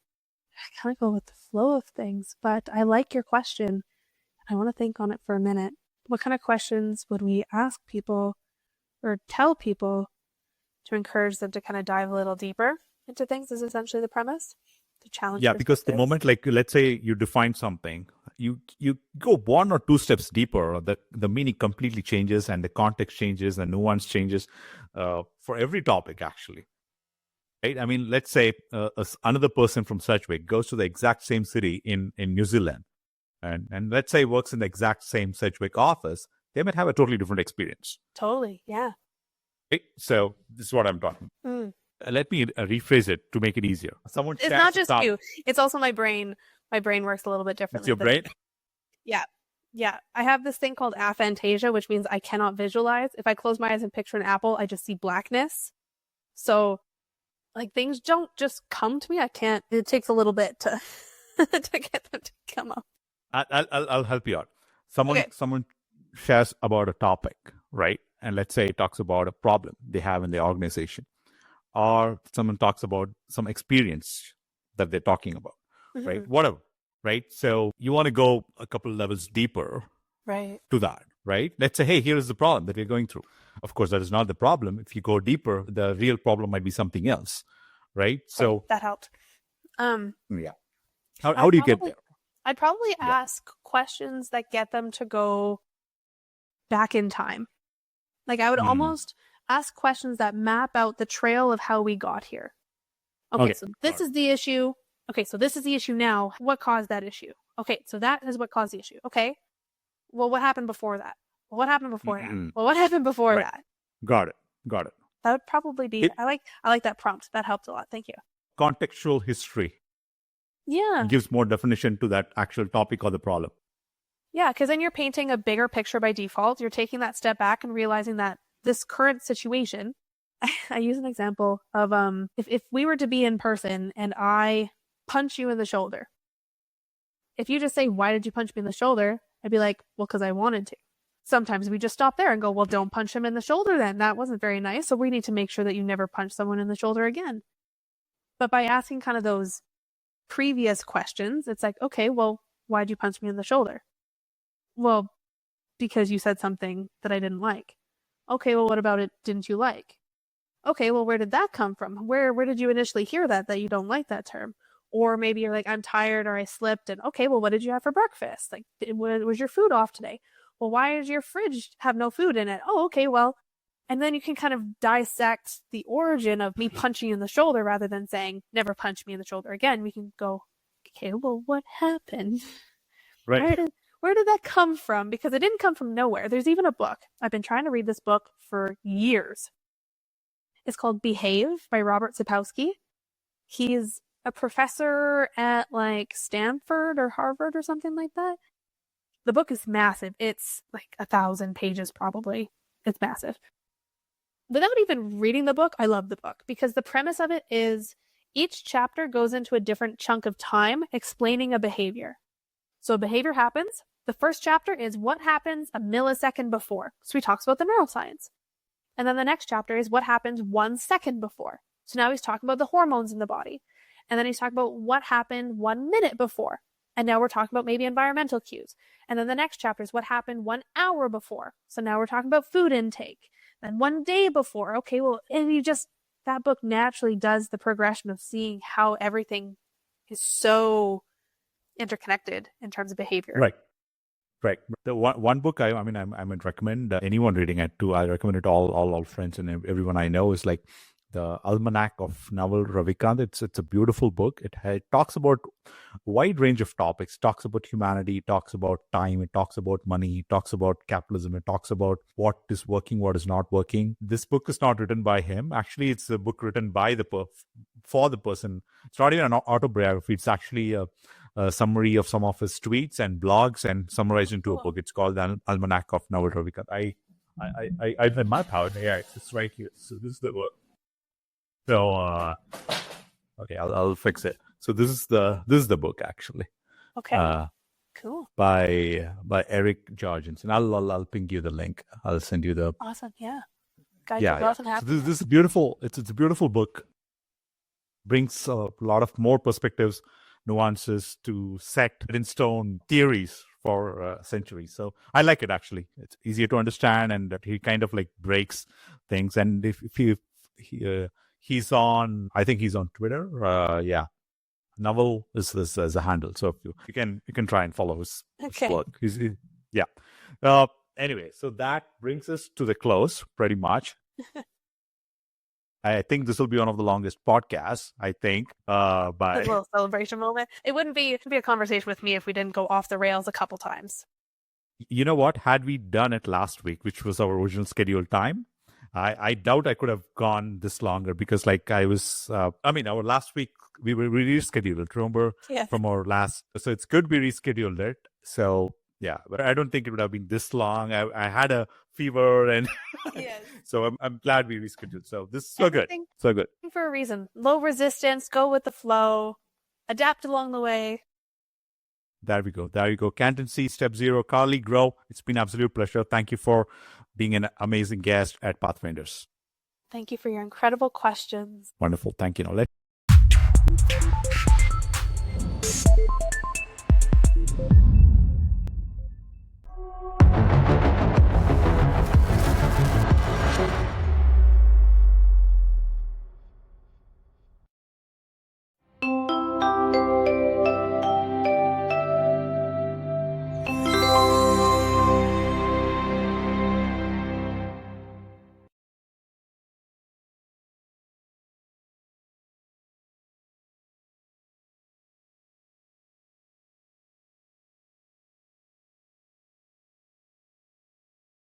I kind of go with the flow of things, but I like your question. I want to think on it for a minute. What kind of questions would we ask people or tell people to encourage them to kind of dive a little deeper into things is essentially the premise. To challenge. Yeah, because the moment, like, let's say you define something, you go 1 or 2 steps deeper, the meaning completely changes and the context changes, the nuance changes for every topic, actually. Right? I mean, let's say another person from Sedgwick goes to the exact same city in New Zealand, and let's say works in the exact same Sedgwick office, they might have a totally different experience. Totally, yeah. Okay? So this is what I'm talking about. Let me rephrase it to make it easier. It's not just you. It's also my brain. My brain works a little bit differently. It's your brain? Yeah. Yeah. I have this thing called aphantasia, which means I cannot visualize. If I close my eyes and picture an apple, I just see blackness. So, like, things don't just come to me. I can't. It takes a little bit to to get them to come up. I'll help you out. Someone shares about a topic, right? And let's say it talks about a problem they have in the organization. Or someone talks about some experience that they're talking about, right? Whatever, right? So you want to go a couple of levels deeper to that, right? Let's say, hey, here is the problem that we're going through. Of course, that is not the problem. If you go deeper, the real problem might be something else, right? So that helped. Yeah. How do you get there? I'd probably ask questions that get them to go back in time. Like, I would almost ask questions that map out the trail of how we got here. Okay, so this is the issue. Okay, so this is the issue now. What caused that issue? Okay, so that is what caused the issue. Okay, well, what happened before that? Well, what happened before that? Well, what happened before that? Got it. That would probably be. I like that prompt. That helped a lot. Thank you. Contextual history. Yeah. Gives more definition to that actual topic or the problem. Yeah, because then you're painting a bigger picture by default. You're taking that step back and realizing that this current situation, I use an example of if we were to be in person and I punch you in the shoulder. If you just say, why did you punch me in the shoulder? I'd be like, well, because I wanted to. Sometimes we just stop there and go, well, don't punch him in the shoulder then. That wasn't very nice. So we need to make sure that you never punch someone in the shoulder again. But by asking kind of those previous questions, it's like, okay, well, why'd you punch me in the shoulder? Well, because you said something that I didn't like. Okay, well, what about it didn't you like? Okay, well, where did that come from? Where did you initially hear that you don't like that term? Or maybe you're like, I'm tired or I slipped. And okay, well, what did you have for breakfast? Like, was your food off today? Well, why does your fridge have no food in it? Oh, okay, well, and then you can kind of dissect the origin of me punching you in the shoulder rather than saying, never punch me in the shoulder again. We can go, okay, well, what happened? Right. Where did that come from? Because it didn't come from nowhere. There's even a book. I've been trying to read this book for years. It's called Behave by Robert Sapolsky. He's a professor at like Stanford or Harvard or something like that. The book is massive. It's like 1,000 pages probably. It's massive. Without even reading the book, I love the book because the premise of it is each chapter goes into a different chunk of time explaining a behavior. So a behavior happens. The first chapter is what happens a millisecond before. So he talks about the neuroscience. And then the next chapter is what happens 1 second before. So now he's talking about the hormones in the body. And then he's talking about what happened 1 minute before. And now we're talking about maybe environmental cues. And then the next chapter is what happened 1 hour before. So now we're talking about food intake. Then 1 day before. Okay, well, and that book naturally does the progression of seeing how everything is so interconnected in terms of behavior. Right. The one book I would recommend anyone reading it to. I recommend it to all friends and everyone I know is like the Almanac of Naval Ravikant. It's a beautiful book. It talks about a wide range of topics. It talks about humanity. It talks about time. It talks about money. It talks about capitalism. It talks about what is working, what is not working. This book is not written by him. Actually, it's a book written by for the person. It's not even an autobiography. It's actually a summary of some of his tweets and blogs and summarized into a book. It's called the Almanac of Naval Ravikant. I map out. Yeah, it's right here. So this is the book. So okay, I'll fix it. So this is the book actually. Okay. Cool. By Eric Jorgensen. I'll ping you the link. I'll send you the. Awesome. Yeah. Guide yeah. So this is beautiful. It's a beautiful book. brings a lot of more perspectives, nuances to set in stone theories for centuries. So I like it, actually. It's easier to understand, and he kind of like breaks things. And if he's on, I think he's on Twitter. Yeah. Naval is this as a handle. So you can try and follow his work. Yeah. Anyway, so that brings us to the close pretty much. I think this will be one of the longest podcasts, I think. A little celebration moment. It wouldn't be a conversation with me if we didn't go off the rails a couple times. You know what? Had we done it last week, which was our original scheduled time, I doubt I could have gone this longer, because like our last week, we rescheduled it, remember? Yeah. From our last. So it's good we rescheduled it. So yeah, but I don't think it would have been this long. I had a fever, and Yes. So I'm glad we rescheduled. So this is so good. For a reason. Low resistance, go with the flow, adapt along the way. There we go. Kantency, Step Zero, Karli Grove. It's been an absolute pleasure. Thank you for being an amazing guest at Pathfinders. Thank you for your incredible questions. Wonderful. Thank you. Now,